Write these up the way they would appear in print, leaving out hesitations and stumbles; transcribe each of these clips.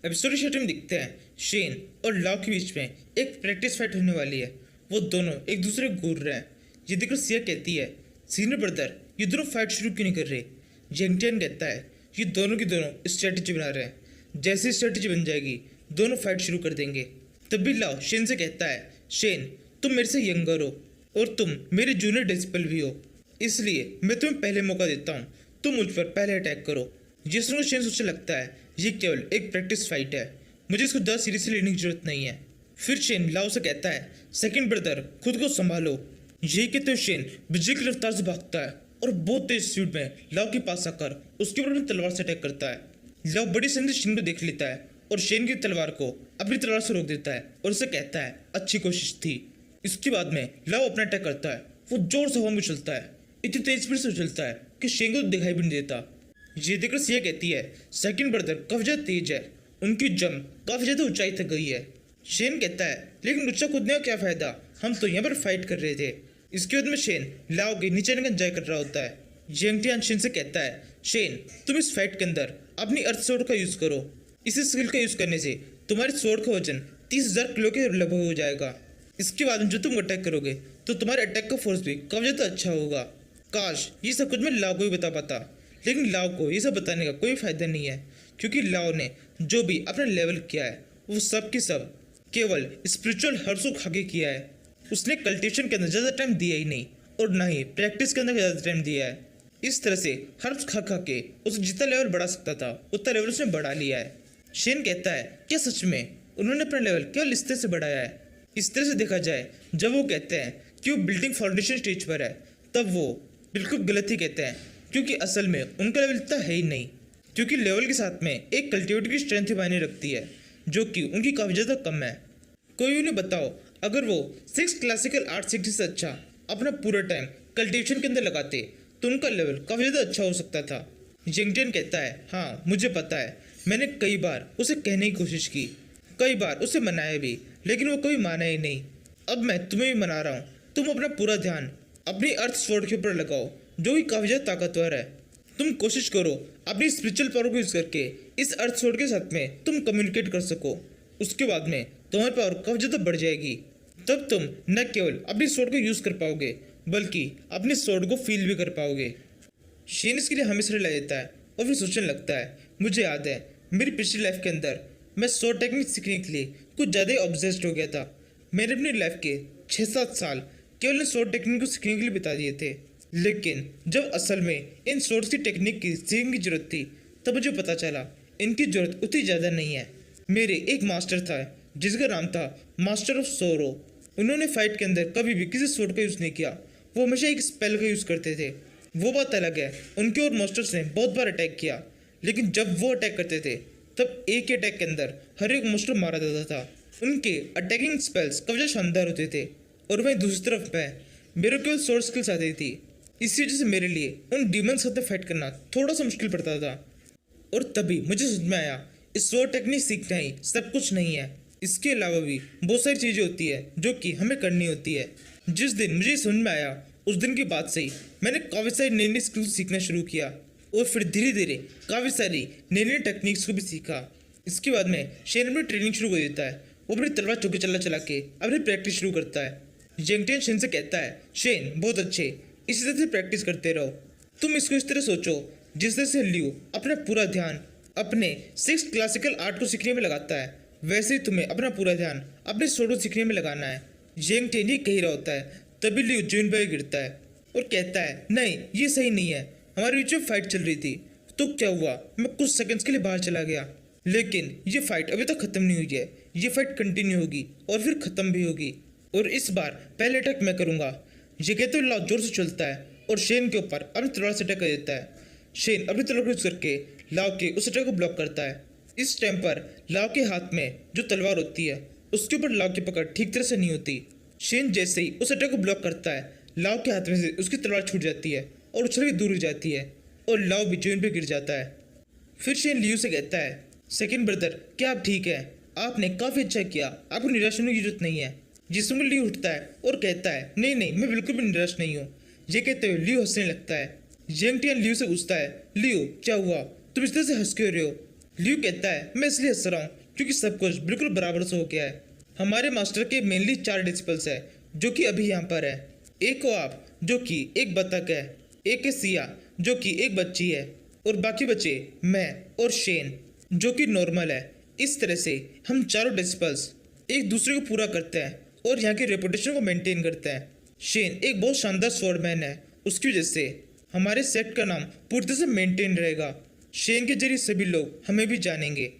Episode shoot में दिखते हैं शेन और लाओ के बीच में एक प्रैक्टिस फाइट होने वाली है। वो दोनों एक दूसरे को घूर रहे हैं। ये देखकर सिया कहती है, सीनियर ब्रदर ये दोनों फाइट शुरू क्यों नहीं कर रहे। जेंगटियन कहता है, ये दोनों की दोनों स्ट्रेटेजी बना रहे हैं, जैसी स्ट्रेटेजी बन जाएगी दोनों फाइट शुरू कर देंगे। तभी लाओ शेन से कहता है, शेन तुम मेरे से यंगर हो और तुम मेरे जूनियर डिसिपल भी हो, इसलिए मैं तुम्हें पहले मौका देता हूँ, तुम मुझ पर पहले अटैक करो। जिसको शेन सोचने लगता है ये केवल एक प्रैक्टिस फाइट है, मुझे इसको ज़्यादा सीरियसली लेने की जरूरत नहीं है। फिर शेन लाओ से कहता है, सेकंड ब्रदर खुद को संभालो। यही कहते हुए शेन बिजली की रफ्तार से भागता है और बहुत तेज स्पीड में लाओ के पास आकर उसके ऊपर अपनी तलवार से अटैक करता है। लाओ बड़ी संधि शेन को देख लेता है और शेन की तलवार को अपनी तलवार से रोक देता है और उसे कहता है, अच्छी कोशिश थी। इसके बाद में लाओ अपना अटैक करता है। वो जोर से हवा में उछलता है, इतनी तेज स्पीड से उछलता है कि शेन को दिखाई भी नहीं देता। ये देखकर सिया कहती है, सेकंड ब्रदर काफी ज्यादा तेज है, उनकी जंप काफी ज्यादा ऊंचाई तक गई है। शेन कहता है, लेकिन ऊंचा कूदने का क्या फायदा, हम तो यहाँ पर फाइट कर रहे थे। इसके बाद में शेन लाओ के नीचे आने का एंजॉय कर रहा होता है। जेंगटियान शेन से कहता है, शेन तुम इस फाइट के अंदर अपनी अर्थ सोर्ड का यूज करो, इसी स्किल का यूज करने से तुम्हारे सोर्ड का वजन 30,000 किलो के लगभग हो जाएगा। इसके बाद में जो तुम अटैक करोगे तो तुम्हारे अटैक का फोर्स भी काफी ज्यादा अच्छा होगा। काश ये सब कुछ मैं लाओ को ही बता पाता, लेकिन लाओ को ये सब बताने का कोई फायदा नहीं है, क्योंकि लाओ ने जो भी अपना लेवल किया है वो सब की सब केवल स्पिरिचुअल हर्ब्स को खा के किया है। उसने कल्टिवेशन के अंदर ज़्यादा टाइम दिया ही नहीं और ना ही प्रैक्टिस के अंदर ज़्यादा टाइम दिया है। इस तरह से हर्ब्स खा खा के उसे जितना लेवल बढ़ा सकता था उतना लेवल उसने बढ़ा लिया है। शेन कहता है, क्या सच में उन्होंने अपना लेवल केवल इस तरह से बढ़ाया है। इस तरह से देखा जाए जब वो कहते हैं कि वो बिल्डिंग फाउंडेशन स्टेज पर है, तब वो बिल्कुल गलत ही कहते हैं, क्योंकि असल में उनका लेवल इतना है ही नहीं। क्योंकि लेवल के साथ में एक कल्टिवेटर की स्ट्रेंथ ही मायने रखती है, जो कि उनकी काफ़ी ज़्यादा कम है। कोई उन्हें बताओ, अगर वो 6 क्लासिकल आर्ट सीखने से अच्छा अपना पूरा टाइम कल्टिवेशन के अंदर लगाते तो उनका लेवल काफ़ी ज़्यादा अच्छा हो सकता था। जेंगटियन कहता है, हाँ मुझे पता है, मैंने कई बार उसे कहने की कोशिश की, कई बार उसे मनाया भी, लेकिन वो कभी माना ही नहीं। अब मैं तुम्हें भी मना रहा हूँ, तुम अपना पूरा ध्यान अपनी अर्थ स्वॉर्ड के ऊपर लगाओ, जो कि काफी ज्यादा ताकतवर है। तुम कोशिश करो अपनी स्पिरिचुअल पावर को यूज करके इस अर्थ स्वॉर्ड के साथ में तुम कम्युनिकेट कर सको। उसके बाद में तुम्हारी पावर काफी ज्यादा बढ़ जाएगी। तब तुम न केवल अपनी स्वॉर्ड को यूज कर पाओगे, बल्कि अपने स्वॉर्ड को फील भी कर पाओगे। शेन इसके लिए हमेशा रिला देता है और फिर सोचने लगता है, मुझे याद है मेरी पिछली लाइफ के अंदर मैं स्वॉर्ड टेक्निक सीखने के लिए कुछ ज़्यादा ही ऑब्सेस्ड हो गया था। मैंने अपनी लाइफ के 6-7 साल केवल स्वॉर्ड टेक्निक को सीखने के लिए बिता दिए थे, लेकिन जब असल में इन सोर्स की टेक्निक की सीखने की जरूरत थी तब मुझे पता चला इनकी जरूरत उतनी ज़्यादा नहीं है। मेरे एक मास्टर था जिसका नाम था मास्टर ऑफ सोरो। उन्होंने फाइट के अंदर कभी भी किसी सोर्ड का यूज़ नहीं किया, वो हमेशा एक स्पेल का यूज़ करते थे। वो बात अलग है, उनके और मास्टर्स ने बहुत बार अटैक किया, लेकिन जब वो अटैक करते थे तब एक ही अटैक के अंदर हर एक मास्टर मारा जाता था। उनके अटैकिंग स्पेल्स काफ़ी शानदार होते थे और वहीं दूसरी तरफ मैं मेरे केवल सोर्स स्किल्स आती थी। इसी वजह से मेरे लिए उन डीमंस के साथ फाइट करना थोड़ा सा मुश्किल पड़ता था। और तभी मुझे समझ में आया, इस स्वॉर्ड टेक्निक सीखना ही सब कुछ नहीं है, इसके अलावा भी बहुत सारी चीज़ें होती है जो कि हमें करनी होती है। जिस दिन मुझे समझ में आया उस दिन के बाद से ही मैंने काफ़ी सारी नई नई स्किल्स सीखना शुरू किया और फिर धीरे धीरे काफ़ी सारी नई नई टेक्निक्स को भी सीखा। इसके बाद में शेन अपनी ट्रेनिंग शुरू कर देता है। वो अपनी तलवार चौके चला के अपनी प्रैक्टिस शुरू करता है। जेंगटियन शेन से कहता है, शेन बहुत अच्छे, इसी तरह से प्रैक्टिस करते रहो। तुम इसको इस तरह सोचो जिस तरह से लियो अपना पूरा ध्यान अपने 6 क्लासिकल आर्ट को सीखने में लगाता है, वैसे ही तुम्हें अपना पूरा ध्यान अपने सोर्ड को सीखने में लगाना है। जेंगटियन ये कह रहा होता है, तभी लियो जमीन पर गिरता है और कहता है, नहीं ये सही नहीं है, हमारे बीच में फाइट चल रही थी तो क्या हुआ, मैं कुछ सेकंड्स के लिए बाहर चला गया, लेकिन ये फाइट अभी तक खत्म नहीं हुई है, ये फाइट कंटिन्यू होगी और फिर खत्म भी होगी, और इस बार पहले अटैक मैं करूंगा। ये कहते हुए लाओ जोर से चलता है और शेन के ऊपर अपनी तलवार से अटैक कर देता है। शेन अपनी तलवार को यूज करके लाओ के उस अटैक को ब्लॉक करता है। इस टाइम पर लाओ के हाथ में जो तलवार होती है उसके ऊपर लाओ की पकड़ ठीक तरह से नहीं होती। शेन जैसे ही उस अटैक को ब्लॉक करता है, लाओ के हाथ में से उसकी तलवार छूट जाती है और उछल के दूर हो जाती है और लाओ भी जमीन पर गिर जाता है। फिर शेन लियू से कहता है, सेकंड ब्रदर क्या आप ठीक है, आपने काफ़ी अच्छा किया, आपको निराश होने की जरूरत नहीं है। जिसमें लियू उठता है और कहता है, नहीं नहीं मैं बिल्कुल भी निराश नहीं हूँ। ये कहते हुए लियू हंसने लगता है। जेंगटियन लियू से पूछता है, लियू क्या हुआ, तुम इस तरह से हंस क्यों रहे हो। लियू कहता है मैं इसलिए हंस रहा हूँ क्योंकि सब कुछ बिल्कुल बराबर से हो गया है। हमारे मास्टर के मेनली 4 डिसिपल्स है जो कि अभी यहाँ पर है। एक को आप जो कि एक बतख है, एक है सिया जो कि एक बच्ची है, और बाकी बचे मैं और शेन जो कि नॉर्मल है। इस तरह से हम चारों डिसिपल्स एक दूसरे को पूरा करते हैं और यहाँ की रेपुटेशन को मेंटेन करते हैं। शेन एक बहुत शानदार स्वॉर्डमैन है, उसकी वजह से हमारे सेट का नाम पूरी तरह से मेंटेन रहेगा। शेन के जरिए सभी लोग हमें भी जानेंगे।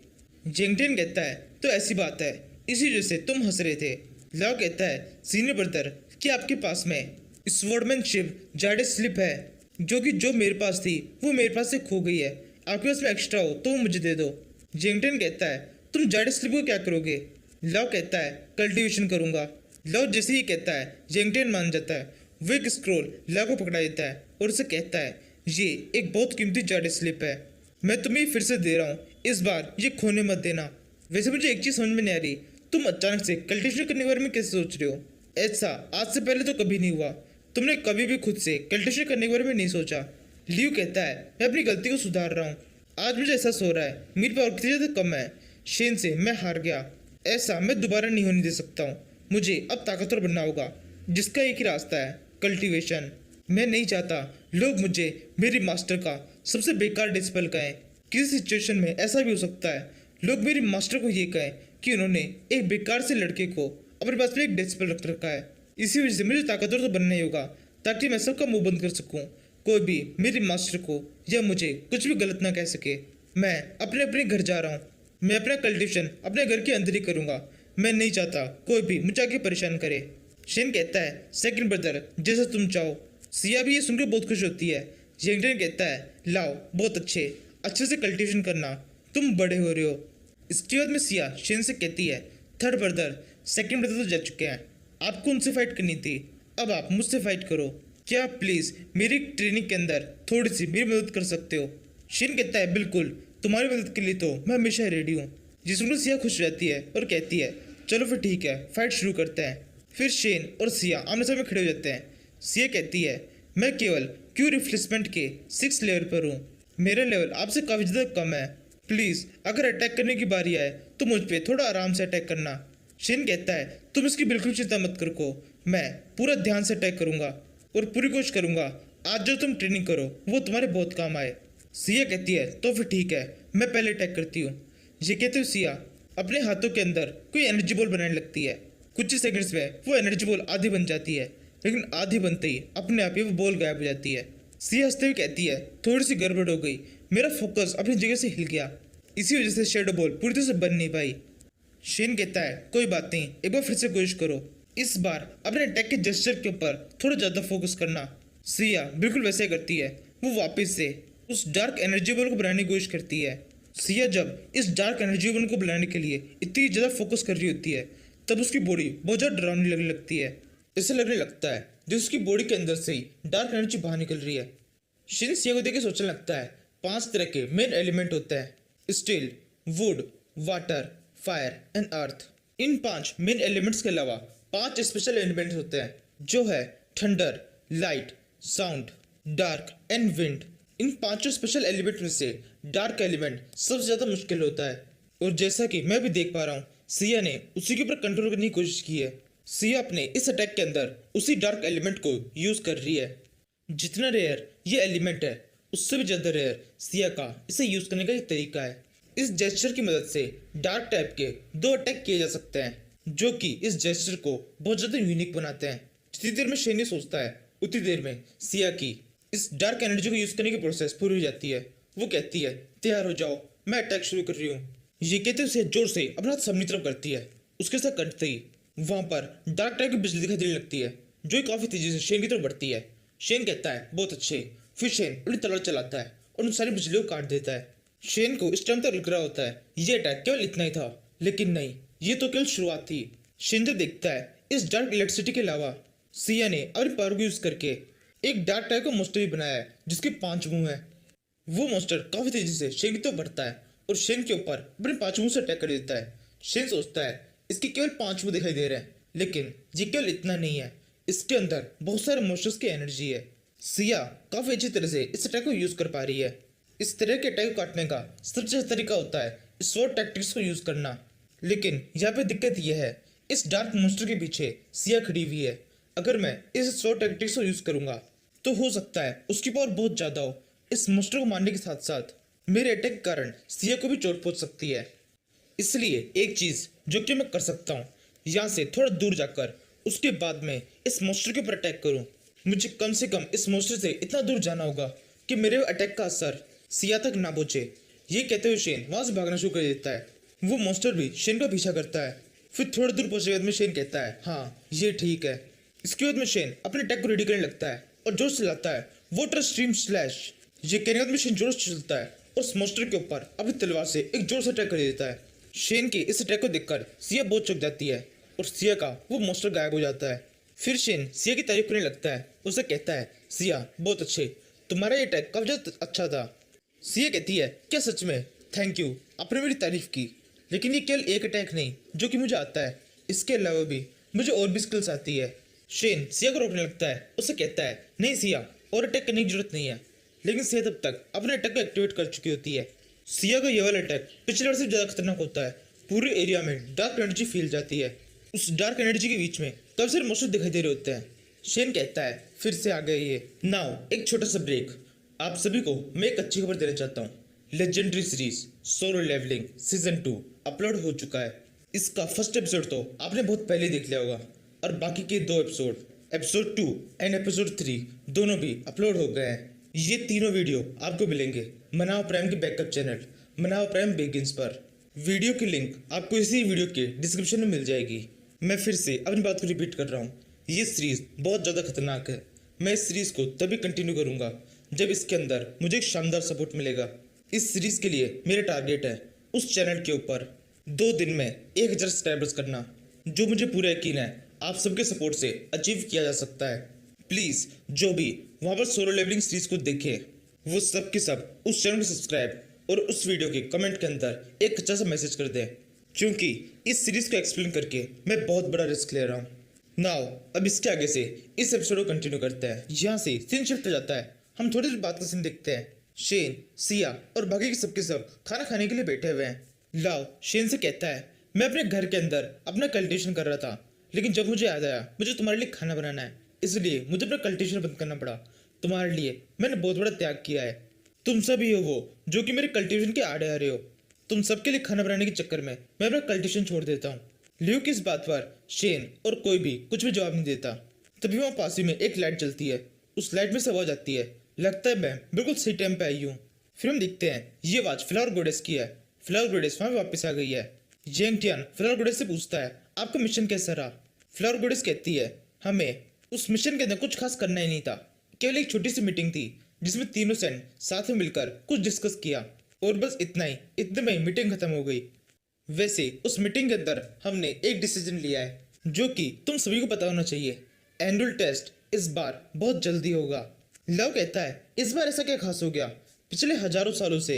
जेंगटेन कहता है तो ऐसी बात है, इसी वजह से तुम हंस रहे थे। लाओ कहता है सीनियर ब्रदर क्या आपके पास में स्वॉर्डमैनशिप जाडे स्लिप है जो कि जो मेरे पास थी वो मेरे पास से खो गई है, आपके पास में एक्स्ट्रा हो तो वो मुझे दे दो। जेंगटेन कहता है तुम जाडे स्लिप को क्या करोगे? लाओ कहता है कल्टीवेशन करूंगा। लाओ जैसे ही कहता है जेंगटेन मान जाता है। वो एक स्क्रोल लाओ को पकड़ा देता है और उसे कहता है ये एक बहुत कीमती जाडे स्लिप है, मैं तुम्हें फिर से दे रहा हूँ, इस बार ये खोने मत देना। वैसे मुझे एक चीज़ समझ में नहीं आ रही, तुम अचानक से कल्टीवेशन करने के बारे में कैसे सोच रहे हो? ऐसा आज से पहले तो कभी नहीं हुआ, तुमने कभी भी खुद से कल्टीवेशन करने के बारे में नहीं सोचा। लियू कहता है मैं अपनी गलती को सुधार रहा हूँ, आज मुझे एहसास हो रहा है मेरी पावर कितनी ज़्यादा कम है। शेन से मैं हार गया, ऐसा मैं दोबारा नहीं होने दे सकता हूँ। मुझे अब ताकतवर बनना होगा जिसका एक ही रास्ता है कल्टीवेशन। मैं नहीं चाहता लोग मुझे मेरी मास्टर का सबसे बेकार डिसिपल कहें। किसी सिचुएशन में ऐसा भी हो सकता है लोग मेरी मास्टर को ये कहें कि उन्होंने एक बेकार से लड़के को अपने पास में एक डिसिपल रख रखा है। इसी वजह से मुझे ताकतवर तो बनना ही होगा ताकि मैं सबका मुंह बंद कर सकूं, कोई भी मेरी मास्टर को या मुझे कुछ भी गलत ना कह सके। मैं अपने अपने घर जा रहा हूँ, मैं अपना कल्टीवेशन अपने घर के अंदर ही करूँगा, मैं नहीं चाहता कोई भी मुझे आगे परेशान करे। शेन कहता है सेकंड ब्रदर जैसा तुम चाहो। सिया भी ये सुनकर बहुत खुश होती है। जेंगटेन कहता है लाओ बहुत अच्छे से कल्टीवेशन करना, तुम बड़े हो रहे हो। इसके बाद में सिया शेन से कहती है थर्ड ब्रदर सेकंड ब्रदर तो जा चुके हैं, आपको उनसे फाइट करनी थी, अब आप मुझसे फाइट करो। क्या आप प्लीज़ मेरी ट्रेनिंग के अंदर थोड़ी सी मेरी मदद कर सकते हो? शेन कहता है बिल्कुल, तुम्हारी मदद के लिए तो मैं हमेशा रेडी हूँ। जिसमें सिया खुश रहती है और कहती है चलो फिर ठीक है फाइट शुरू करते हैं। फिर शेन और सिया आमने सामने खड़े हो जाते हैं। सिया कहती है मैं केवल क्यू रिप्लेसमेंट के 6 लेवल पर हूँ, मेरा लेवल आपसे काफ़ी ज़्यादा कम है, प्लीज़ अगर अटैक करने की बारी आए तो मुझ पर थोड़ा आराम से अटैक करना। शेन कहता है तुम इसकी बिल्कुल चिंता मत करो, मैं पूरा ध्यान से अटैक करूँगा और पूरी कोशिश करूँगा आज जो तुम ट्रेनिंग करो वो तुम्हारे बहुत काम आए। सिया कहती है तो फिर ठीक है मैं पहले अटैक करती हूँ। ये कहते हुए सिया अपने हाथों के अंदर कोई एनर्जी बॉल बनाने लगती है। कुछ ही सेकंड्स में वो एनर्जी बॉल आधी बन जाती है, लेकिन आधी बनते ही अपने आप ही वो बॉल गायब हो जाती है। सिया हंसते हुए कहती है थोड़ी सी गड़बड़ हो गई, मेरा फोकस अपनी जगह से हिल गया, इसी वजह से शेडो बॉल पूरी तरह से बन नहीं पाई। शेन कहता है कोई बात नहीं, एक बार फिर से कोशिश करो, इस बार अपने अटैक के जेस्चर के ऊपर थोड़ा ज़्यादा फोकस करना। सिया बिल्कुल वैसे करती है, वो वापस से उस डार्क एनर्जी बॉल को बनाने की कोशिश करती है। सिया जब इस डार्क एनर्जी बॉल को बनाने के लिए इतनी ज़्यादा फोकस कर रही होती है तब उसकी बॉडी बहुत ज़्यादा डरावनी लगने लगती है। ऐसे लगने लगता है जैसे उसकी बॉडी के अंदर से ही डार्क एनर्जी बाहर निकल रही है। शेन सिया को देख के सोचने लगता है 5 तरह के मेन एलिमेंट होते हैं, steel, would, water, fire and earth. In 5 main elements के अलावा 5 स्पेशल एलिमेंट्स होते हैं जो है thunder, light, sound, dark and wind. In 5 special element में से डार्क एलिमेंट सबसे ज़्यादा मुश्किल होता है, और जैसा कि मैं भी देख पा रहा हूँ सिया ने उसी के ऊपर कंट्रोल करने की कोशिश की है। सिया अपने इस अटैक के अंदर उसी डार्क एलिमेंट को यूज़ कर रही है। जितना रेयर ये एलिमेंट है उससे भी ज़्यादा रेयर सिया का इसे यूज़ करने का एक तरीका है। इस जेस्चर की मदद से डार्क टाइप के 2 अटैक किए जा सकते हैं जो कि इस जेस्चर को बहुत ज़्यादा यूनिक बनाते हैं। जितनी देर में शेन सोचता है उतनी देर में सिया की इस डार्क एनर्जी को यूज़ करने की प्रोसेस पूरी हो जाती है। वो कहती है तैयार हो जाओ, मैं अटैक शुरू कर रही हूँ। ये कहते उसे जोर से अपना हाथ सामने तरफ करती है। उसके साथ कटते ही वहाँ पर डार्क टाइप की बिजली दिखाई देने लगती है जो काफ़ी तेजी से शेन की तरफ बढ़ती है। शेन कहता है बहुत अच्छे। फिर शेन अपनी तलवार चलाता है और उन सारी बिजलियों को काट देता है। शेन को इस टाइम तक लग रहा होता है ये अटैक केवल इतना ही था, लेकिन नहीं, ये तो केवल शुरुआत थी। शेन जब देखता है इस डार्क इलेक्ट्रिसिटी के अलावा सिया ने अपनी पावर को यूज़ करके एक डार्क टाइप का मोस्टर भी बनाया है जिसके 5 मुंह हैं। वो मोस्टर काफ़ी तेजी से शेन की तरफ बढ़ता है और शेन के ऊपर अपने 5 मुंह से अटैक कर देता है। शेन सोचता है इसके केवल 5 मुंह दिखाई दे रहे हैं, लेकिन ये केवल इतना नहीं है, इसके अंदर बहुत सारे मोस्टर्स की एनर्जी है। सिया काफ़ी अच्छी तरह से इस अटैक को यूज़ कर पा रही है। इस तरह के अटैक को काटने का सबसे अच्छा तरीका होता है स्वॉर्ड टैक्टिक्स को यूज करना। लेकिन यहाँ पे दिक्कत यह है, इस डार्क मोन्स्टर के पीछे सिया खड़ी हुई है। अगर मैं इस स्वॉर्ड टैक्टिक्स को यूज करूंगा तो हो सकता है उसकी पावर बहुत ज्यादा हो। इस मोन्स्टर को मारने के साथ साथ मेरे अटैक के कारण सिया को भी चोट पहुंच सकती है। इसलिए एक चीज जो कि मैं कर सकता हूँ, यहाँ से थोड़ा दूर जाकर उसके बाद में इस मोन्स्टर के ऊपर अटैक करूँ। मुझे कम से कम इस मोन्स्टर से इतना दूर जाना होगा कि मेरे अटैक का असर सिया तक ना पहुंचे। ये कहते हुए शेन वहां से भागना शुरू कर देता है। वो मोन्स्टर भी शेन का पीछा करता है। फिर थोड़ी दूर पहुंचने के बाद में शेन कहता है हाँ ये ठीक है। इसके बाद में शेन अपने अटैक को रेडी करने लगता है और जोर से लाता है वाटर स्ट्रीम स्लैश। ये कहने के बाद में शेन जोर से चलता है और उस मोन्स्टर के ऊपर अपनी तलवार से एक जोर से अटैक कर देता है। शेन के इस अटैक को देखकर सिया बहुत चौंक जाती है और सिया का वो मोन्स्टर गायब हो जाता है। फिर शेन सिया की तारीफ करने लगता है। उसे कहता है सिया बहुत अच्छे, तुम्हारा ये अटैक काफी ज्यादा अच्छा था। सिया कहती है क्या सच में? थैंक यू, आपने मेरी तारीफ की। लेकिन ये केवल एक अटैक नहीं जो कि मुझे आता है, इसके अलावा भी मुझे और भी स्किल्स आती है। शेन सिया को रोकने लगता है। उसे कहता है नहीं सिया, और अटैक करने की जरूरत नहीं है। लेकिन सिया तब तक अपने अटैक को एक्टिवेट कर चुकी होती है। सिया का ये वाला अटैक पिछले बार से ज्यादा खतरनाक होता है। पूरे एरिया में डार्क एनर्जी फैल जाती है। उस डार्क एनर्जी के बीच में काफी सारे मोन्स्टर दिखाई दे रहे होते हैं। शेन कहता है फिर से आ गए ये। नाउ एक छोटा सा ब्रेक। आप सभी को मैं एक अच्छी खबर देना चाहता हूँ। Legendary series solo leveling season 2 upload हो चुका है। इसका फर्स्ट एपिसोड तो आपने बहुत पहले देख लिया होगा और बाकी के 2 एपिसोड 2 एंड एपिसोड 3 दोनों भी अपलोड हो गए हैं। ये तीनों वीडियो आपको मिलेंगे मनाव प्राइम के बैकअप चैनल मनाव प्राइम बिगिंस पर। वीडियो की लिंक आपको इसी वीडियो के डिस्क्रिप्शन में मिल जाएगी। मैं फिर से अपनी बात को रिपीट कर रहा हूँ, ये सीरीज बहुत ज़्यादा खतरनाक है। मैं इस सीरीज को तभी कंटिन्यू करूँगा जब इसके अंदर मुझे एक शानदार सपोर्ट मिलेगा। इस सीरीज के लिए मेरा टारगेट है उस चैनल के ऊपर 2 दिन में 1000 सब्सक्राइबर्स करना, जो मुझे पूरा यकीन है आप सबके सपोर्ट से अचीव किया जा सकता है। प्लीज़ जो भी वहाँ पर सोलो लेवलिंग सीरीज को देखे वो सब के सब उस चैनल को सब्सक्राइब और उस वीडियो के कमेंट के अंदर एक अच्छा सा मैसेज कर दें, क्योंकि इस सीरीज को एक्सप्लेन करके मैं बहुत बड़ा रिस्क ले रहा हूँ। नाउ अब इसके आगे से इस एपिसोड को कंटिन्यू करते हैं। यहाँ से सीन शिफ्ट हो जाता है। हम थोड़ी देर बाद का सीन देखते हैं। शेन सिया और बाकी के सबके सब खाना खाने के लिए बैठे हुए हैं। लाव शेन से कहता है मैं अपने घर के अंदर अपना कल्टीवेशन कर रहा था, लेकिन जब मुझे याद आया मुझे तुम्हारे लिए खाना बनाना है, इसलिए मुझे अपना कल्टीवेशन बंद करना पड़ा। तुम्हारे लिए मैंने बहुत बड़ा त्याग किया है। तुम सब ही हो वो जो कि मेरे कल्टीवेशन के आड़े आ रहे हो। तुम सबके लिए खाना बनाने के चक्कर में मैं अपना कल्टीवेशन छोड़ देता हूँ। लियो की इस बात पर शेन और कोई भी कुछ भी जवाब नहीं देता। तभी वहाँ पास ही में एक लाइट जलती है। उस लाइट में से आवाज आती है। लगता है मैं बिल्कुल सही टाइम पे आई हूँ। फिर हम देखते हैं ये आवाज फ्लावर गोडेस की है। फ्लावर गोडेस वहाँ वापस आ गई है। जेंगटियन फ्लावर गोडेस से पूछता है आपका मिशन कैसा रहा? फ्लावर गोडेस कहती है हमें उस मिशन के अंदर कुछ खास करना ही नहीं था, केवल एक छोटी सी मीटिंग थी जिसमें तीनों सेंट साथ में मिलकर कुछ डिस्कस किया और बस इतना ही। इतने में मीटिंग खत्म हो गई। वैसे उस मीटिंग के अंदर हमने एक डिसीजन लिया है जो कि तुम सभी को पता होना चाहिए। एनुअल टेस्ट इस बार बहुत जल्दी होगा। लव कहता है इस बार ऐसा क्या खास हो गया? पिछले हजारों सालों से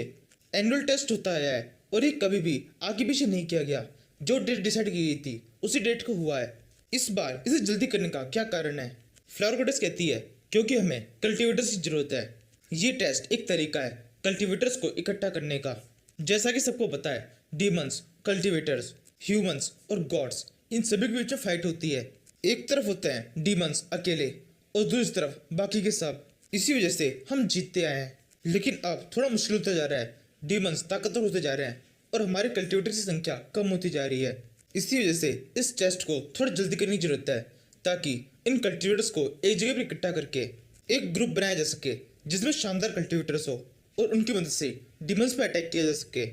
एनुअल टेस्ट होता आया है और ये कभी भी आगे पीछे नहीं किया गया। जो डेट डिसाइड की गई थी उसी डेट को हुआ है। इस बार इसे जल्दी करने का क्या कारण है? फ्लावर गोडेस कहती है क्योंकि हमें कल्टीवेटर्स की जरूरत है। ये टेस्ट एक तरीका है कल्टीवेटर्स को इकट्ठा करने का। जैसा कि सबको पता है डीमंस, कल्टीवेटर्स, ह्यूमंस और गॉड्स इन सभी के बीच में फाइट होती है। एक तरफ होते हैं डीमंस अकेले और दूसरी तरफ बाकी के सब। इसी वजह से हम जीतते आए हैं, लेकिन अब थोड़ा मुश्किल होता जा रहा है। डीमंस ताकतवर होते जा रहे हैं और हमारे कल्टीवेटर्स की संख्या कम होती जा रही है। इसी वजह से इस टेस्ट को थोड़ा जल्दी करने की जरूरत है ताकि इन कल्टीवेटर्स को एक जगह पर इकट्ठा करके एक ग्रुप बनाया जा सके जिसमें शानदार कल्टीवेटर्स हो और उनकी मदद से डीमंस पर अटैक किया जा सके।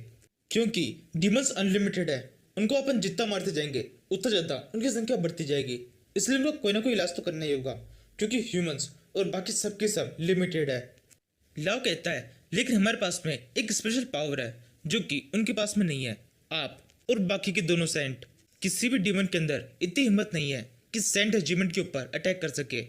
क्योंकि डीमंस अनलिमिटेड है, उनको अपन जितना मारते जाएंगे उतना ज़्यादा उनकी संख्या बढ़ती जाएगी। इसलिए उनको कोई ना कोई इलाज तो करना ही होगा, क्योंकि ह्यूमंस और बाकी सब के सब लिमिटेड है। लाव कहता है लेकिन हमारे पास में एक स्पेशल पावर है जो कि उनके पास में नहीं है। आप और बाकी के दोनों सेंट, किसी भी डीमन के अंदर इतनी हिम्मत नहीं है कि सेंट रेजिमेंट के ऊपर अटैक कर सके।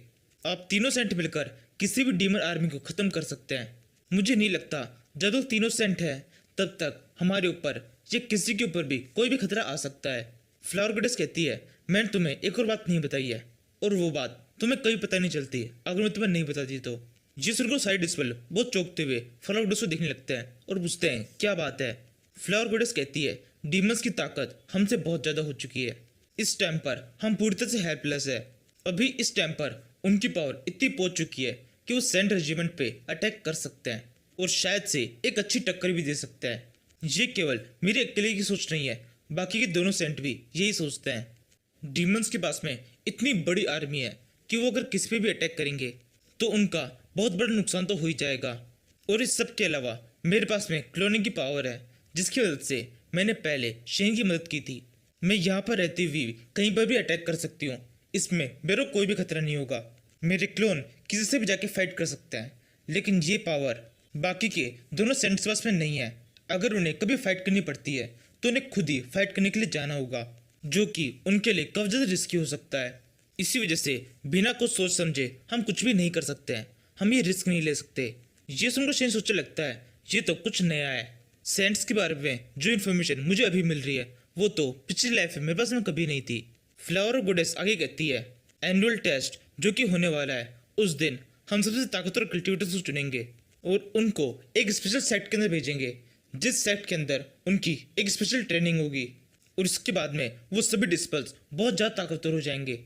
आप तीनों सेंट मिलकर किसी भी डीमन आर्मी को खत्म कर सकते हैं। मुझे नहीं लगता जब तक तीनों सेंट है तब तक हमारे ऊपर या किसी के ऊपर भी कोई भी खतरा आ सकता है। फ्लावर गोडेस कहती है मैंने तुम्हें एक और बात नहीं बताई है, और वो बात तुम्हें कभी पता नहीं चलती अगर मैं तुम्हें नहीं बताती तो। ये सुनकर सारे डिस्पल बहुत चौंकते हुए फ्लावर गोडेस को देखने लगते हैं और पूछते हैं क्या बात है। फ्लावर गोडेस कहती है डीमंस की ताकत हमसे बहुत ज़्यादा हो चुकी है, इस टाइम पर हम पूरी तरह से हेल्पलेस है। अभी इस टाइम पर उनकी पावर इतनी पहुंच चुकी है कि वो सेंट रेजिमेंट पे अटैक कर सकते हैं और शायद से एक अच्छी टक्कर भी दे सकते हैं। ये केवल मेरी अकेले की सोच नहीं है, बाकी के दोनों सेंट भी यही सोचते हैं। डीमंस के पास में इतनी बड़ी आर्मी है कि वो अगर किसी पे भी अटैक करेंगे तो उनका बहुत बड़ा नुकसान तो हो ही जाएगा। और इस सब के अलावा मेरे पास में क्लोनिंग की पावर है, जिसकी वजह से मैंने पहले शेन की मदद की थी। मैं यहाँ पर रहती हुई कहीं पर भी अटैक कर सकती हूँ, इसमें मेरा कोई भी खतरा नहीं होगा। मेरे क्लोन किसी से भी जाके फाइट कर सकते हैं, लेकिन ये पावर बाकी के दोनों सेंट्स के पास में नहीं है। अगर उन्हें कभी फाइट करनी पड़ती है तो उन्हें खुद ही फाइट करने के लिए जाना होगा, जो कि उनके लिए काफ़ी ज़्यादा रिस्की हो सकता है। इसी वजह से बिना कुछ सोच समझे हम कुछ भी नहीं कर सकते हैं, हम ये रिस्क नहीं ले सकते। ये सुनकर शेन सोचने लगता है ये तो कुछ नया है। सेंट्स के बारे में जो इन्फॉर्मेशन मुझे अभी मिल रही है वो तो पिछली लाइफ में मेरे पास में कभी नहीं थी। फ्लावर गोडेस आगे कहती है एनुअल टेस्ट जो कि होने वाला है, उस दिन हम सबसे ताकतवर कल्टिवेटर्स को चुनेंगे और उनको एक स्पेशल सेट के अंदर भेजेंगे, जिस सेट के अंदर उनकी एक स्पेशल ट्रेनिंग होगी। और इसके बाद में वो सभी डिस्पल्स बहुत ज़्यादा ताकतवर हो जाएंगे।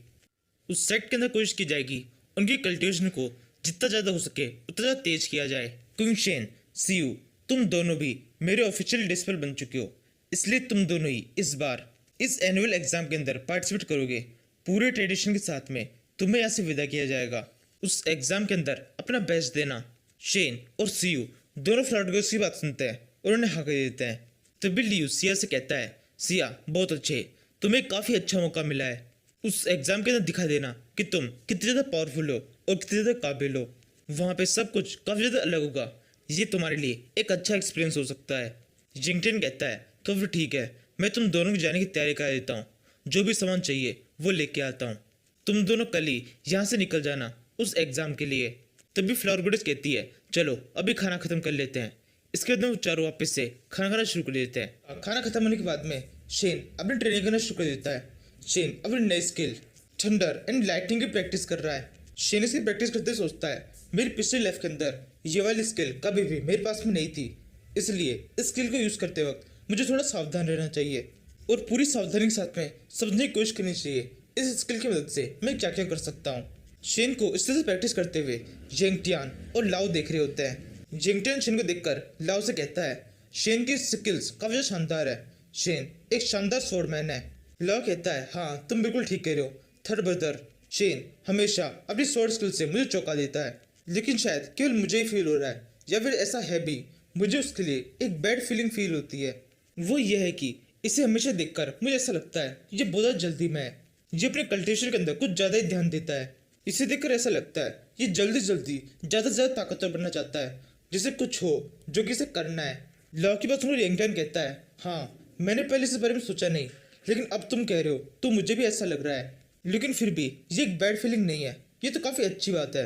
उस सेट के अंदर कोशिश की जाएगी उनकी कल्टिवेशन को जितना ज़्यादा हो सके उतना ज़्यादा तेज किया जाए। क्विंग शेन, सीयू, तुम दोनों भी मेरे ऑफिशियल डिस्पल बन चुके हो, इसलिए तुम दोनों ही इस बार इस एनुअल एग्जाम के अंदर पार्टिसिपेट करोगे। पूरे ट्रेडिशन के साथ में तुम्हें यहाँ से विदा किया जाएगा। उस एग्जाम के अंदर अपना बेस्ट देना। शेन और सीयू दोनों फ्लावर गोडेस की बात सुनते हैं और उन्हें हाँ कर देते हैं। तभी लियू सिया से कहता है सिया बहुत अच्छे, तुम्हें काफ़ी अच्छा मौका मिला है। उस एग्जाम के अंदर दिखा देना कि तुम कितने ज़्यादा पावरफुल हो और कितने ज़्यादा काबिल हो। वहाँ पे सब कुछ काफ़ी ज़्यादा अलग होगा, ये तुम्हारे लिए एक अच्छा एक्सपीरियंस हो सकता है। जिंगटन कहता है तो फिर ठीक है, मैं तुम दोनों की जाने की तैयारी कर देता हूँ, जो भी सामान चाहिए वो लेके आता हूँ। तुम दोनों कल ही यहाँ से निकल जाना उस एग्ज़ाम के लिए। तभी फ्लावर गोडेस कहती है चलो अभी खाना खत्म कर लेते हैं। इसके बाद वो चारों वापस से खाना खाना शुरू कर देते हैं। खाना खत्म होने के बाद में शेन अपनी ट्रेनिंग करना शुरू कर देता है। शेन अपनी नई स्किल थंडर एंड लाइटनिंग की प्रैक्टिस कर रहा है। शेन इसकी प्रैक्टिस करते सोचता है मेरी पिछली लाइफ के अंदर ये वाली स्किल कभी भी मेरे पास में नहीं थी, इसलिए इस स्किल को यूज़ करते वक्त मुझे थोड़ा सावधान रहना चाहिए और पूरी सावधानी के साथ में समझने की कोशिश करनी चाहिए इस स्किल की मदद से मैं क्या क्या कर सकता हूँ। शेन को इस तरह से प्रैक्टिस करते हुए जेंगटियान और लाओ देख रहे होते हैं। जेंगटियान शेन को देखकर लाओ से कहता है शेन की स्किल्स काफ़ी शानदार है, शेन एक शानदार स्वॉर्डमैन है। लाओ कहता है हाँ तुम बिल्कुल ठीक कह रहे हो थर्ड ब्रदर। शेन हमेशा अपनी स्वॉर्ड स्किल से मुझे चौंका देता है, लेकिन शायद केवल मुझे ही फील हो रहा है या फिर ऐसा है भी, मुझे उसके लिए एक बैड फीलिंग फील होती है। वो ये है कि इसे हमेशा देखकर मुझे ऐसा लगता है ये बहुत जल्दी में है, ये अपने कल्टिवेशन के अंदर कुछ ज़्यादा ही ध्यान देता है। इसे देखकर ऐसा लगता है ये जल्दी जल्दी ज़्यादा से ज़्यादा ताकतवर बनना चाहता है, जिसे कुछ हो जो कि इसे करना है। लॉ की बात सुनकर यंगटन कहता है हाँ मैंने पहले इस बारे में सोचा नहीं, लेकिन अब तुम कह रहे हो तो मुझे भी ऐसा लग रहा है, लेकिन फिर भी ये एक बैड फीलिंग नहीं है, ये तो काफ़ी अच्छी बात है।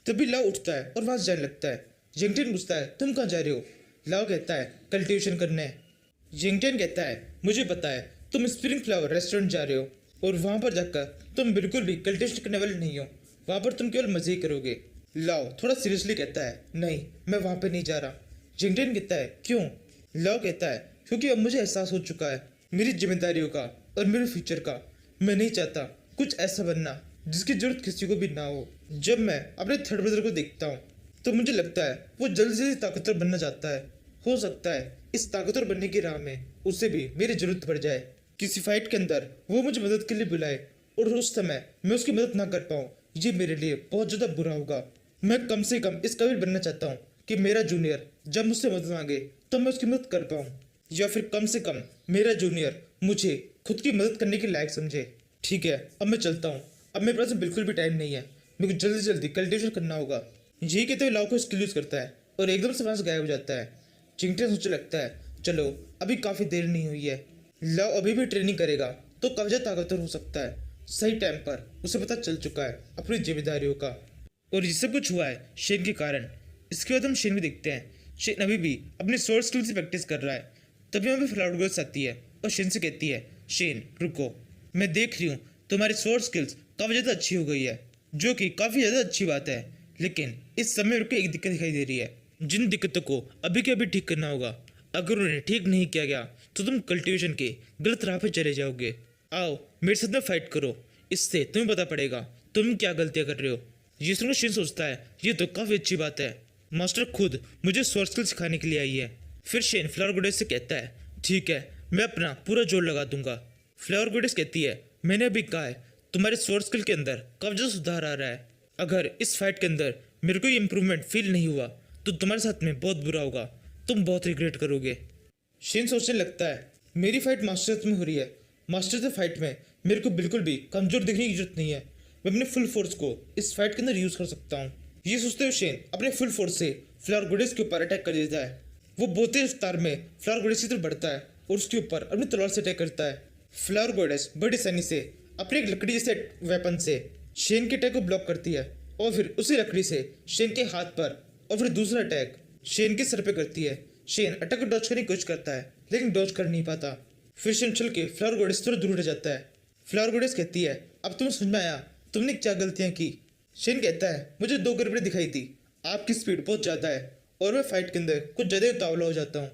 तभी लाओ उठता है और वहाँ जाने लगता है। यंगटन पूछता है तुम कहाँ जा रहे हो? लाओ कहता है कल्टिवेशन करने। यंगटन कहता है मुझे पता है तुम स्प्रिंग फ्लावर रेस्टोरेंट जा रहे हो और वहाँ पर जाकर तुम बिल्कुल भी कल्टिवेशन करने वाले नहीं हो, वहाँ पर तुम केवल मजे ही करोगे। लाओ थोड़ा सीरियसली कहता है नहीं मैं वहाँ पर नहीं जा रहा। यंगटन कहता है क्यों? लाओ कहता है क्योंकि अब मुझे एहसास हो चुका है मेरी जिम्मेदारियों का और मेरे फ्यूचर का। मैं नहीं चाहता कुछ ऐसा बनना जिसकी जरूरत किसी को भी ना हो। जब मैं अपने थर्ड ब्रदर को देखता हूँ तो मुझे लगता है वो जल्दी जल्दी ताकतवर बनना चाहता है। हो सकता है इस ताकतवर बनने की राह में उसे भी मेरी जरूरत पड़ जाए, किसी फाइट के अंदर वो मुझे मदद के लिए बुलाए और उस समय मैं उसकी मदद ना कर पाऊँ, ये मेरे लिए बहुत ज़्यादा बुरा होगा। मैं कम से कम इस काबिल बनना चाहता हूँ कि मेरा जूनियर जब मुझसे मदद मांगे तो मैं उसकी मदद कर पाऊँ, या फिर कम से कम मेरा जूनियर मुझे खुद की मदद करने के लायक समझे। ठीक है अब मैं चलता हूँ, अब मेरे पास बिल्कुल भी टाइम नहीं है, मेरे को जल्दी जल्दी कल्टिवेशन करना होगा। यही कहते हुए लाओ को स्किल यूज़ करता है और एकदम से वहाँ से गायब हो जाता है। चिंगटन सोचने लगता है चलो अभी काफ़ी देर नहीं हुई है, लाओ अभी भी ट्रेनिंग करेगा तो काफ़ी ज़्यादा ताकतवर हो सकता है। सही टाइम पर उसे पता चल चुका है अपनी जिम्मेदारियों का, और ये सब कुछ हुआ है शेन के कारण। इसके बाद हम शेन भी देखते हैं, शेन अभी भी अपनी स्वॉर्ड स्किल से प्रैक्टिस कर रहा है। तभी वहाँ पे फ्लावर गर्ल्स आती है और शेन से कहती है शेन रुको, मैं देख रही हूँ तुम्हारी स्वॉर्ड स्किल्स काफ़ी ज़्यादा अच्छी हो गई है, जो कि काफ़ी ज़्यादा अच्छी बात है। लेकिन इस समय मेरे को एक दिक्कत दिखाई दे रही है, जिन दिक्कतों को अभी के अभी ठीक करना होगा। अगर उन्हें ठीक नहीं किया गया तो तुम कल्टीवेशन के गलत राह पे चले जाओगे। आओ मेरे साथ में फाइट करो, इससे तुम्हें पता पड़ेगा तुम क्या गलतियां कर रहे हो। ये सुनकर शिन सोचता है ये तो काफी अच्छी बात है, मास्टर खुद मुझे स्वॉर्ड स्किल सिखाने के लिए आई है। फिर शेन फ्लावर गोडेस से कहता है ठीक है, मैं अपना पूरा जोर लगा दूंगा। फ्लावर गोडेस कहती है मैंने अभी कहा है तुम्हारे स्वॉर्ड स्किल के अंदर काफी ज्यादा सुधार आ रहा है। अगर इस फाइट के अंदर मेरे को ये इंप्रूवमेंट फील नहीं हुआ तो तुम्हारे साथ में बहुत बुरा होगा, तुम बहुत रिग्रेट करोगे। शेन सोचने लगता है मेरी फाइट मास्टर से में हो रही है, मास्टर से फाइट में मेरे को बिल्कुल भी कमजोर दिखने की जरूरत नहीं है, मैं अपने फुल फोर्स को इस फाइट के अंदर यूज कर सकता हूँ। ये सोचते हुए शेन अपने फुल फोर्स से फ्लावर गोडेस के ऊपर अटैक कर देता है। वो बहुत तेज रफ्तार में फ्लावर गोडेस की तरफ बढ़ता है और उसके ऊपर अपनी तलवार से अटैक करता है। फ्लावर गोडेस बड़ी आसानी से अपने एक लकड़ी जैसे वेपन से शेन के अटैक को ब्लॉक करती है और फिर उसी लकड़ी से शेन के हाथ पर और फिर दूसरा अटैक शेन के सर पे करती है। शेन अटैक को डॉज करने की कोशिश करता है लेकिन डॉज कर नहीं पाता। फिर शेन चल के फ्लावर गोडेस थोड़ा दूर रह जाता है। फ्लावर गोडेस कहती है अब तुम्हें समझ में आया तुमने क्या गलतियां की। शेन कहता है मुझे 2 गड़बड़ी दिखाई थी, आपकी स्पीड बहुत ज़्यादा है और मैं फाइट के अंदर कुछ ज़्यादा उतावला हो जाता हूँ।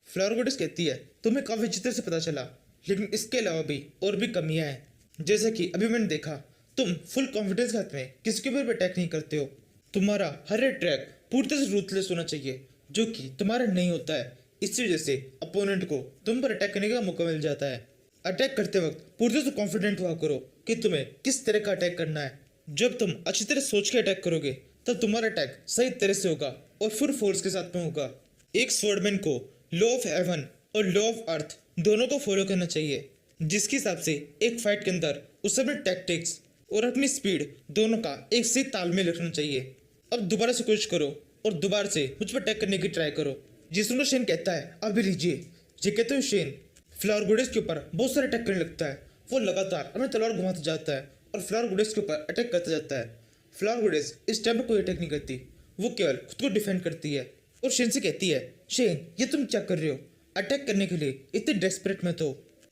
फ्लावर गोडेस कहती है तुम्हें काफ़ी अच्छी तरह से पता चला, लेकिन इसके अलावा भी और भी कमियां हैं। जैसे कि अभी मैंने देखा तुम फुल कॉन्फिडेंस के साथ में किसी के ऊपर भी अटैक नहीं करते हो। तुम्हारा हर एक ट्रैक पूरी तरह से रूथलेस होना चाहिए, जो कि तुम्हारा नहीं होता है। इसी वजह से अपोनेंट को तुम पर अटैक करने का मौका मिल जाता है। अटैक करते वक्त पूरी तरह से कॉन्फिडेंट हुआ करो कि तुम्हें किस तरह का अटैक करना है। जब तुम अच्छी तरह सोच के अटैक करोगे तब तुम्हारा अटैक सही तरह से होगा और फुल फोर्स के साथ में होगा। एक स्वॉर्डमैन को लॉ ऑफ हेवन और लॉ ऑफ अर्थ दोनों को फॉलो करना चाहिए, जिसके हिसाब से एक फाइट के अंदर उसे अपने टैक्टिक्स और अपनी स्पीड दोनों का एक से तालमेल रखना चाहिए। अब दोबारा से कोशिश करो और दोबारा से मुझ पर अटैक करने की ट्राई करो। जिसको शेन कहता है अभी लीजिए। ये कहते हुए शेन फ्लावर गोडेस के ऊपर बहुत सारे अटैक करने लगता है। वो लगातार अपनी तलवार घुमाता जाता है और फ्लावर गोडेस के ऊपर अटैक करता जाता है। फ्लावर गोडेस इस टाइम पर कोई अटैक नहीं करती, वो केवल खुद को डिफेंड करती है और शेन से कहती है शेन ये तुम क्या कर रहे हो, अटैक करने के लिए इतने डेस्परेट मत हो।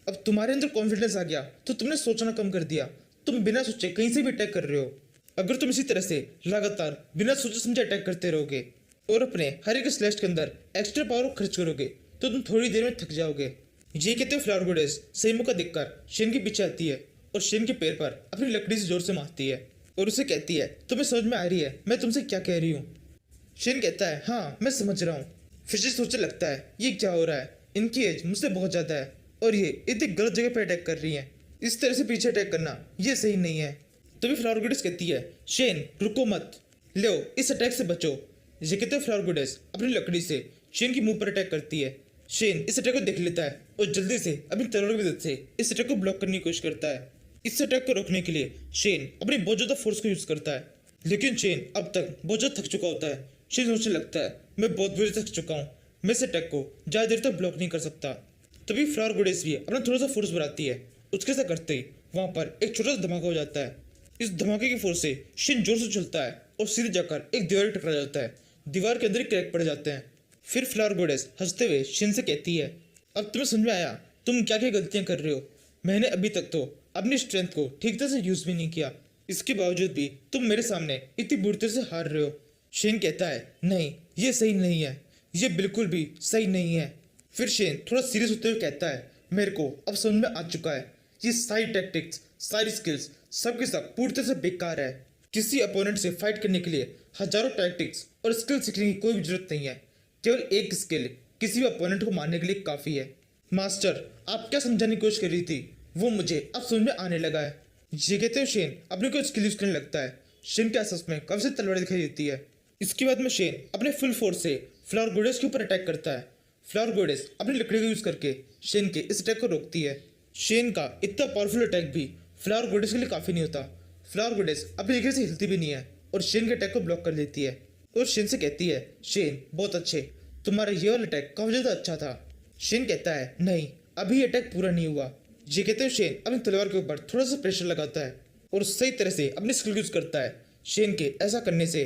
अब तुम्हारे अंदर कॉन्फिडेंस आ गया तो तुमने सोचना कम कर दिया, तुम बिना सोचे कहीं से भी अटैक कर रहे हो। अगर तुम इसी तरह से लगातार बिना सोचे समझे अटैक करते रहोगे और अपने हर एक स्लैश के अंदर एक्स्ट्रा पावर खर्च करोगे तो तुम थोड़ी देर में थक जाओगे। ये कहते हुए फ्लावर गोडेस सही मौका देखकर शेन के पीछे आती है और शेन के पैर पर अपनी लकड़ी से जोर से मारती है और उसे कहती है तुम्हें समझ में आ रही है मैं तुमसे क्या कह रही हूँ। शेन कहता है हाँ मैं समझ रहा हूँ। फिर से सोचने लगता है ये क्या हो रहा है, इनकी एज मुझसे बहुत ज़्यादा है और ये इतनी गलत जगह पर अटैक कर रही है, इस तरह से पीछे अटैक करना ये सही नहीं है। तभी फ्लावर गोडेस कहती है शेन रुको मत, लो इस अटैक से बचो। ये कहते हुए फ्लावर गोडेस अपनी लकड़ी से शेन के मुंह पर अटैक करती है। शेन इस अटैक को देख लेता है और जल्दी से अपनी तलवार की मदद से इस अटैक को ब्लॉक करने की कोशिश करता है। इस अटैक को रोकने के लिए शेन अपनी बहुत ज़्यादा फोर्स को यूज़ करता है, लेकिन शेन अब तक बहुत ज़्यादा थक चुका होता है। शेन सोचने लगता है मैं बहुत बुरी थक चुका हूँ, मैं इस अटैक को ज़्यादा देर तक ब्लॉक नहीं कर सकता। तभी फ्लावर गोडेस भी अपना थोड़ा सा फोर्स बढ़ाती है। उसके साथ करते ही वहाँ पर एक छोटा सा धमाका हो जाता है। इस धमाके की फोर्स से शेन जोर से चलता है और सीधे जाकर एक दीवार टकरा जाता है। दीवार के अंदर ही क्रैक पड़ जाते हैं। फिर फ्लावर गोडेस हंसते हुए शेन से कहती है अब तुम्हें समझ में आया तुम क्या क्या गलतियां कर रहे हो। मैंने अभी तक तो अपनी स्ट्रेंथ को ठीक तरह से यूज भी नहीं किया, इसके बावजूद भी तुम मेरे सामने इतनी बुरी तरह से हार रहे हो। शेन कहता है नहीं ये सही नहीं है, ये बिल्कुल भी सही नहीं है। फिर शेन थोड़ा सीरियस होते हुए कहता है मेरे को अब समझ में आ चुका है ये सारी टैक्टिक्स सारी स्किल्स सब के सब पूरी तरह से बेकार है। किसी अपोनेंट से फाइट करने के लिए हजारों टैक्टिक्स और स्किल सीखने की कोई भी जरूरत नहीं है, केवल एक स्किल किसी भी अपोनेंट को मारने के लिए काफ़ी है। मास्टर आप क्या समझाने की कोशिश कर रही थी वो मुझे अब समझ में आने लगा है। ये कहते हुए शेन अपने को स्किल यूज करने लगता है। शेन के आसपास में काफी सारी तलवारें दिखाई देती है। इसके बाद में शेन अपने फुल फोर्स से फ्लावर गोडेस के ऊपर अटैक करता है। फ्लावर गोडेस अपनी लकड़ी का यूज करके शेन के इस अटैक को रोकती है। शेन का इतना पावरफुल अटैक भी फ्लावर गोडेस के लिए काफ़ी नहीं होता। फ्लावर गोडेस अपनी जगह से हिलती भी नहीं है और शेन के अटैक को ब्लॉक कर लेती है और शेन से कहती है शेन बहुत अच्छे, तुम्हारा ये वाला अटैक काफ़ी ज़्यादा अच्छा था। शेन कहता है नहीं अभी ये अटैक पूरा नहीं हुआ। ये कहते हुए शेन अपनी तलवार के ऊपर थोड़ा सा प्रेशर लगाता है और सही तरह से अपनी स्किल यूज करता है। शेन के ऐसा करने से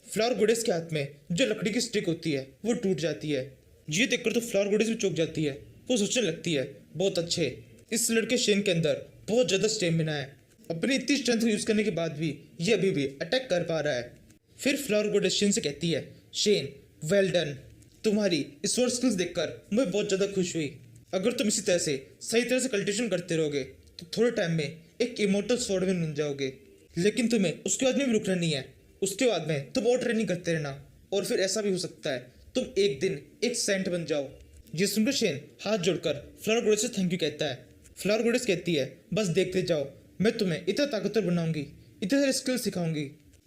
फ्लावर गोडेस के हाथ में जो लकड़ी की स्टिक होती है वो टूट जाती है। ये देखकर तो फ्लावर गोडेस भी चौंक जाती है। वो सोचने लगती है बहुत अच्छे, इस लड़के शेन के अंदर बहुत ज़्यादा स्टेमिना है, अपनी इतनी स्ट्रेंथ यूज करने के बाद भी ये अभी भी अटैक कर पा रहा है। फिर फ्लावर गोडेस शेन से कहती है, शेन वेल डन, तुम्हारी स्वॉर्ड स्किल्स देखकर मैं बहुत ज़्यादा खुश हुई। अगर तुम इसी तरह से सही तरह से कल्टिवेशन करते रहोगे तो थोड़े टाइम में एक इमोर्टल स्वॉर्डमैन बन जाओगे। लेकिन तुम्हें उसके बाद में भी रुकना नहीं है, उसके बाद में तुम और ट्रेनिंग करते रहना, और फिर ऐसा भी हो सकता है तुम एक दिन एक सेंट बन जाओ। ये सुनकर शेन हाथ जोड़कर फ्लावर गोडेस से थैंक यू कहता है। फ्लावर गोडेस कहती है, बस देखते जाओ, मैं तुम्हें इतना ताकतवर बनाऊंगी, इतने सारे स्किल सिखाऊंगी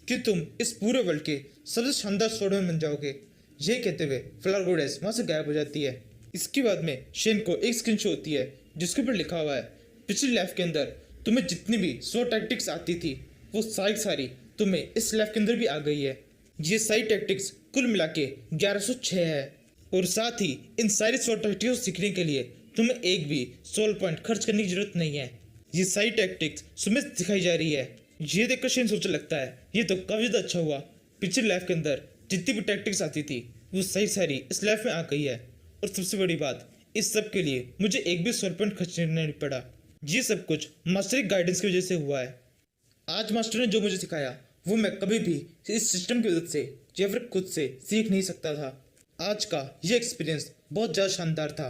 कि तुम इस पूरे वर्ल्ड के सबसे शानदार स्वॉर्डमैन बन जाओगे। ये कहते हुए फ्लावर गोडेस वहाँ से गायब हो जाती है। इसके बाद में शेन को एक स्क्रीन शो होती है जिसके ऊपर लिखा हुआ है, पिछली लाइफ के अंदर तुम्हें जितनी भी स्वॉर्ड टैक्टिक्स आती थी वो सारी तुम्हें इस लाइफ के अंदर भी आ गई है। ये सारी टैक्टिक्स कुल मिला के 1106 है, और साथ ही इन सारी स्वॉर्ड टैक्टिक्स को सीखने के लिए तुम्हें एक भी सोल पॉइंट खर्च करने की जरूरत नहीं है। ये सारी टैक्टिक्स तुम्हें सिखाई जा रही है। ये देखकर शेन सोचने लगता है, ये तो काफी ज्यादा अच्छा हुआ, पिछली लाइफ के अंदर जितनी भी टैक्टिक्स आती थी वो सारी इस लाइफ में आ गई है, और सबसे बड़ी बात, इस सब के लिए मुझे एक भी सोल पॉइंट खर्चना नहीं पड़ा। ये सब कुछ मास्टर की गाइडेंस की वजह से हुआ है। आज मास्टर ने जो मुझे सिखाया वो मैं कभी भी इस सिस्टम की मदद से या फिर खुद से सीख नहीं सकता था। आज का ये एक्सपीरियंस बहुत ज़्यादा शानदार था।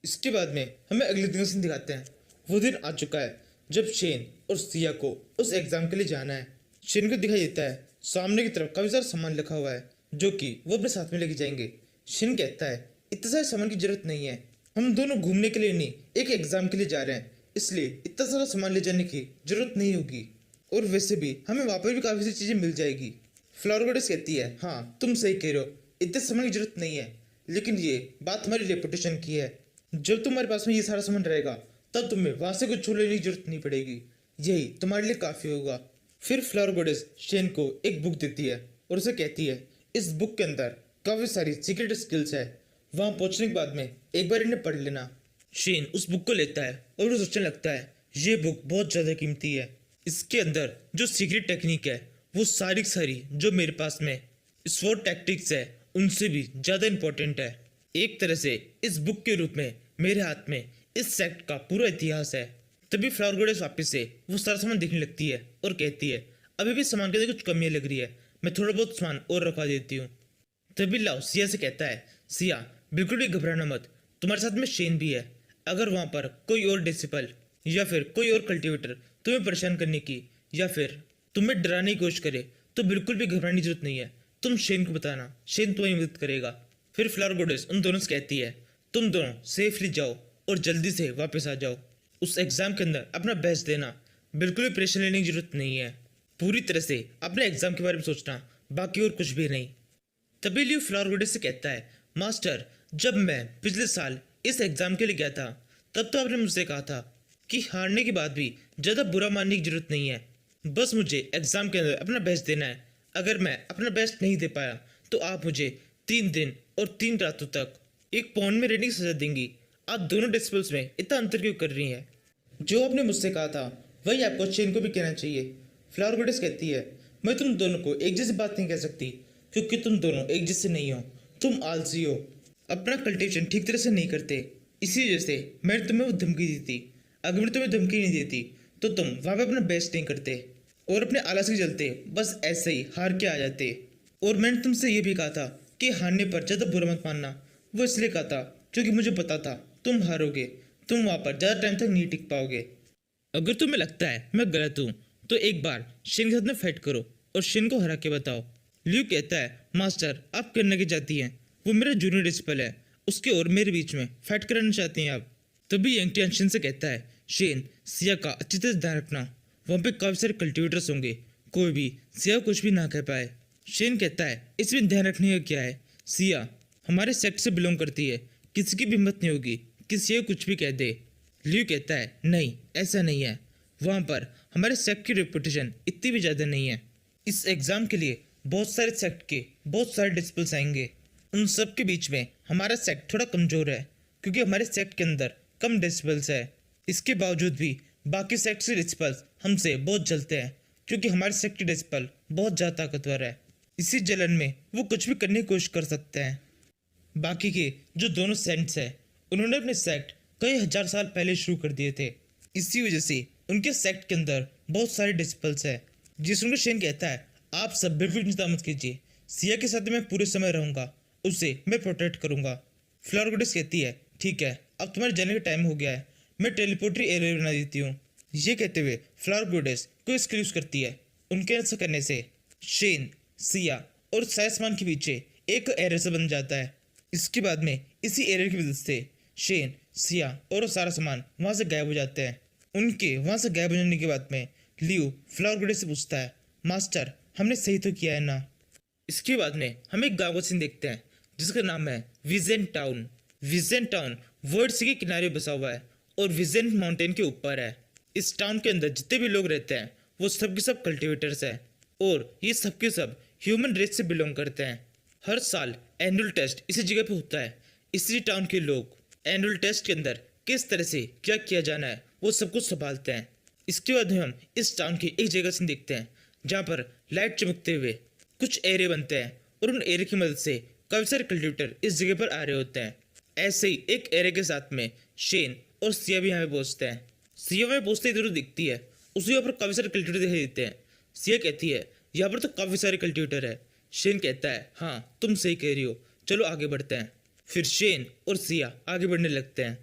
इसके बाद में हमें अगले दिन से दिखाते हैं। वो दिन आ चुका है जब शेन और सिया को उस एग्ज़ाम के लिए जाना है। शेन को दिखाई देता है सामने की तरफ काफ़ी सारा सामान रखा हुआ है जो कि वो अपने साथ में लेके जाएंगे। शेन कहता है, इतने सारे सामान की जरूरत नहीं है, हम दोनों घूमने के लिए नहीं एक एग्ज़ाम के लिए जा रहे हैं, इसलिए इतना सारा सामान ले जाने की जरूरत नहीं होगी, और वैसे भी हमें वहाँ पर भी काफ़ी सारी चीज़ें मिल जाएगी। फ्लावर गोडेस कहती है, हाँ तुम सही कह रहे हो, इतने सामान की जरूरत नहीं है, लेकिन ये बात हमारी रेपुटेशन की है। जब तुम्हारे पास में ये सारा सामान रहेगा तब तुम्हें वहाँ से कुछ लेने की जरूरत नहीं पड़ेगी, यही तुम्हारे लिए काफ़ी होगा। फिर फ्लावर गोडेस शेन को एक बुक देती है और उसे कहती है, इस बुक के अंदर काफ़ी सारी सीक्रेट स्किल्स है, वहाँ पहुँचने के बाद में एक बार इन्हें पढ़ लेना। शेन उस बुक को लेता है और उसे सोचने लगता है, ये बुक बहुत ज़्यादा कीमती है, इसके अंदर जो सीक्रेट टेक्निक है वो सारी जो मेरे पास में स्वॉर्ड टैक्टिक्स है उनसे भी ज़्यादा इम्पोर्टेंट है। एक तरह से इस बुक के रूप में मेरे हाथ में इस सेक्ट का पूरा इतिहास है। तभी फ्लावर गोडेस वापस से वो सारा सामान देखने लगती है और कहती है, अभी भी सामान के अंदर कुछ कमियाँ लग रही है, मैं थोड़ा बहुत सामान और रखवा देती हूँ। तभी लाओ सिया से कहता है, सिया बिल्कुल भी घबराना मत, तुम्हारे साथ में शेन भी है, अगर वहाँ पर कोई और डिसिपल या फिर कोई और कल्टिवेटर तुम्हें परेशान करने की या फिर तुम्हें डराने की कोशिश करे तो बिल्कुल भी घबराने की जरूरत नहीं है, तुम शेन को बताना, शेन तुम्हारी मदद करेगा। फिर फ्लावर गोडेस उन दोनों से कहती है, तुम दोनों सेफली जाओ और जल्दी से वापस आ जाओ, उस एग्ज़ाम के अंदर अपना बेस्ट देना, बिल्कुल भी प्रेशर लेने की जरूरत नहीं है, पूरी तरह से अपने एग्ज़ाम के बारे में सोचना, बाकी और कुछ भी नहीं। तभी लियो फ्लावर गोडेस से कहता है, मास्टर जब मैं पिछले साल इस एग्ज़ाम के लिए गया था तब तो आपने मुझसे कहा था कि हारने के बाद भी ज़्यादा बुरा मानने की जरूरत नहीं है, बस मुझे एग्ज़ाम के अंदर अपना बेस्ट देना है, अगर मैं अपना बेस्ट नहीं दे पाया तो आप मुझे 3 दिन और 3 रातों तक एक पौंड में रहने की सज़ा देंगी। आप दोनों डिसिपल्स में इतना अंतर क्यों कर रही हैं? जो आपने मुझसे कहा था वही आपको शेन को भी कहना चाहिए। फ्लावर गोडेस कहती है, मैं तुम दोनों को एक जैसी बात नहीं कह सकती क्योंकि तुम दोनों एक जैसे नहीं हो, तुम आलसी हो, अपना कल्टिवेशन ठीक तरह से नहीं करते, इसी वजह से मैंने तुम्हें वो धमकी दी थी। अगर मैं तुम्हें धमकी नहीं देती तो तुम वहाँ पे अपना बेस्ट नहीं करते और अपने आलस के चलते बस ऐसे ही हार के आ जाते। और मैंने तुमसे ये भी कहा था कि हारने पर ज़्यादा बुरा मत मानना, वो इसलिए कहा था क्योंकि मुझे पता था तुम हारोगे, तुम वहाँ पर ज़्यादा टाइम तक नहीं टिक पाओगे। अगर तुम्हें लगता है मैं गलत हूँ तो एक बार शेन के साथ में फाइट करो और शेन को हरा के बताओ। लियो कहता है, मास्टर आप करने की चाहती हैं, वो मेरा जूनियर डिसिपल है, उसके और मेरे बीच में फाइट कराना चाहती हैं आप। तभी यंगटी शेन से कहता है, शेन सिया का अच्छी तरह ध्यान रखना, वहाँ पे काफ़ी सारे कल्टिवेटर्स होंगे, कोई भी सिया कुछ भी ना कह पाए। शेन कहता है, इसमें ध्यान रखने का क्या है, सिया हमारे सेक्ट से बिलोंग करती है, किसी की भी हिम्मत नहीं होगी कि सिया कुछ भी कह दे। लियो कहता है, नहीं ऐसा नहीं है, वहाँ पर हमारे सेक्ट की रेपुटेशन इतनी भी ज़्यादा नहीं है, इस एग्ज़ाम के लिए बहुत सारे सेक्ट के बहुत सारे डिसिपल्स आएंगे, उन सब के बीच में हमारा सेक्ट थोड़ा कमज़ोर है क्योंकि हमारे सेक्ट के अंदर कम डिसिपल्स है। इसके बावजूद भी बाकी सेक्ट के डिसिपल्स हमसे बहुत जलते हैं क्योंकि हमारे सेक्ट के डिसिपल बहुत ज़्यादा ताकतवर है, इसी जलन में वो कुछ भी करने की कोशिश कर सकते हैं। बाकी के जो दोनों सेक्ट्स हैं उन्होंने अपने सेक्ट कई हजार साल पहले शुरू कर दिए थे, इसी वजह से उनके सेक्ट के अंदर बहुत सारे डिसिपल्स हैं। जिस उनको शेन कहता है, आप सब बिल्कुल चिंता मत कीजिए, सिया के साथ मैं पूरे समय रहूंगा, उसे मैं प्रोटेक्ट करूंगा। फ्लावर गोडेस कहती है ठीक है, अब तुम्हारे जाने का टाइम हो गया है, मैं टेलीपोर्टरी एरिया बना देती हूँ। ये कहते हुए फ्लावर गोडेस कोई स्किल यूज करती है। उनके ऐसा करने से शेन, सिया और सायसमान के पीछे एक एरिया से बन जाता है। इसके बाद में इसी एरिया की मदद से शेन, सिया और सारा सामान वहाँ से गायब हो जाते हैं। उनके वहाँ से गायब हो जाने के बाद में लियो फ्लावर गोडेस से पूछता है, मास्टर हमने सही तो किया है ना? इसके बाद में हम एक गाँव का सीन देखते हैं जिसका नाम है विजेंट टाउन। विजेंट टाउन वर्ल्ड सी के किनारे बसा हुआ है और विजेंट माउंटेन के ऊपर है। इस टाउन के अंदर जितने भी लोग रहते हैं वो सब के सब कल्टिवेटर्स हैं और ये सब के सब ह्यूमन रेस से बिलोंग करते हैं। हर साल एनुअल टेस्ट इसी जगह पे होता है। इसी टाउन के लोग एनुअल टेस्ट के अंदर किस तरह से क्या किया जाना है वो सब कुछ संभालते हैं। इसके बाद में हम इस टाउन की एक जगह से देखते हैं जहाँ पर लाइट चमकते हुए कुछ एरिया बनते हैं और उन एरिया की मदद से काफ़ी सारे कल्टिवेटर इस जगह पर आ रहे होते हैं। ऐसे ही एक एरिया के साथ में शेन और सिया भी यहाँ पे पहुँचते हैं। सिया में पहुँचते इधर दिखती है, उसे यहाँ पर काफ़ी सारे कल्टिवेटर दिखाई देते हैं। सिया कहती है यहाँ पर तो काफ़ी सारे कल्टिवेटर है। शेन कहता है हाँ तुम सही कह रही हो, चलो आगे बढ़ते हैं। फिर शेन और सिया आगे बढ़ने लगते हैं।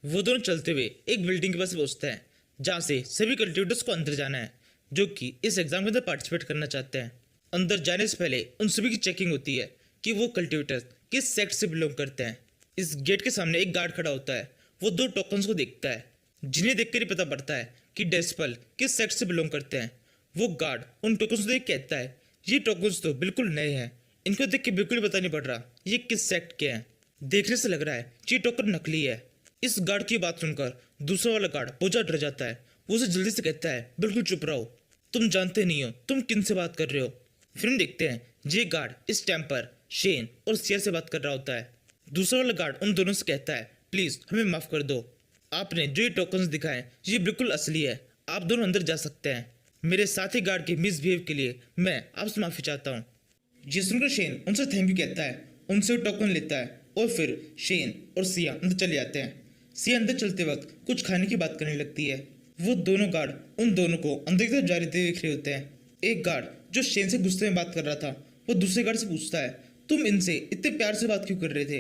वो दोनों चलते हुए एक बिल्डिंग के पास पहुँचते हैं जहाँ से सभी कल्टिवेटर्स को अंदर जाना है जो कि इस एग्जाम के अंदर पार्टिसिपेट करना चाहते हैं। अंदर जाने से पहले उन सभी की चेकिंग होती है कि वो कल्टिवेटर्स किस सेक्ट से बिलोंग करते हैं। इस गेट के सामने एक गार्ड खड़ा होता है। वो दो टोकन्स को देखता है जिन्हें देखकर ही पता पड़ता है कि डेसिपल किस सेक्ट से बिलोंग करते हैं। वो गार्ड उन टोकन्स को देख कहता है ये टोकन्स तो बिल्कुल नए हैं, इनको देख के बिल्कुल पता नहीं पड़ रहा ये किस सेक्ट के हैं। देखने से लग रहा है ये टोकन नकली है। इस गार्ड की बात सुनकर दूसरा वाला गार्ड बहुत ज्यादा डर जाता है। वो उसे जल्दी से कहता है बिल्कुल चुप रहो, तुम जानते नहीं हो तुम किन से बात कर रहे हो। फिर हम देखते हैं ये गार्ड इस टाइम पर शेन और सिया से बात कर रहा होता है। दूसरा वाला गार्ड उन दोनों से कहता है प्लीज हमें माफ कर दो, आपने जो ये टोकन्स दिखाए ये बिल्कुल असली है, आप दोनों अंदर जा सकते हैं। मेरे साथी गार्ड के मिसबिहेव के लिए मैं आपसे माफी चाहता हूँ। ये सुनकर शेन उनसे थैंक यू कहता है, उनसे वो टोकन लेता है और फिर शेन और सिया अंदर चले जाते हैं। सिया अंदर चलते वक्त कुछ खाने की बात करने लगती है। वो दोनों गार्ड उन दोनों को अंदर की तरफ जा रहे देख रहे होते हैं। एक गार्ड जो शेन से गुस्से में बात कर रहा था वो दूसरे गार्ड से पूछता है तुम इनसे इतने प्यार से बात क्यों कर रहे थे?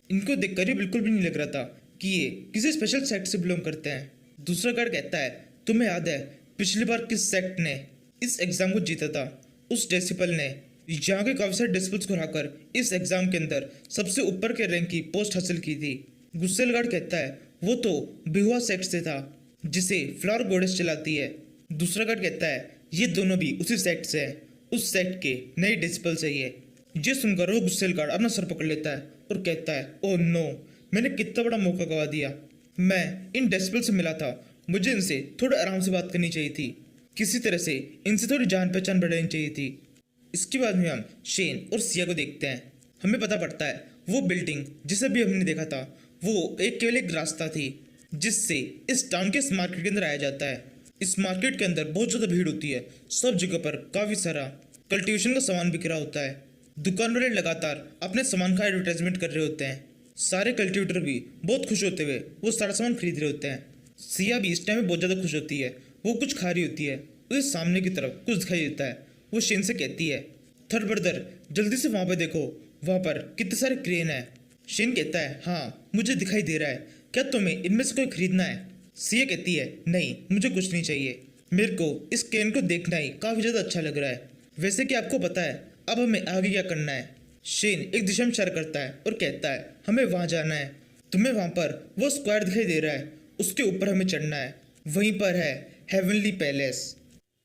इनको देखकर ये बिल्कुल भी नहीं लग रहा था कि ये किसी स्पेशल सेक्ट से बिलोंग करते हैं। दूसरा गार्ड कहता है तुम्हें याद है पिछली बार किस सेक्ट ने इस एग्जाम को जीता था? उस डेसिपल ने यहाँ के काफी सारे डेसिपल्स को हराकर इस एग्जाम के अंदर सबसे ऊपर के रैंक की पोस्ट हासिल की थी। गुस्सेल गार्ड कहता है वो तो बिहुआ सेक्ट से था जिसे फ्लावर गोडेस चलाती है। दूसरा गार्ड कहता है ये दोनों भी उसी सेक्ट से है, उस सेक्ट के नए डेसिपल्स है ये सुनकर वो गुस्सेल गार्ड अपना सर पकड़ लेता है और कहता है ओह नो, मैंने कितना बड़ा मौका गवा दिया। मैं इन डेसिपल से मिला था, मुझे इनसे थोड़ा आराम से बात करनी चाहिए थी, किसी तरह से इनसे थोड़ी जान पहचान बढ़ानी चाहिए थी। इसके बाद में हम शेन और सिया को देखते हैं। हमें पता पड़ता है वो बिल्डिंग जिसे भी हमने देखा था वो केवल एक रास्ता थी जिससे इस टाउन के इस मार्केट के अंदर आया जाता है। इस मार्केट के अंदर बहुत ज़्यादा भीड़ होती है, सब जगह पर काफ़ी सारा कल्टीवेशन का सामान बिक रहा होता है। दुकान वाले लगातार अपने सामान का एडवर्टाइजमेंट कर रहे होते हैं। सारे कल्टीवेटर भी बहुत खुश होते हुए वो सारा सामान खरीद रहे होते हैं। सिया भी इस टाइम में बहुत ज़्यादा खुश होती है, वो कुछ खा रही होती है। उसे सामने की तरफ कुछ दिखाई देता है। वो शेन से कहती है थर्ड ब्रदर जल्दी से वहाँ पर देखो, वहाँ पर कितने सारे क्रेन है। शेन कहता है हाँ मुझे दिखाई दे रहा है, क्या तुम्हें इनमें से कोई खरीदना है? सिया कहती है नहीं मुझे कुछ नहीं चाहिए, मेरे को इस क्रेन को देखना ही काफ़ी ज़्यादा अच्छा लग रहा है। वैसे कि आपको पता है अब हमें आगे क्या करना है? शेन एक दिशा में इशारा करता है और कहता है हमें वहाँ जाना है। तुम्हें वहाँ पर वो स्क्वायर दिखाई दे रहा है, उसके ऊपर हमें चढ़ना है, वहीं पर है हेवनली पैलेस।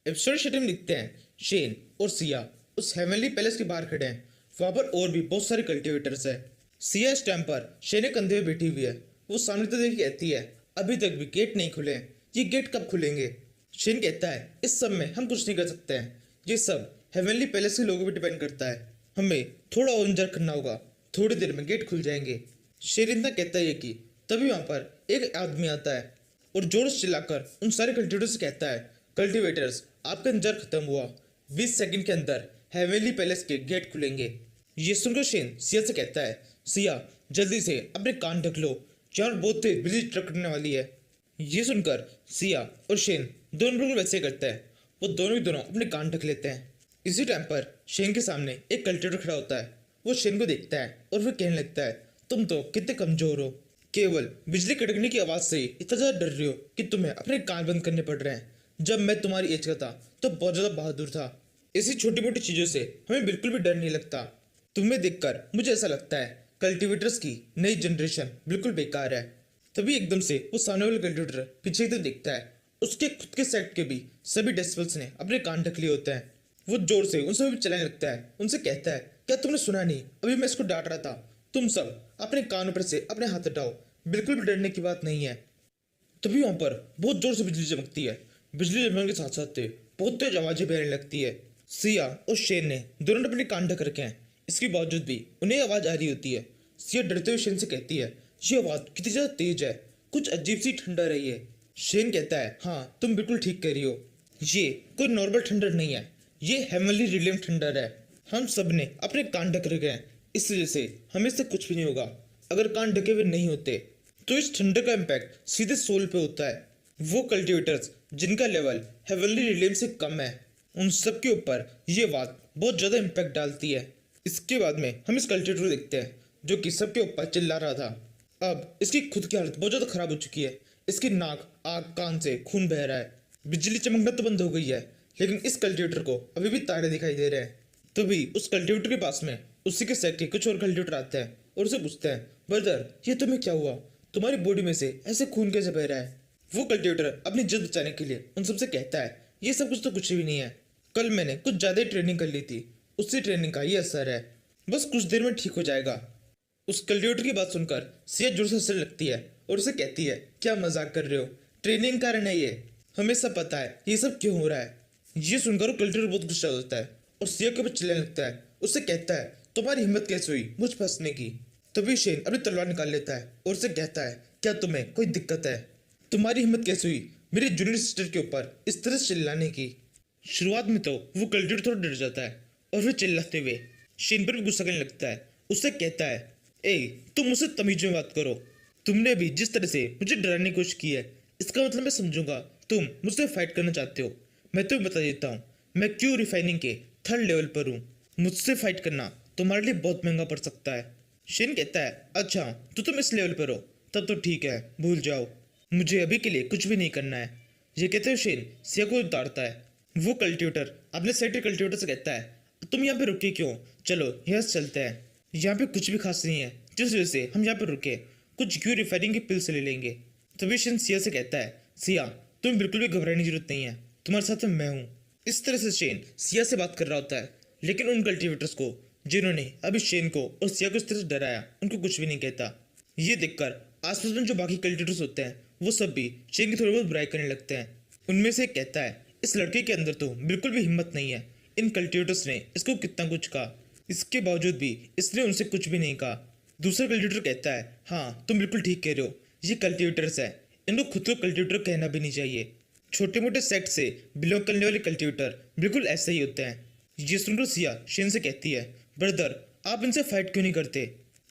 एपिसोड शेड में लिखते हैं शेन और सिया उस हेवनली पैलेस के बाहर खड़े हैं। वहाँ पर और भी बहुत सारे कल्टिवेटर्स है। सिया इस टाइम पर शेन के कंधे में बैठी हुई है। वो सामने तो देख कहती है अभी तक भी गेट नहीं खुले हैं, ये गेट कब खुलेंगे? शेन कहता है इस सब में हम कुछ नहीं कर सकते हैं, ये सब हेवनली पैलेस के लोगों पर डिपेंड करता है, हमें थोड़ा और इंतजार करना होगा, थोड़ी देर में गेट खुल जाएंगे। शेर इतना कहता है कि तभी वहाँ पर एक आदमी आता है और जोर से चिल्लाकर उन सारे कल्टिवेटर्स से कहता है कल्टिवेटर्स आपका इंतजार खत्म हुआ, 20 सेकंड के अंदर हेवनली पैलेस के गेट खुलेंगे। ये सुनकर शेन सिया से कहता है सिया जल्दी से अपने कान ढक लो, यहाँ बहुत तेज बिजली टकराने वाली है। ये सुनकर सिया और शेन दोनों बिल्कुल वैसे करते हैं। वो दोनों ही दोनों अपने कान ढक लेते हैं। इसी टाइम पर शेन के सामने एक कल्टिवेटर खड़ा होता है। वो शेन को देखता है और फिर कहने लगता है, तुम तो कितने कमजोर हो, केवल बिजली कड़कने की आवाज से ही इतना ज्यादा डर रहे हो कि तुम्हें अपने कान बंद करने पड़ रहे हैं। जब मैं तुम्हारी एज का था तो बहुत ज्यादा बहादुर था। ऐसी छोटी मोटी चीजों से हमें बिल्कुल भी डर नहीं लगता। तुम्हें देखकर मुझे ऐसा लगता है कल्टिवेटर्स की नई जनरेशन बिल्कुल बेकार है। तभी एकदम से वो सामने वाला कल्टिवेटर पीछे की तरफ देखता है। उसके खुद के सेट के भी सभी डेसिबल्स ने अपने कान ढक लिए होते हैं। वो जोर से उन सभी चलाने लगता है। उनसे कहता है, क्या तुमने सुना नहीं? अभी मैं इसको डांट रहा था। तुम सब अपने कान ऊपर से अपने हाथ हटाओ, बिल्कुल भी डरने की बात नहीं है। तभी वहां पर बहुत जोर से बिजली चमकती है। बिजली चमकने के साथ साथ बहुत तेज आवाजें भी आने लगती है। सिया और शेन ने दोनों ने अपने कान ढक रखे हैं, इसके बावजूद भी उन्हें आवाज आ रही होती है। सिया डरते हुए शेन से कहती है, ये आवाज कितनी ज्यादा तेज है, कुछ अजीब सी ठंडा रही है। शेन कहता है, हाँ तुम बिल्कुल ठीक कह रही हो, ये कोई नॉर्मल ठंडर नहीं है, ये हेवनली रिलियम ठंडर है। हम सब ने अपने कान ढक रखे हैं, इस वजह से हमें से कुछ भी नहीं होगा। अगर कान ढके हुए नहीं होते तो इस ठंडक का इम्पैक्ट सीधे सोल पे होता है। वो कल्टिवेटर्स जिनका लेवल हेवनली रिलियम से कम है, उन सब के ऊपर ये बात बहुत ज़्यादा इम्पैक्ट डालती है। इसके बाद में हम इस कल्टिवेटर को देखते हैं जो कि सबके ऊपर चिल्ला रहा था। अब इसकी खुद की हालत बहुत ज़्यादा खराब हो चुकी है। इसकी नाक, आग, कान से खून बह रहा है। बिजली चमकना तो बंद हो गई है, लेकिन इस कल्टिवेटर को अभी भी तारे दिखाई दे रहे हैं। तभी उस कल्टिवेटर के पास में उसी के सेट के कुछ और कल्टिवेटर आते हैं और उसे पूछते हैं, ब्रदर ये तुम्हें क्या हुआ? तुम्हारी बॉडी में से ऐसे खून कैसे बह रहा है? वो कल्टिवेटर अपनी जिद बचाने के लिए उन सबसे कहता है, ये सब कुछ तो कुछ भी नहीं है, कल मैंने कुछ ज़्यादा ही ट्रेनिंग कर ली थी, उसी ट्रेनिंग का ये असर है, बस कुछ देर में ठीक हो जाएगा। उस कल्टिवेटर की बात सुनकर सिया जोर से हंसने लगती है और उसे कहती है, क्या मजाक कर रहे हो, ट्रेनिंग कारण है ये, हमें सब पता है ये सब क्यों हो रहा है। ये सुनकर वो कल्टिवेटर बहुत गुस्सा होता है और सिया के ऊपर चिल्लाने लगता है। उससे कहता है, तुम्हारी हिम्मत कैसे हुई मुझ पर हंसने की? तभी शेन अपनी तलवार निकाल लेता है और उसे कहता है, क्या तुम्हें कोई दिक्कत है? तुम्हारी हिम्मत कैसे हुई मेरी जूनियर सिस्टर के ऊपर इस तरह से चिल्लाने की? शुरुआत में तो वो कल्टिवेटर थोड़ा डर जाता है और फिर चिल्लाते हुए शेन पर भी गुस्सा करने लगता है। उससे कहता है, ए तुम मुझसे तमीज में बात करो, तुमने भी जिस तरह से मुझे डराने की कोशिश की है इसका मतलब मैं समझूंगा तुम मुझसे फाइट करना चाहते हो। मैं तुम्हें बता देता हूँ मैं क्यों रिफाइनिंग के 3rd लेवल पर हूँ। मुझसे फाइट करना तुम्हारे लिए बहुत महंगा पड़ सकता है। शेन कहता है, अच्छा तो तुम इस लेवल पर हो, तब तो ठीक है, भूल जाओ, मुझे अभी के लिए कुछ भी नहीं करना है। ये कहते हुए शेन सिया को उतारता है। वो कल्टिवेटर अपने सेट के कल्टिवेटर से कहता है, तुम यहाँ पे रुके क्यों? चलो यहाँ से चलते हैं, यहाँ पे कुछ भी खास नहीं है जिस वजह से हम यहाँ पे रुके, कुछ क्यों रिफाइनिंग की पिल से ले लेंगे। तभी शेन सिया से कहता है, सिया तुम्हें बिल्कुल भी घबराने की जरूरत नहीं है, तुम्हारे साथ में मैं हूँ। इस तरह से शेन सिया से बात कर रहा होता है, लेकिन उन कल्टिवेटर्स को जिन्होंने अभी शेन को और सिया को इस तरह से डराया उनको कुछ भी नहीं कहता। ये देखकर आसपास में जो बाकी कल्टिवेटर्स होते हैं वो सब भी शेन की थोड़ी बहुत बुराई करने लगते हैं। उनमें से एक कहता है, इस लड़के के अंदर तो बिल्कुल भी हिम्मत नहीं है, इन कल्टिवेटर्स ने इसको कितना कुछ कहा, इसके बावजूद भी इसने उनसे कुछ भी नहीं कहा। दूसरा कल्टिवेटर कहता है, हाँ तुम बिल्कुल ठीक कह रहे हो, ये कल्टिवेटर्स है, इनको खुद को कल्टिवेटर कहना भी नहीं चाहिए। छोटे मोटे सेक्ट से बिलोंग करने वाले कल्टिवेटर बिल्कुल ऐसे ही होते हैं। ये सुनकर सिया शेन से कहती है, ब्रदर आप इनसे फाइट क्यों नहीं करते?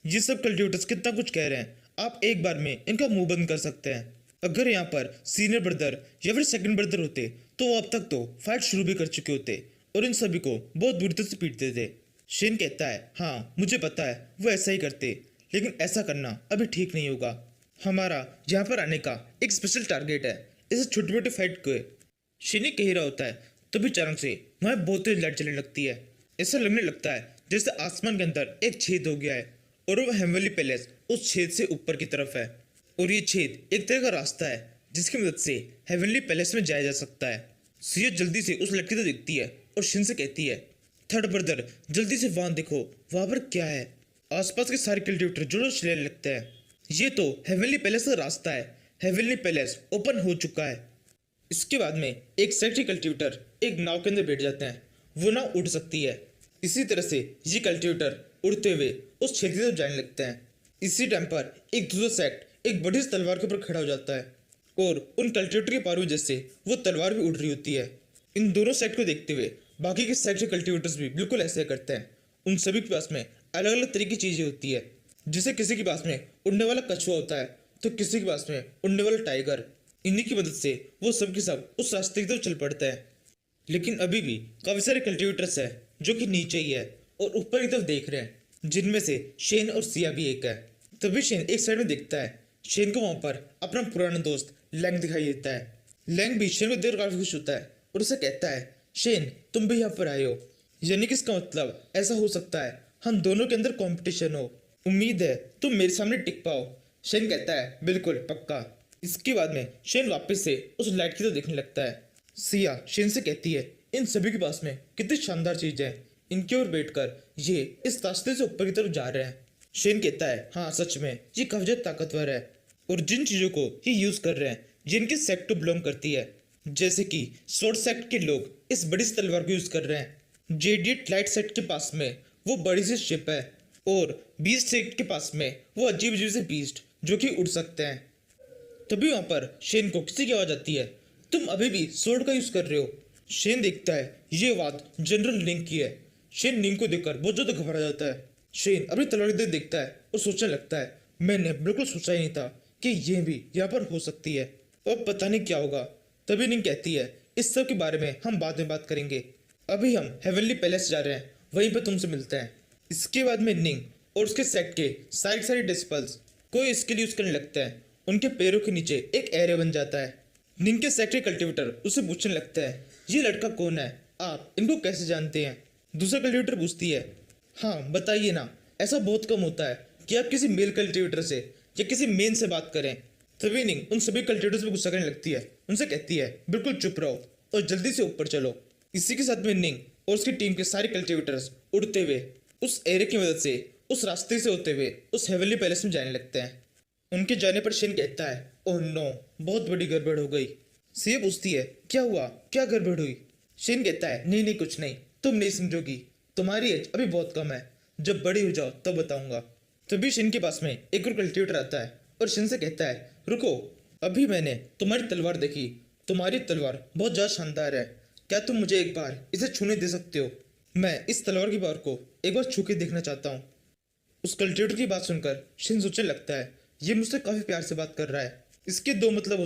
ये सब कल्टिवेटर्स कितना कुछ कह रहे हैं, आप एक बार में इनका मुंह बंद कर सकते हैं। अगर यहाँ पर सीनियर ब्रदर या फिर सेकंड ब्रदर होते तो वो अब तक तो फाइट शुरू भी कर चुके होते और इन सभी को बहुत बुरी तरह से पीटते थे। शेन कहता है, हाँ मुझे पता है वो ऐसा ही करते, लेकिन ऐसा करना अभी ठीक नहीं होगा। हमारा यहाँ पर आने का एक स्पेशल टारगेट है, इसे छोटे मोटे फाइट को शेन कह ही रहा होता है। तभी अचानक से वहाँ बहुत तेज लाइट चलने लगती है। ऐसा लगने लगता है जैसे आसमान के अंदर एक छेद हो गया है और वो हेवनली पैलेस उस छेद से ऊपर की तरफ है। और ये छेद एक तरह का रास्ता है जिसकी मदद से हेवनली पैलेस में जाया जा सकता है। सिया जल्दी से उस लड़की को देखती है और शिन से कहती है, 3rd ब्रदर जल्दी से वहां देखो, वहां पर क्या है? आसपास के सारे कल्टिवेटर जोर से चिल्लाने लगते हैं, ये तो हेवनली पैलेस का रास्ता है, हेवनली पैलेस ओपन हो चुका है। इसके बाद में एक सेक्टी कल्टिवेटर एक नाव के अंदर बैठ जाते हैं, वो नाव उड़ सकती है। इसी तरह से ये कल्टिवेटर उड़ते हुए उस छेद की तरफ जाने लगते हैं। इसी टाइम पर एक दूसरा सेक्ट एक बड़ी सी तलवार के ऊपर खड़ा हो जाता है और उन कल्टिवेटर के पार वजह से वो तलवार भी उड़ रही होती है। इन दोनों सेक्ट को देखते हुए बाकी के सेक्ट के कल्टिवेटर्स भी बिल्कुल ऐसे करते हैं। उन सभी के पास में अलग अलग तरह की चीजें होती है, जैसे किसी के पास में उड़ने वाला कछुआ होता है तो किसी के पास में उड़ने वाला टाइगर। इन्हीं की मदद से वो सब के सब उस रास्ते की तरफ चल पड़ते हैं। लेकिन अभी भी काफी सारे कल्टिवेटर्स है जो कि नीचे ही है और ऊपर की तरफ देख रहे हैं, जिनमें से शेन और सिया भी एक है। तभी शेन एक साइड में देखता है, शेन को वहां पर अपना पुराना दोस्त लैंग दिखाई देता है। लैंग भी शेन को देख काफी खुश होता है और उसे कहता है, शेन तुम भी यहाँ पर आए हो, यानी कि इसका मतलब ऐसा हो सकता है हम दोनों के अंदर कंपटीशन हो। उम्मीद है तुम मेरे सामने टिक पाओ। शेन कहता है, बिल्कुल पक्का। इसके बाद में शेन वापस से उस लाइट की तरफ देखने लगता है। सिया शेन से कहती है, इन सभी के पास में कितनी शानदार चीज है, इनके ओर बैठकर ये इस रास्ते से ऊपर की तरफ जा रहे हैं। शेन कहता है, हाँ सच में ये काफी ज्यादा ताकतवर है और जिन चीजों को ये यूज कर रहे हैं जिनकी सेक्ट को बिलोंग करती है, जैसे कि स्वॉर्ड सेक्ट के लोग इस बड़ी सी तलवार को यूज कर रहे हैं। जेडियट लाइट सेक्ट के पास में वो बड़ी सी शिप है और बीस्ट सेक्ट के पास में वो अजीब अजीब से बीस्ट जो कि उड़ सकते हैं। तभी वहां पर शेन को किसी की आवाज आती है, तुम अभी भी स्वॉर्ड का यूज कर रहे हो। शेन देखता है ये बात जनरल लिंक की है। शेन लिंक को देखकर बहुत ज्यादा घबरा जाता है। शेन अपनी तलवार की देखता है और सोचने लगता है, मैंने बिल्कुल सोचा ही नहीं था कि ये भी यहाँ पर हो सकती है और पता नहीं क्या होगा। तभी निंग कहती है, इस सब के बारे में हम बाद में बात करेंगे, अभी हम हेवनली पैलेस जा रहे हैं, वहीं पर तुमसे मिलते हैं। इसके बाद में निंग और उसके सेट के सारे डिस्पल्स कोई स्किल यूज करने लगता है। उनके पैरों के नीचे एक एरिया बन जाता है। निंग के सेट के कल्टिवेटर उसे पूछने लगता है, ये लड़का कौन है, आप इनको कैसे जानते हैं। दूसरा कल्टिवेटर पूछती है, हाँ बताइए ना, ऐसा बहुत कम होता है कि आप किसी मेल कल्टिवेटर से या किसी मेन से बात करें। तभी निंग उन सभी कल्टिवेटर्स पे गुस्सा करने लगती है, उनसे कहती है, बिल्कुल चुप रहो और जल्दी से ऊपर चलो। इसी के साथ में निंग और उसकी टीम के सारे कल्टिवेटर्स उड़ते हुए उस एरिया की मदद से उस रास्ते से होते हुए उस हेवनली पैलेस में जाने लगते हैं। उनके जाने पर शेन कहता है, ओह नो, बहुत बड़ी गड़बड़ हो गई। सिया पूछती है, क्या हुआ, क्या गड़बड़ हुई। शेन कहता है, नहीं नहीं कुछ नहीं, तुम नहीं समझोगी, तुम्हारी एज अभी बहुत कम है, जब बड़ी हो जाओ तब बताऊंगा। तभी शेन के पास में एक और कल्टिवेटर आता है और शेन से कहता है, रुको, अभी मैंने तुम्हारी तलवार देखी, तुम्हारी तलवार बहुत ज्यादा शानदार है, क्या तुम मुझे एक बार इसे छूने दे सकते हो। मैं इस तलवार की पावर को एक बार छू के देखना चाहता हूँ। उस कल्टिवेटर की बात सुनकर शेन सोचने लगता है, ये मुझसे काफी प्यार से बात कर रहा है। इसके दो मतलब हो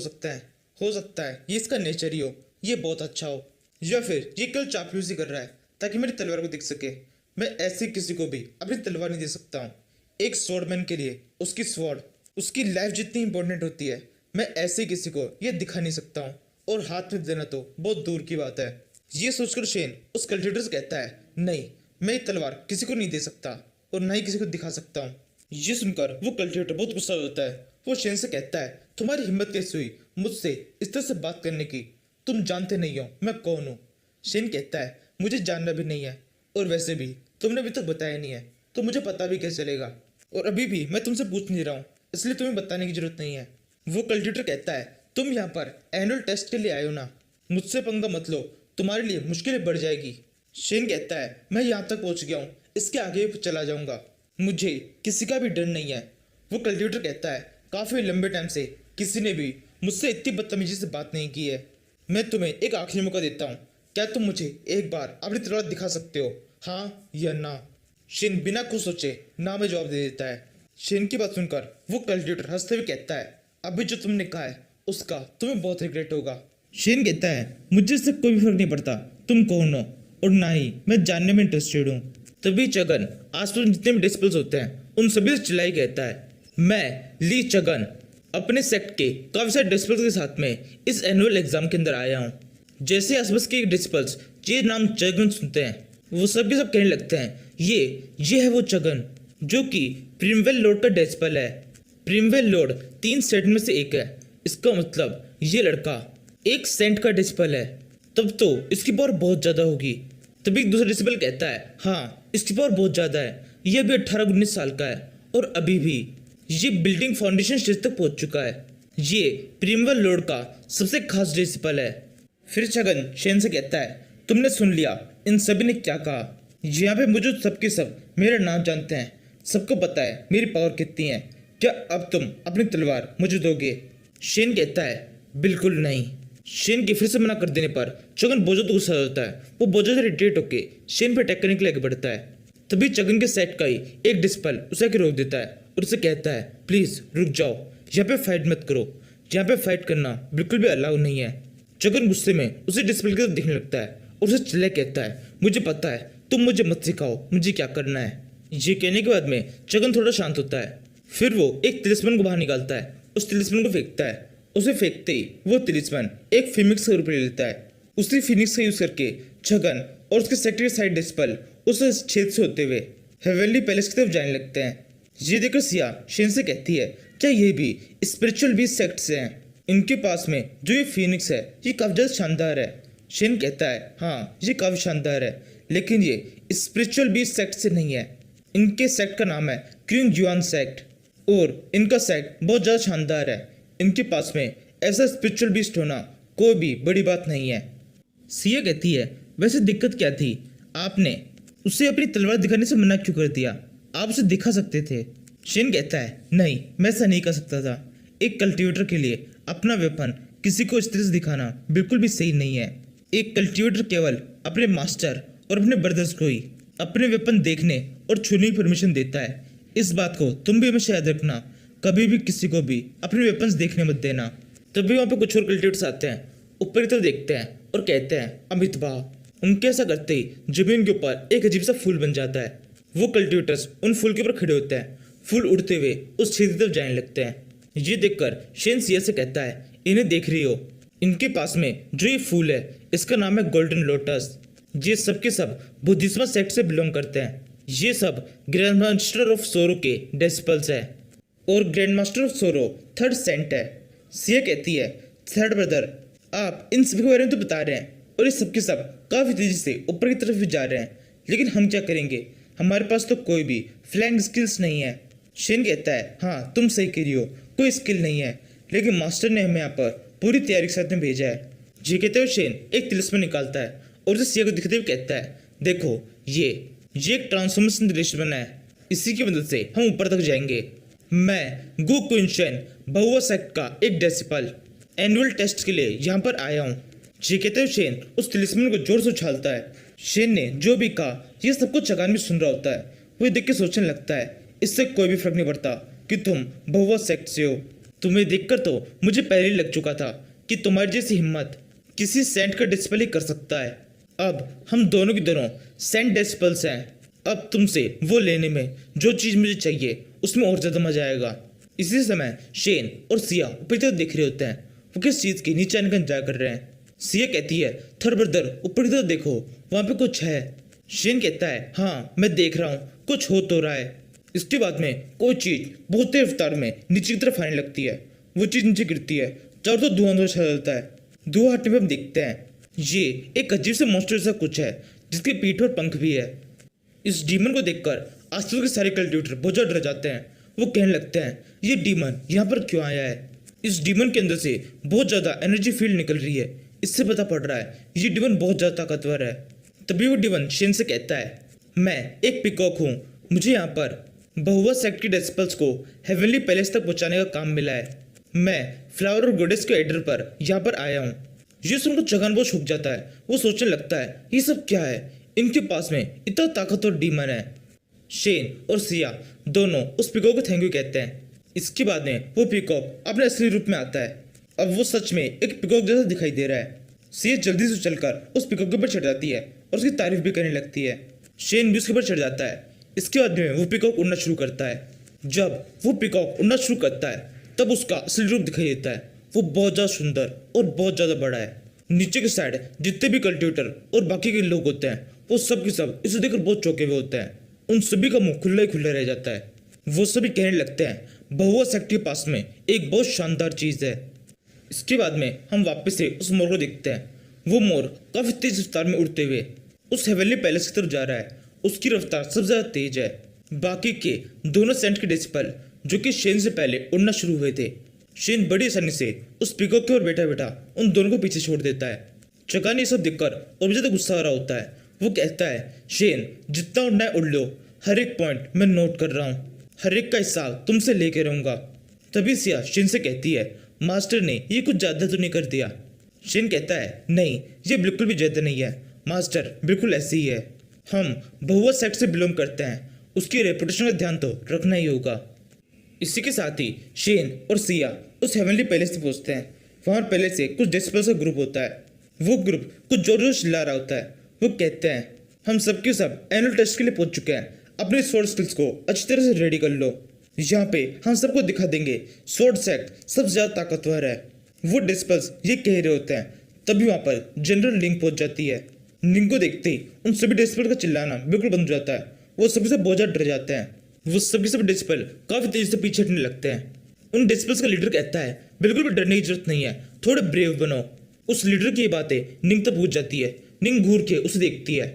सकता है ये इसका नेचर ही हो, ये बहुत अच्छा हो, या फिर ये कल चापलूसी कर रहा है ताकि मेरी तलवार को दिख सके। मैं ऐसे किसी को भी अपनी तलवार नहीं दे सकता हूँ। एक स्वॉर्डमैन के लिए उसकी स्वॉर्ड, उसकी लाइफ जितनी इंपॉर्टेंट होती है, मैं ऐसे किसी को ये दिखा नहीं सकता हूँ, और हाथ में देना तो बहुत दूर की बात है। ये सोचकर शेन उस कल्टिवेटर से कहता है, नहीं, मैं ये तलवार किसी को नहीं दे सकता और ना ही किसी को दिखा सकता हूँ। ये सुनकर वो कल्टिवेटर बहुत गुस्सा होता है। वो शेन से कहता है, तुम्हारी हिम्मत कैसे हुई मुझसे इस तरह से बात करने की, तुम जानते नहीं हो मैं कौन हूँ। शेन कहता है, मुझे जानना भी नहीं है और वैसे भी तुमने अभी तक बताया नहीं है तो मुझे पता भी कैसे चलेगा, और अभी भी मैं तुमसे पूछ नहीं रहा हूँ, इसलिए तुम्हें बताने की जरूरत नहीं है। वो कल्टिवेटर कहता है, तुम यहाँ पर एनुअल टेस्ट के लिए आए हो ना, मुझसे पंगा मत लो, तुम्हारे लिए मुश्किलें बढ़ जाएगी। शेन कहता है, मैं यहाँ तक पहुँच गया हूँ, इसके आगे भी चला जाऊँगा, मुझे किसी का भी डर नहीं है। वो कल्टिवेटर कहता है, काफी लंबे टाइम से किसी ने भी मुझसे इतनी बदतमीजी से बात नहीं की है, मैं तुम्हें एक आखिरी मौका देता हूँ, क्या तुम मुझे एक बार अपनी तलवार दिखा सकते हो, हाँ या ना। शेन बिना कुछ सोचे ना में जवाब दे देता है। शेन की बात सुनकर वो कल्टिवेटर हंसते हुए कहता है, अभी जो तुमने कहा है उसका तुम्हें बहुत रिग्रेट होगा। शेन कहता है, मुझे इससे कोई भी फर्क नहीं पड़ता तुम कौन हो, और ना ही मैं जानने में इंटरेस्टेड हूँ। तभी चगन आसपास जितने भी डिस्पल्स होते हैं उन सभी से चिल्लाई कहता है, मैं ली चगन अपने सेक्ट के काफी सारे डिस्पल्स के साथ में इस एनुअल एग्जाम के अंदर आया हूँ। जैसे आसपास के डिस्पल्स ये नाम चगन सुनते हैं वो सब के सब कहने लगते हैं, ये है वो चगन जो कि प्रिमवेल लॉर्ड का डिस्पल है। प्रिमवेल लॉर्ड 3 सेंट में से एक है, इसका मतलब ये लड़का 1 सेंट का डिस्पल है, तब तो इसकी पावर बहुत ज्यादा होगी। तभी एक दूसरा डिस्पल कहता है, हाँ इसकी पावर बहुत ज्यादा है, ये अभी 18-19 साल का है और अभी भी ये बिल्डिंग फाउंडेशन स्टेज तक पहुंच चुका है, ये प्रिमवेल लॉर्ड का सबसे खास डिस्पल है। फिर चगन शेन से कहता है, तुमने सुन लिया इन सभी ने क्या कहा, यहाँ पे मौजूद सबके सब मेरा नाम जानते हैं, सबको पता है मेरी पावर कितनी है, क्या अब तुम अपनी तलवार मुझे दोगे। शेन कहता है, बिल्कुल नहीं। शेन के फिर से मना कर देने पर चगन बहुत ज्यादा गुस्सा होता है, वो बहुत ज्यादा इरिटेट होकर शेन पे अटैक करने के लिए आगे बढ़ता है। तभी चगन के सेट का ही एक डिस्पल उसे आके रोक देता है और उसे कहता है, प्लीज रुक जाओ, यहाँ पे फाइट मत करो, यहाँ पे फाइट करना बिल्कुल भी अलाउ नहीं है। चगन गुस्से में उसे डिस्पल की तरफ देखने लगता है और उसे चिल्ला कहता है, मुझे पता है, तुम मुझे मत सिखाओ मुझे क्या करना है। ये कहने के बाद में चगन थोड़ा शांत होता है। फिर वो एक तिलिस्मन को बाहर निकालता है, उस तिलिस्मन को फेंकता है। उसे फेंकते ही वो तिलिस्मन एक फिनिक्स का रूप ले लेता है। उसी फिनिक्स का यूज करके छगन और उसके सेक्रेटरी साइड डिस्पल उस छेद से होते हुए हेवनली पैलेस की तरफ जाने लगते हैं। ये देखकर सिया शेन से कहती है, क्या ये भी स्पिरिचुअल बीस्ट सेक्ट से हैं? इनके पास में जो ये फिनिक्स है ये काफी ज्यादा शानदार है। शेन कहता है, हाँ ये काफी शानदार है, लेकिन ये स्पिरिचुअल बीस्ट सेक्ट से नहीं है। इनके सेक्ट का नाम है क्विंग युआन सेक्ट और इनका सेक्ट बहुत ज़्यादा शानदार है। इनके पास में ऐसा स्पिरिचुअल बीस्ट होना कोई भी बड़ी बात नहीं है। सिया कहती है, वैसे दिक्कत क्या थी? आपने उसे अपनी तलवार दिखाने से मना क्यों कर दिया? आप उसे दिखा सकते थे। शेन कहता है, नहीं मैं ऐसा नहीं कर सकता था। एक कल्टीवेटर के लिए अपना वेपन किसी को इस तरह से दिखाना बिल्कुल भी सही नहीं है। एक कल्टीवेटर केवल अपने मास्टर और अपने ब्रदर्स को ही अपने वेपन देखने और छूने की परमिशन देता है। इस बात को तुम भी हमेशा याद रखना, कभी भी किसी को भी अपने वेपन्स देखने मत देना। तभी वहाँ पे कुछ और कल्टीवेटर्स आते हैं, ऊपर की तरफ देखते हैं और कहते हैं, अमित वाह। उनके ऐसा करते ही जमीन के ऊपर एक अजीब सा फूल बन जाता है। वो कल्टीवेटर्स उन फूल के ऊपर खड़े होते हैं। फूल उड़ते हुए उस छेद की तरफ जाने लगते हैं। ये देखकर शेन सिया से कहता है, इन्हें देख रही हो? इनके पास में जो ये फूल है इसका नाम है गोल्डन लोटस। ये सब के सब बुद्धिज्म सेक्ट से बिलोंग करते हैं। ये सब ग्रैंड मास्टर ऑफ सोरो के डिसिपल्स है और grand master of sorrow third saint है। सिया कहती है, थर्ड ब्रदर आप इन सभी के बारे में तो बता रहे हैं और ये सब के सब काफी तेजी से ऊपर की तरफ भी जा रहे हैं, लेकिन हम क्या करेंगे? हमारे पास तो कोई भी फ्लैंक स्किल्स नहीं है। शेन कहता है, हाँ तुम सही कह रही हो, कोई स्किल नहीं है, लेकिन मास्टर ने हमें यहाँ पर पूरी तैयारी के साथ में भेजा है। ये कहते हुए शेन एक तिलिस्मन निकालता है और उसे सिया को दिखते हुए कहता है, देखो ये एक ट्रांसफॉर्मेशन दृश्य बना है, इसी की मदद से हम ऊपर तक जाएंगे। मैं गु कुंशन बहुआ सेक्ट का एक डिसिपल एनुअल टेस्ट के लिए यहाँ पर आया हूँ। ये कहते हुए शेन उस तिलिस्मन को जोर से उछालता है। शेन ने जो भी कहा ये सब कुछ चगान में सुन रहा होता है। वो देख के सोचने लगता है, इससे कोई भी फर्क नहीं पड़ता कि तुम बहुआ सेक्ट से हो। तुम्हें देखकर तो मुझे पहले ही लग चुका था कि तुम्हारी जैसी हिम्मत किसी सेंट का डिसिपल ही कर सकता है। अब हम दोनों की दोनों सेंट डिसिपल्स हैं। अब तुमसे वो लेने में जो चीज़ मुझे चाहिए उसमें और ज़्यादा मजा आएगा। इसी समय शेन और सिया ऊपर की तरफ देख रहे होते हैं। वो किस चीज़ की नीचे आने का इंतजार कर रहे हैं। सिया कहती है, थर्ड ब्रदर ऊपर की तरफ देखो, वहाँ पे कुछ है। शेन कहता है, हाँ मैं देख रहा हूँ, कुछ हो तो रहा है। इसके बाद में कोई चीज़ बहुत तेज रफ्तार में नीचे की तरफ आने लगती है। वो चीज़ नीचे गिरती है, चारों तरफ धुआं छा जाता है। धुआं हटने पर हम देखते हैं ये एक अजीब से मॉन्स्टर जैसा कुछ है जिसके पीठ पर पंख भी है। इस डीमन को देखकर आसपास के सारे कल्टीवेटर बहुत ज़्यादा डर जाते हैं। वो कहने लगते हैं, ये डीमन यहाँ पर क्यों आया है? इस डीमन के अंदर से बहुत ज़्यादा एनर्जी फील्ड निकल रही है। इससे पता पड़ रहा है ये डीमन बहुत ज़्यादा ताकतवर है। तभी वो डीमन शेन से कहता है, मैं एक पिकॉक हूँ, मुझे यहाँ पर बहुआ सेक्ट के डिसिपल्स को हेवनली पैलेस तक पहुँचाने का काम मिला है। मैं फ्लावर और गोडेस के एडर पर यहाँ पर आया हूँ। ये सुनकर चगान बहुत झुक जाता है। वो सोचने लगता है, ये सब क्या है? इनके पास में इतना ताकतवर डीमन है। शेन और सिया दोनों उस पिकॉक को थैंक यू कहते हैं। इसके बाद में वो पिकॉक अपने असली रूप में आता है। अब वो सच में एक पिकॉक जैसा दिखाई दे रहा है। सिया जल्दी से चलकर उस पिकॉक के ऊपर चढ़ जाती है और उसकी तारीफ भी करने लगती है। शेन भी उसके ऊपर चढ़ जाता है। इसके बाद में वो पिकॉक उड़ना शुरू करता है। जब वो पिकॉक उड़ना शुरू करता है तब उसका असली रूप दिखाई देता है। वो बहुत ज़्यादा सुंदर और बहुत ज़्यादा बड़ा है। नीचे के साइड जितने भी कल्टीवेटर और बाकी के लोग होते हैं वो सब के सब इसे देखकर बहुत चौंके हुए होते हैं। उन सभी का मुंह खुला ही खुला रह जाता है। वो सभी कहने लगते हैं, बहुआ सेक्ट के पास में एक बहुत शानदार चीज़ है। इसके बाद में हम वापस से उस मोर को देखते हैं। वो मोर काफ़ी तेज रफ्तार में उड़ते हुए उस हेवनली पैलेस की तरफ जा रहा है। उसकी रफ्तार सबसे ज़्यादा तेज है। बाकी के दोनों सेंट के डिसिपल जो कि शेन से पहले उड़ना शुरू हुए थे, शेन बड़ी आसानी से उस पिकॉक के ओर बैठा बैठा उन दोनों को पीछे छोड़ देता है। चगान ये सब देखकर और भी ज़्यादा गुस्सा आ रहा होता है। वो कहता है, शेन जितना उड़ना है उड़ लो, हर एक पॉइंट मैं नोट कर रहा हूँ, हर एक का हिसाब तुमसे लेके रहूँगा। तभी सिया शेन से कहती है, मास्टर ने ये कुछ ज़्यादा तो नहीं कर दिया? शेन कहता है, नहीं ये बिल्कुल भी ज़्यादा नहीं है मास्टर, बिल्कुल ऐसे ही है। हम बहुआ सेक्ट से बिलोंग करते हैं, उसकी रेपुटेशन का ध्यान तो रखना ही होगा। इसी के साथ ही शेन और सिया उस हेवनली पैलेस से पहुंचते हैं। वहाँ पहले से कुछ डिसिपल्स का ग्रुप होता है। वो ग्रुप कुछ जोर जोर चिल्ला रहा होता है। वो कहते हैं, हम सबके सब एनुअल टेस्ट के लिए पहुंच चुके हैं, अपने स्वॉर्ड स्किल्स को अच्छी तरह से रेडी कर लो। यहाँ पे हम सबको दिखा देंगे स्वॉर्ड सेक्ट सबसे ज्यादा ताकतवर है। वो डिस्पल्स ये कह रहे होते हैं, तभी वहां पर जनरल निंग पहुंच जाती है। निंग को देखते ही उन सभी डिस्पल का चिल्लाना बिल्कुल बंद हो जाता है। वो सभी से बहुत ज्यादा डर जाते हैं। वो सभी सब डिस्पल काफी तेजी से पीछे हटने लगते हैं। उन डिस्पल्स का लीडर कहता है, बिल्कुल भी डरने की जरूरत नहीं है, थोड़े ब्रेव बनो। उस लीडर की ये बातें निंग तक पूछ जाती है। निंग घूर के उसे देखती है।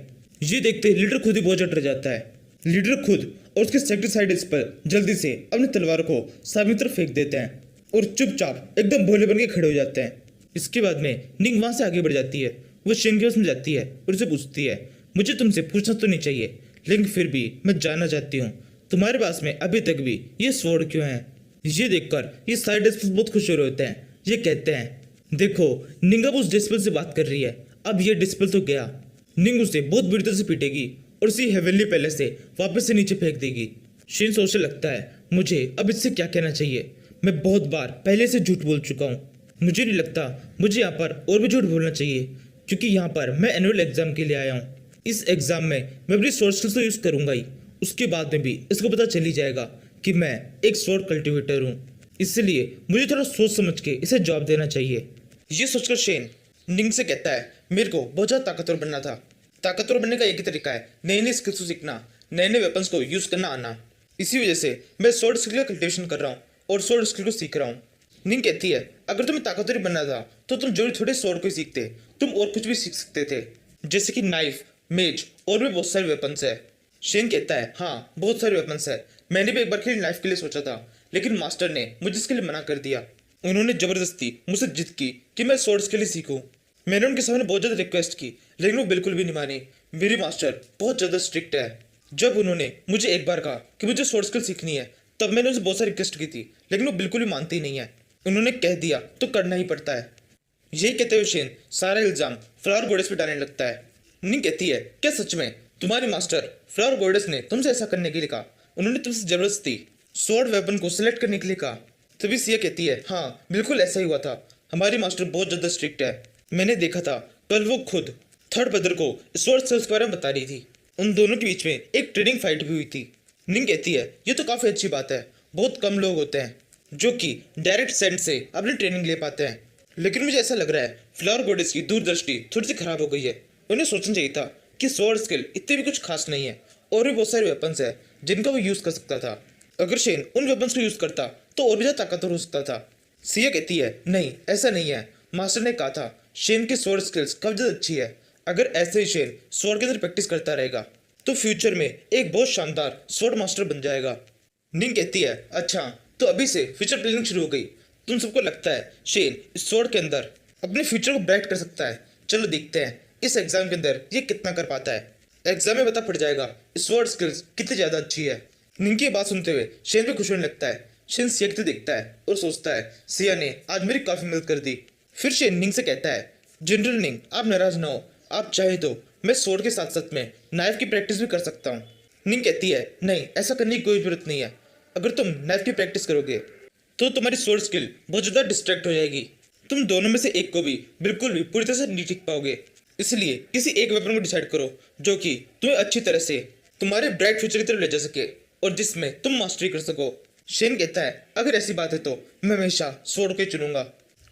ये देखते ही लीडर खुद ही बहुत ज्यादा डर जाता है। लीडर खुद और उसके सेक्रेटरी पर जल्दी से अपनी तलवार को सामने तरफ फेंक देते हैं और चुपचाप एकदम भोले बन के खड़े हो जाते हैं। इसके बाद में निंग वहां से आगे बढ़ जाती है। वो शेन के पास में जाती है और उसे पूछती है, मुझे तुमसे पूछना तो नहीं चाहिए, लेकिन फिर भी मैं जानना चाहती हूँ, तुम्हारे पास में अभी तक भी ये स्वॉर्ड क्यों है? ये देखकर ये सारे डिस्पल्स बहुत खुश हो रहे होते हैं। ये कहते हैं, देखो निंग अब उस डिस्पल से बात कर रही है, अब ये डिस्पल तो गया, निंग उसे बहुत बुरी तरह से पीटेगी और उसी हेवनली पैलेस से वापस से नीचे फेंक देगी। शेन सोचने लगता है, मुझे अब इससे क्या कहना चाहिए, मैं बहुत बार पहले से झूठ बोल चुका हूँ, मुझे नहीं लगता मुझे यहाँ पर और भी झूठ बोलना चाहिए, क्योंकि यहाँ पर मैं एनुअल एग्जाम के लिए आया हूँ। इस एग्जाम में मैं अपनी स्वॉर्ड स्किल्स तो यूज करूंगा ही, उसके बाद में भी इसको पता चल ही जाएगा कि मैं एक स्वॉर्ड कल्टिवेटर हूँ, इसलिए मुझे थोड़ा सोच समझ के इसे जवाब देना चाहिए। ये सोचकर शेन निंग से कहता है, मेरे को बहुत ज़्यादा ताकतवर बनना था। ताकतवर बनने का एक ही तरीका है, नई नई स्किल्स को सीखना, नए नए वेपन्स को यूज करना आना। इसी वजह से मैं स्वॉर्ड स्किल का कल्टिवेशन कर रहा हूँ और स्वॉर्ड स्किल को सीख रहा हूँ। निंग कहती है, अगर तुम्हें ताकतवर बनना था तो तुम जरूरी थोड़े स्वॉर्ड को ही सीखते, तुम और कुछ भी सीख सकते थे, जैसे कि नाइफ, मेज और भी बहुत सारे वेपन्स है। शेन कहता है, हाँ बहुत सारे वेपन्स है, मैंने भी एक बार के लिए नाइफ के लिए सोचा था, लेकिन मास्टर ने मुझे इसके लिए मना कर दिया। उन्होंने जबरदस्ती मुझसे जिद की कि मैं स्वॉर्ड्स के लिए सीखूं। मैंने उनके सामने बहुत ज़्यादा रिक्वेस्ट की, लेकिन वो बिल्कुल भी नहीं मानी। मेरी मास्टर बहुत ज़्यादा स्ट्रिक्ट है। जब उन्होंने मुझे एक बार कहा कि मुझे स्वॉर्ड स्किल सीखनी है, तब मैंने उनसे बहुत सारी रिक्वेस्ट की थी, लेकिन वो बिल्कुल भी मानती नहीं है। उन्होंने कह दिया तो करना ही पड़ता है। यही कहते हुए शेन सारा इल्जाम फ्लावर गॉडेस पे डालने लगता है। निंग कहती है, क्या सच में तुम्हारी मास्टर फ्लावर गॉडेस ने तुमसे ऐसा करने के लिए कहा? उन्होंने तुमसे जबरदस्ती स्वॉर्ड वेपन को सिलेक्ट करने के लिए कहा? तभी सिया कहती है, हाँ बिल्कुल ऐसा ही हुआ था, हमारी मास्टर बहुत ज़्यादा स्ट्रिक्ट है। मैंने देखा था कल वो खुद थर्ड ब्रदर को स्वॉर्ड स्किल्स के बारे में बता रही थी। उन दोनों के बीच में एक ट्रेनिंग फाइट भी हुई थी। निंग कहती है, ये तो काफ़ी अच्छी बात है, बहुत कम लोग होते हैं जो कि डायरेक्ट सेंड से अपनी ट्रेनिंग ले पाते हैं, लेकिन मुझे ऐसा लग रहा है फ्लावर गॉडेस की दूरदृष्टि थोड़ी सी खराब हो गई है। उन्हें सोचना चाहिए था कि स्वॉर्ड स्किल इतने भी कुछ खास नहीं है, और भी बहुत सारे वेपन्स है जिनका वो यूज़ कर सकता था। अगर शेन उन वेपन्स को यूज़ करता तो और भी ज़्यादा ताकतवर हो सकता था। सिया कहती है, नहीं ऐसा नहीं है, मास्टर ने कहा था शेन की स्वॉर्ड स्किल्स काफ़ी ज़्यादा अच्छी है। अगर ऐसे ही शेन स्वॉर्ड के अंदर प्रैक्टिस करता रहेगा तो फ्यूचर में एक बहुत शानदार स्वॉर्ड मास्टर बन जाएगा। निंग कहती है, अच्छा तो अभी से फ्यूचर प्लानिंग शुरू हो गई, तुम सबको लगता है शेन इस स्वॉर्ड के अंदर अपने फ्यूचर को ब्राइट कर सकता है? चलो देखते हैं इस एग्जाम के अंदर ये कितना कर पाता है। एग्जाम में पता पड़ जाएगा इस स्वॉर्ड स्किल्स कितनी ज़्यादा अच्छी है। निंग की बात सुनते हुए शेन भी खुश होने लगता है। शेन सिया की तरफ देखता है और सोचता है, सिया ने आज मेरी काफ़ी मदद कर दी। फिर शेन निंग से कहता है, जनरल निंग आप नाराज ना हो, आप चाहे तो मैं स्वॉर्ड के साथ साथ में नाइफ की प्रैक्टिस भी कर सकता हूँ। निंग कहती है, नहीं ऐसा करने की कोई जरूरत नहीं है, अगर तुम नाइफ की प्रैक्टिस करोगे तो तुम्हारी स्वॉर्ड स्किल बहुत ज़्यादा डिस्ट्रैक्ट हो जाएगी, तुम दोनों में से एक को भी बिल्कुल भी पूरी तरह से नहीं सीख पाओगे। इसलिए किसी एक वेपन को डिसाइड करो जो कि तुम्हें अच्छी तरह से तुम्हारे ब्राइट फ्यूचर की तरफ ले जा सके और जिसमें तुम मास्टरी कर सको। शेन कहता है, अगर ऐसी बात है तो मैं हमेशा स्वॉर्ड को ही चुनूंगा।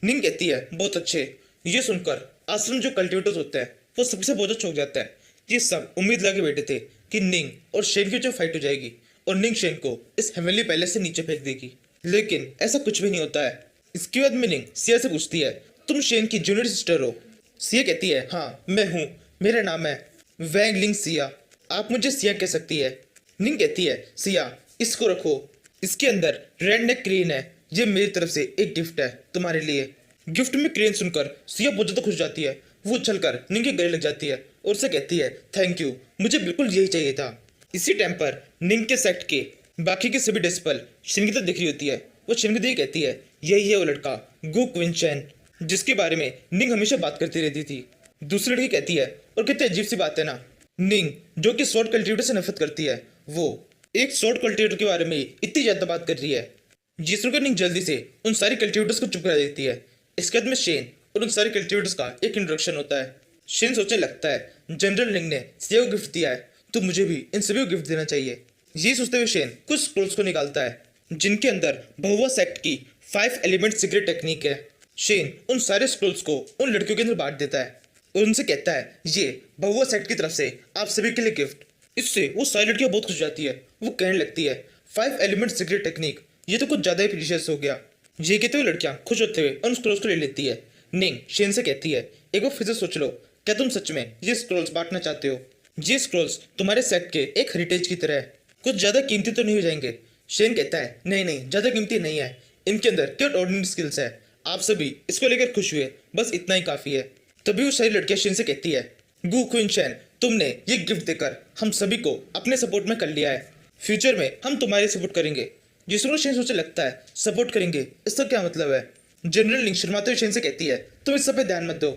निंग कहती है, बहुत अच्छे। ये सुनकर आश्रम जो कल्टिवेटर्स होते हैं वो सबसे बहुत चौंक जाता है। ये सब उम्मीद लगे बैठे थे कि निंग और शेन की जो फाइट हो जाएगी और निंग शेन को इस हेवनली पैलेस से नीचे फेंक देगी, लेकिन ऐसा कुछ भी नहीं होता है। इसके बाद में निंग सिया से पूछती है, तुम शेन की जूनियर सिस्टर हो? सिया कहती है, हाँ मैं हूँ, मेरा नाम है वैंग लिंग सिया, आप मुझे सिया कह सकती है। निंग कहती है, सिया इसको रखो, इसके अंदर रेड नेक क्रेन है, ये मेरी तरफ से एक गिफ्ट है तुम्हारे लिए। गिफ्ट में क्रेन सुनकर सिया बहुत ज़्यादा खुश हो जाती है। वो उछलकर निंग के गले लग जाती है और उसे कहती है, थैंक यू, मुझे बिल्कुल यही चाहिए था। इसी टाइम पर निंग के सेक्ट के बाकी के सभी डिस्पल शिन की तरफ दिख रही होती है। वो शिन की तरफ कहती है, यही है वो लड़का गु क्विंचेन जिसके बारे में निंग हमेशा बात करती रहती थी। दूसरी लड़की कहती है, और कितनी अजीब सी बात है ना, निंग जो कि स्वॉर्ड कल्टिवेटर से नफरत करती है वो एक स्वॉर्ड कल्टिवेटर के बारे में इतनी ज्यादा बात कर रही है, जिसमें निंग जल्दी से उन सारी कल्टिवेटर्स को चुप करा देती है। इसके बाद में शेन और उन सारे कल्टिवेटर्स का एक इंट्रोडक्शन होता है। शेन सोचने लगता है जनरल लिंग ने सिया को गिफ्ट दिया है तो मुझे भी इन सभी को गिफ्ट देना चाहिए। ये सोचते हुए शेन कुछ स्क्रोल्स को निकालता है जिनके अंदर बहुआ सेक्ट की 5 एलिमेंट सीक्रेट टेक्निक है। शेन उन सारे स्क्रोल्स को उन लड़कियों के अंदर बांट देता है और उनसे कहता है ये बहुआ सेक्ट की तरफ से आप सभी के लिए गिफ्ट। इससे वो सारी लड़कियां बहुत खुश हो जाती है। वो कहने लगती है 5 एलिमेंट सीक्रेट टेक्निक, ये तो कुछ ज्यादा ही प्रीशियस हो गया। ये कहते हुए लड़कियां खुश होते हुए उन स्क्रोल्स को ले लेती है। निंग शेन से कहती है एक बार फिर से सोच लो, क्या तुम सच में ये स्क्रोल्स बांटना चाहते हो? ये स्क्रोल्स तुम्हारे सेक्ट के एक हेरिटेज की तरह है, कुछ ज्यादा कीमती तो नहीं हो जाएंगे? शेन कहता है नहीं नहीं, ज्यादा कीमती नहीं है, इनके अंदर क्या ऑर्डिनरी स्किल्स है। आप सभी इसको लेकर खुश हुए, बस इतना ही काफी है। तभी वो सारी लड़कियां शेन से कहती है गु क्वीन शेन, तुमने ये गिफ्ट देकर हम सभी को अपने सपोर्ट में कर लिया है, फ्यूचर में हम तुम्हारी सपोर्ट करेंगे। जिसको शेन सोचने लगता है सपोर्ट करेंगे, इसका क्या मतलब है? जनरल लिंग शर्माते हुए शेन से कहती है तुम इस सब पे ध्यान मत दो,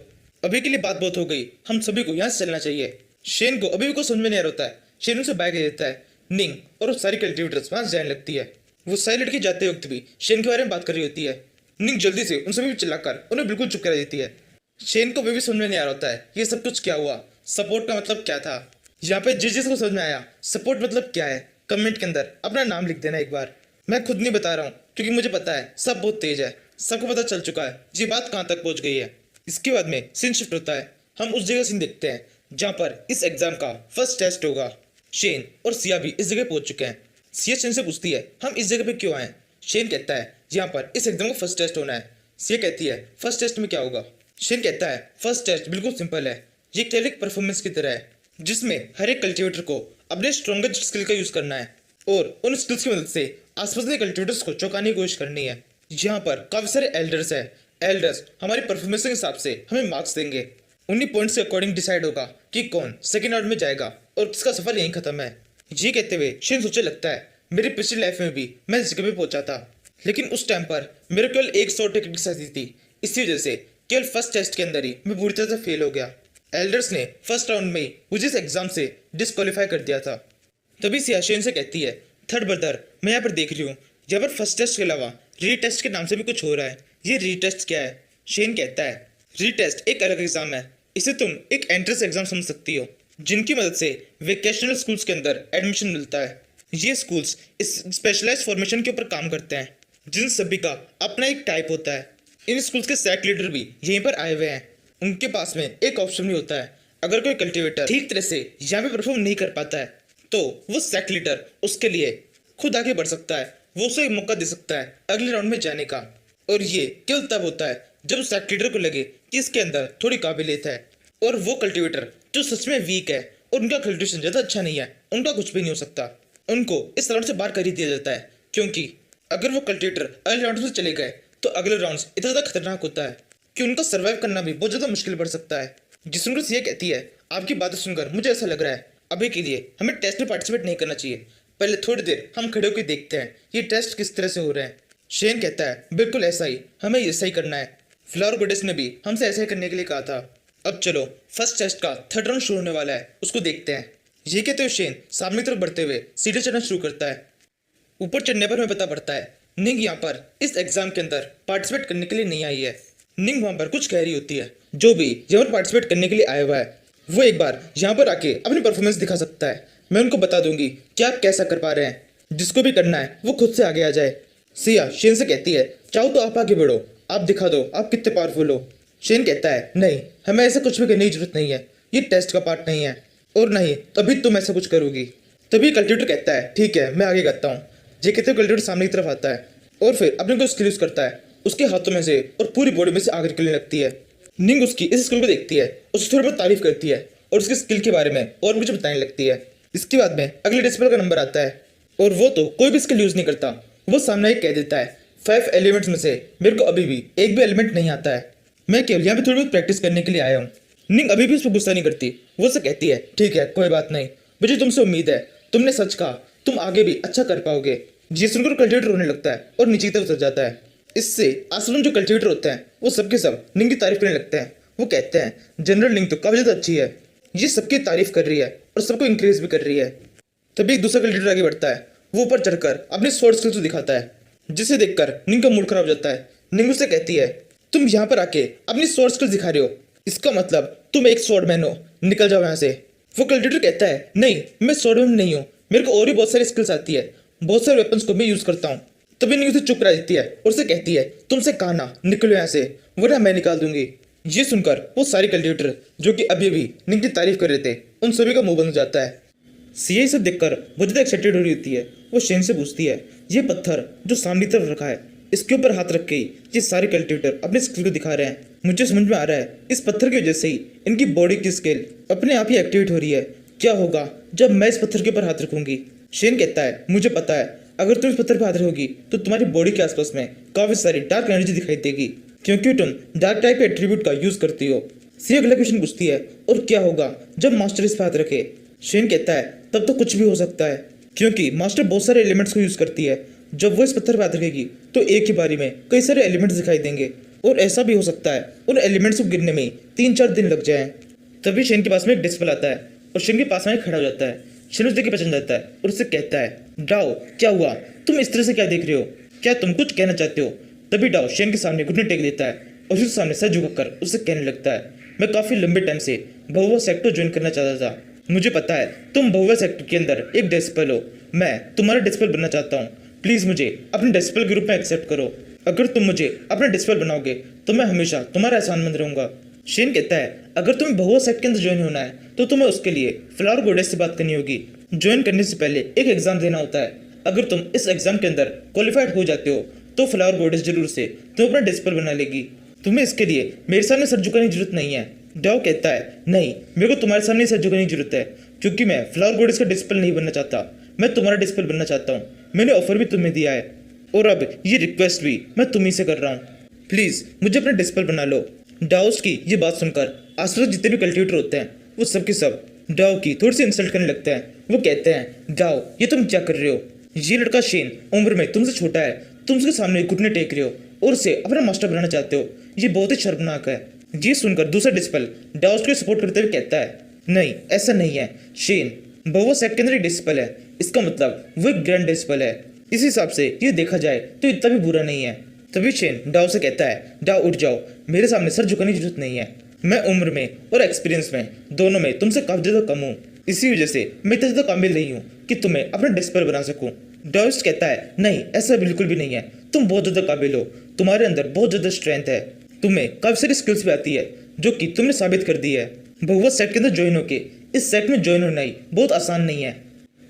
अभी के लिए बात बहुत हो गई, हम सभी को यहाँ से चलना चाहिए। शेन को अभी भी कुछ समझ में नहीं आ रहा होता है। शेन उसे बाय कर देता है। निंग और वो सारी कल्टिवेटर्स वहां से जाने लगती है। वो सारी लड़की जाते वक्त भी शेन के बारे में बात कर रही होती है। निंग जल्दी से उन सभी चिल्लाकर उन्हें बिल्कुल चुप करा देती है। शेन को भी समझ में नहीं आ रहा होता है ये सब कुछ क्या हुआ, सपोर्ट का मतलब क्या था। यहाँ पे जिस को समझ में आया सपोर्ट मतलब क्या है, कमेंट के अंदर अपना नाम लिख देना एक बार। मैं खुद नहीं बता रहा हूँ क्योंकि मुझे पता है सब बहुत तेज है, सबको पता चल चुका है ये बात कहाँ तक पहुँच गई है। इसके बाद में सीन शिफ्ट होता है। हम उस जगह सीन देखते हैं जहाँ पर इस एग्जाम का फर्स्ट टेस्ट होगा। शेन और सिया भी इस जगह पहुंच चुके हैं। सिया शेन से पूछती है हम इस जगह पे क्यों आए? शेन कहता है यहाँ पर इस एग्जाम का फर्स्ट टेस्ट होना है। सिया कहती है फर्स्ट टेस्ट में क्या होगा? शेन कहता है फर्स्ट टेस्ट बिल्कुल सिंपल है, ये केवल एक परफॉर्मेंस की तरह है जिसमें हर एक कल्टिवेटर को अपने स्ट्रॉन्गेस्ट स्किल का यूज करना है और उन स्किल्स की मदद से आसपास के कल्टिवेटर्स को चौंकाने की कोशिश करनी है। यहाँ पर काफी सारे एल्डर्स है। एल्डर्स हमारी परफॉर्मेंस के हिसाब से हमें मार्क्स देंगे, उन्हीं पॉइंट्स के अकॉर्डिंग डिसाइड होगा कि कौन सेकंड राउंड में जाएगा और किसका सफर यहीं खत्म है। ये कहते हुए शेन सोचने लगता है मेरी पिछली लाइफ में भी मैं इस जगह पे पहुंचा था, लेकिन उस टाइम पर मेरे केवल एक सौ टेक्निक्स आती थी, इसी वजह से केवल फर्स्ट टेस्ट के अंदर ही मैं पूरी तरह से फेल हो गया। एल्डर्स ने फर्स्ट राउंड में ही मुझे इस एग्जाम से डिस्क्वालीफाई कर दिया था। तभी सिया शेन से कहती है थर्ड ब्रदर, मैं यहाँ पर देख रही हूँ यहाँ पर फर्स्ट टेस्ट के अलावा रीटेस्ट के नाम से भी कुछ हो रहा है, ये रीटेस्ट क्या है? शेन कहता है रीटेस्ट एक अलग एग्जाम है, इसे तुम एक एंट्रेंस एग्जाम समझ सकती हो जिनकी मदद से वेकेशनल स्कूल्स के अंदर एडमिशन मिलता है। ये स्कूल्स इस स्पेशलाइज्ड फॉर्मेशन के ऊपर काम करते हैं जिन सभी का अपना एक टाइप होता है। इन स्कूल्स के सेट लीडर भी यहीं पर आए हुए हैं। उनके पास में एक ऑप्शन भी होता है, अगर कोई कल्टिवेटर ठीक तरह से यहाँ पे परफॉर्म नहीं कर पाता है तो वो सेट लीडर उसके लिए खुद आगे बढ़ सकता है, वो उसे एक मौका दे सकता है अगले राउंड में जाने का। और ये केवल तब होता है जब सेट लीडर को लगे कि इसके अंदर थोड़ी काबिलियत है और वो कल्टिवेटर जो सच में वीक है और उनका कल्टिवेशन ज़्यादा अच्छा नहीं है, उनका कुछ भी नहीं हो सकता, उनको इस राउंड से बाहर कर ही दिया जाता है। क्योंकि अगर वो कल्टिवेटर अगले राउंड से चले गए तो अगले राउंड इतना ज़्यादा खतरनाक होता है कि उनका सर्वाइव करना भी बहुत ज़्यादा मुश्किल पड़ सकता है। जिसमें सिया कहती है आपकी बातें सुनकर मुझे ऐसा लग रहा है अभी के लिए हमें टेस्ट में पार्टिसिपेट नहीं करना चाहिए, पहले थोड़ी देर हम खड़े होकर देखते हैं ये टेस्ट किस तरह से हो रहे हैं। शेन कहता है बिल्कुल ऐसा ही, हमें ऐसा ही करना है, फ्लावर गोडेस ने भी हमसे ऐसा ही करने के लिए कहा था। अब चलो फर्स्ट टेस्ट का थर्ड राउंड शुरू होने वाला है, उसको देखते हैं। ये कहते हुए शेन सामने की तरफ बढ़ते हुए सीढ़ी चढ़ना शुरू करता है। ऊपर चढ़ने पर हमें पता पड़ता है निंग यहाँ पर इस एग्जाम के अंदर पार्टिसिपेट करने के लिए नहीं आई है। निंग वहाँ पर कुछ कह रही होती है, जो भी यहाँ पर पार्टिसिपेट करने के लिए आया हुआ है वो एक बार यहाँ पर आके अपनी परफॉर्मेंस दिखा सकता है, मैं उनको बता दूंगी कि आप कैसा कर पा रहे हैं, जिसको भी करना है वो खुद से आगे आ जाए। सिया शेन से कहती है चाहो तो आप आगे बढ़ो, आप दिखा दो आप कितने पावरफुल हो। शेन कहता है नहीं, हमें ऐसा कुछ भी करने की जरूरत नहीं है, ये टेस्ट का पार्ट नहीं है और नहीं तभी तुम ऐसा कुछ करोगी। तभी कल्टिवेटर कहता है ठीक है मैं आगे करता हूँ। ये कहते हुए कल्टिवेटर सामने की तरफ आता है और फिर अपने को स्किल यूज करता है, उसके हाथों में से और पूरी बॉडी में से आग निकलने लगती है। निंग उसकी इस स्किल को देखती है, उससे थोड़ी बहुत तारीफ करती है और उसके स्किल के बारे में और मुझे बताने लगती है। इसके बाद में अगले डिस्प्ले का नंबर आता है और वो तो कोई भी स्किल यूज नहीं करता, वो सामने एक कह देता है 5 एलिमेंट्स में से मेरे को अभी भी एक भी एलिमेंट नहीं आता है, मैं केवल यहाँ पे थोड़ी बहुत प्रैक्टिस करने के लिए आया हूँ। निंग अभी भी उस पर गुस्सा नहीं करती, वो से कहती है ठीक है कोई बात नहीं, मुझे तुमसे उम्मीद है, तुमने सच कहा, तुम आगे भी अच्छा कर पाओगे। ये सुनकर कल्टिवेटर रोने लगता है और नीचे की तरफ उतर जाता है। इससे आसपास जो कल्टिवेटर होते हैं वो सबके सब निंग की तारीफ करने लगते हैं। वो कहते हैं जनरल निंग तो काफी ज्यादा अच्छी है, ये सबकी तारीफ कर रही है और सबको इंक्रेज भी कर रही है। तभी एक दूसरा कल्टिवेटर आगे बढ़ता है, वो ऊपर चढ़कर अपने स्वॉर्ड स्किल्स को दिखाता है, जिसे देखकर निंग का मूड खराब हो जाता है। निंग उससे कहती है तुम यहाँ पर आके अपनी स्वॉर्ड स्किल्स दिखा रहे हो, इसका मतलब तुम एक स्वॉर्डमैन हो, निकल जाओ यहाँ से। वो कल्टिवेटर कहता है नहीं, मैं स्वॉर्डमैन नहीं हूँ, मेरे को और भी बहुत सारी स्किल्स आती है, बहुत सारे वेपन्स को मैं यूज करता हूँ। तभी निक उसे चुप करा देती है और उसे कहती है तुमसे कहा ना निकलो यहाँ से, वरना मैं निकाल दूंगी। ये सुनकर वो सारे कल्टिवेटर जो कि अभी अभी निक की तारीफ कर रहे थे, उन सभी का मुंह बंद हो जाता है। सीआई से देखकर वो ज्यादा एक्साइटेड हो रही होती है। वो शेन से पूछती है ये पत्थर जो सामने की तरफ रखा है, इसके ऊपर हाथ रख के ही ये सारे कल्टिवेटर अपने स्किल को दिखा रहे हैं। मुझे समझ में आ रहा है इस पत्थर की वजह से ही इनकी बॉडी की स्केल अपने आप ही एक्टिवेट हो रही है। क्या होगा जब मैं इस पत्थर के ऊपर हाथ रखूंगी? शेन कहता है मुझे पता है, अगर तुम इस पत्थर पर हाथ रखोगी तो तुम्हारी बॉडी के आसपास में काफी सारी डार्क एनर्जी दिखाई देगी, क्योंकि तुम डार्क टाइप के एट्रीब्यूट का यूज करती हो। सी अगला क्वेश्चन पूछती है और क्या होगा जब मास्टर इस पर हाथ रखे? शेन कहता है तब तो कुछ भी हो सकता है, क्योंकि मास्टर बहुत सारे एलिमेंट्स को यूज करती है। जब वो इस पत्थर पर हाथ रखेगी तो एक ही बारी में कई सारे एलिमेंट्स दिखाई देंगे, और ऐसा भी हो सकता है उन एलिमेंट्स को गिरने में 3-4 दिन लग जाए। तभी शेन के पास में एक डिस्प्ले आता है और शेन के पास में खड़ा हो जाता है। शेन उस देख के पहचान जाता है और उससे कहता है डाओ क्या हुआ, तुम इस तरह से क्या देख रहे हो, क्या तुम कुछ कहना चाहते हो? तभी डाओ शेन के सामने घुटने टेक देता है और उसके सामने सर झुकाकर उससे कहने लगता है मैं काफी लंबे टाइम से बहुआ सेक्टर ज्वाइन करना चाहता था, मुझे पता है तुम बहुआ सेक्टर के अंदर एक डिस्पल हो, मैं तुम्हारा डिस्पल बनना चाहता हूँ, प्लीज मुझे अपने डिस्पल के रूप में एक्सेप्ट करो। अगर तुम मुझे अपना डिस्पल बनाओगे तो मैं हमेशा तुम्हारा एहसानमंद रहूंगा। शेन कहता है अगर तुम्हें बहुआ सेक्ट के अंदर ज्वाइन होना है तो तुम्हें उसके लिए फ्लावर गॉडेस से बात करनी होगी। ज्वाइन करने से पहले एक एग्जाम देना होता है, अगर तुम इस एग्जाम के अंदर क्वालिफाइड हो जाते हो तो फ्लावर गॉडेस जरूर से तुम अपना डिस्पल बना लेगी। तुम्हें इसके लिए मेरे सामने सर झुकाने की जरूरत नहीं है। डाओ कहता है नहीं, मेरे को तुम्हारे सामने सर झुकाने की जरूरत है, क्योंकि मैं फ्लावर गॉडेस का डिस्पल नहीं बनना चाहता, मैं तुम्हारा डिस्पल बनना चाहता हूँ। मैंने ऑफर भी तुम्हें दिया है और अब ये रिक्वेस्ट भी मैं तुम्ही से कर रहा हूँ, प्लीज मुझे अपना डिस्पल बना लो। डाउस की ये बात सुनकर आसपास जितने भी कल्टिवेटर होते हैं वो सब के सब डाओ की थोड़ी सी इंसल्ट करने लगते हैं। वो कहते हैं डाओ ये तुम क्या कर रहे हो, ये लड़का शेन उम्र में तुमसे छोटा है, तुम उसके सामने घुटने टेक रहे हो और उसे अपना मास्टर बनाना चाहते हो, ये बहुत ही शर्मनाक है। ये सुनकर दूसरा डिस्पल डाउस को सपोर्ट करते हुए कहता है नहीं ऐसा नहीं है शेन, बहुआ सेक्ट के अंदर एक डिस्पल है, इसका मतलब वो एक ग्रैंड डिस्पल है, इस हिसाब से ये देखा जाए तो इतना भी बुरा नहीं है। तभी शेन डाओ से कहता है डाओ उठ जाओ, मेरे सामने सर झुकाने की जरूरत नहीं है, मैं उम्र में और एक्सपीरियंस में दोनों में तुमसे काफी ज्यादा कम हूँ, इसी वजह से मैं इतना ज्यादा काबिल नहीं हूँ कि तुम्हें अपना डिस्पल बना सकूं। डाउस कहता है नहीं ऐसा बिल्कुल भी नहीं है, तुम बहुत ज्यादा काबिल हो, तुम्हारे अंदर बहुत ज्यादा स्ट्रेंथ है, तुम्हें काफी सारी स्किल्स भी आती है जो कि तुमने साबित कर दी है। बहुआ सेक्ट के अंदर ज्वाइन होके इस सेक्ट में ज्वाइन होना ही बहुत आसान नहीं है।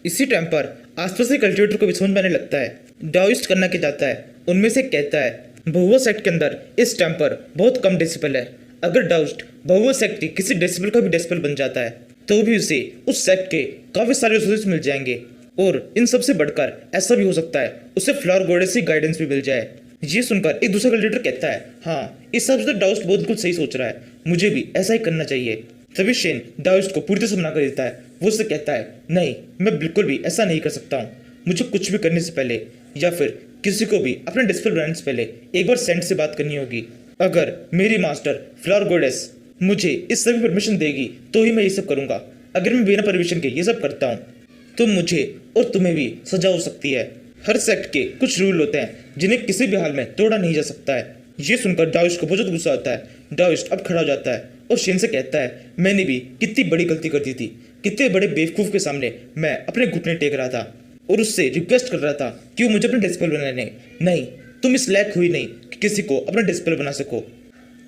इसी टाइम पर आसपास के कल्टिवेटर को भी समझ में आने लगता है। डाओइस्ट करना क्या चाहता है, उनमें से कहता है बहुआ सेक्ट के अंदर इस टाइम पर बहुत कम डेसिबल है, अगर डाउस्ट बहुआ सेक्ट की किसी डेसिबल का भी डेसिबल बन जाता है तो भी उसे उस सेक्ट के काफी सारे रिसोर्सेज मिल जाएंगे, और इन सबसे बढ़कर ऐसा भी हो सकता है उसे फ्लावर गॉडेस से गाइडेंस भी मिल जाए। ये सुनकर एक दूसरा कल्टिवेटर कहता है हाँ इस हिसाब से तो डाउस्ट बहुत कुछ सही सोच रहा है, मुझे भी ऐसा ही करना चाहिए। तभी शेन डाउस्ट को पूरी तरह से मना कर देता है, वो उससे कहता है नहीं मैं बिल्कुल भी ऐसा नहीं कर सकता हूँ, मुझे कुछ भी करने से पहले या फिर किसी को भी अपने डिस्पल बनाने से पहले एक बार सेंट से बात करनी होगी, अगर मेरी मास्टर फ्लावर गॉडेस मुझे इस सभी परमिशन देगी तो ही मैं ये सब करूंगा, अगर मैं बिना परमिशन के ये सब करता हूँ तो मुझे और तुम्हें भी सजा हो सकती है। हर सेक्ट के कुछ रूल होते हैं जिन्हें किसी भी हाल में तोड़ा नहीं जा सकता है। ये सुनकर डाउस्ट को बहुत ज्यादा गुस्सा आता है। डाउस्ट अब खड़ा हो जाता है और शेन से कहता है मैंने भी कितनी बड़ी गलती कर दी थी, कितने बड़े बेवकूफ के सामने मैं अपने घुटने टेक रहा था और उससे रिक्वेस्ट कर रहा था कि वो मुझे अपना डिस्पल बनाने, नहीं तुम इस लायक हुई नहीं कि किसी को अपना डिस्पल बना सको।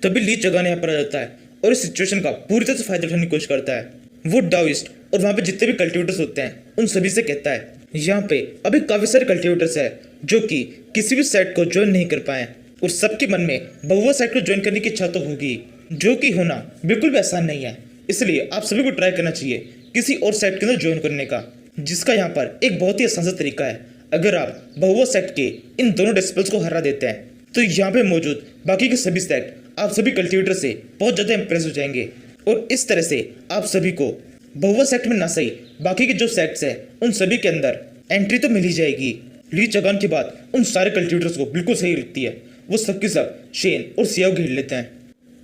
तभी लीच जगाने यहाँ पर आ जाता है और इस सिचुएशन का पूरी तरह से फायदा उठाने की कोशिश करता है। वो डाउइस्ट और वहाँ पे जितने भी कल्टिवेटर्स होते हैं उन सभी से कहता है यहाँ पे अभी काफी सारे कल्टिवेटर्स हैं जो कि किसी भी सेट को ज्वाइन नहीं कर पाए, और सबके मन में बहुआ सेट को ज्वाइन करने की इच्छा तो होगी, जो कि होना बिल्कुल भी आसान नहीं है। इसलिए आप सभी को ट्राई करना चाहिए किसी और सेट के अंदर ज्वाइन करने का, जिसका यहाँ पर एक बहुत ही आसान सा तरीका है। अगर आप बहुआ सेट के इन दोनों डिस्पल्स को हरा देते हैं तो यहाँ पे मौजूद बाकी के सभी सेट आप सभी कल्टिवेटर से बहुत ज्यादा इंप्रेस हो जाएंगे, और इस तरह से आप सभी को बहुआ सेक्ट में ना सही बाकी के जो सेक्ट्स हैं उन सभी के अंदर एंट्री तो मिल ही जाएगी। ली चगान की बात उन सारे कल्टिवेटर्स को बिल्कुल सही लगती है, वो सबके सब शेन और सिया को घेर लेते हैं।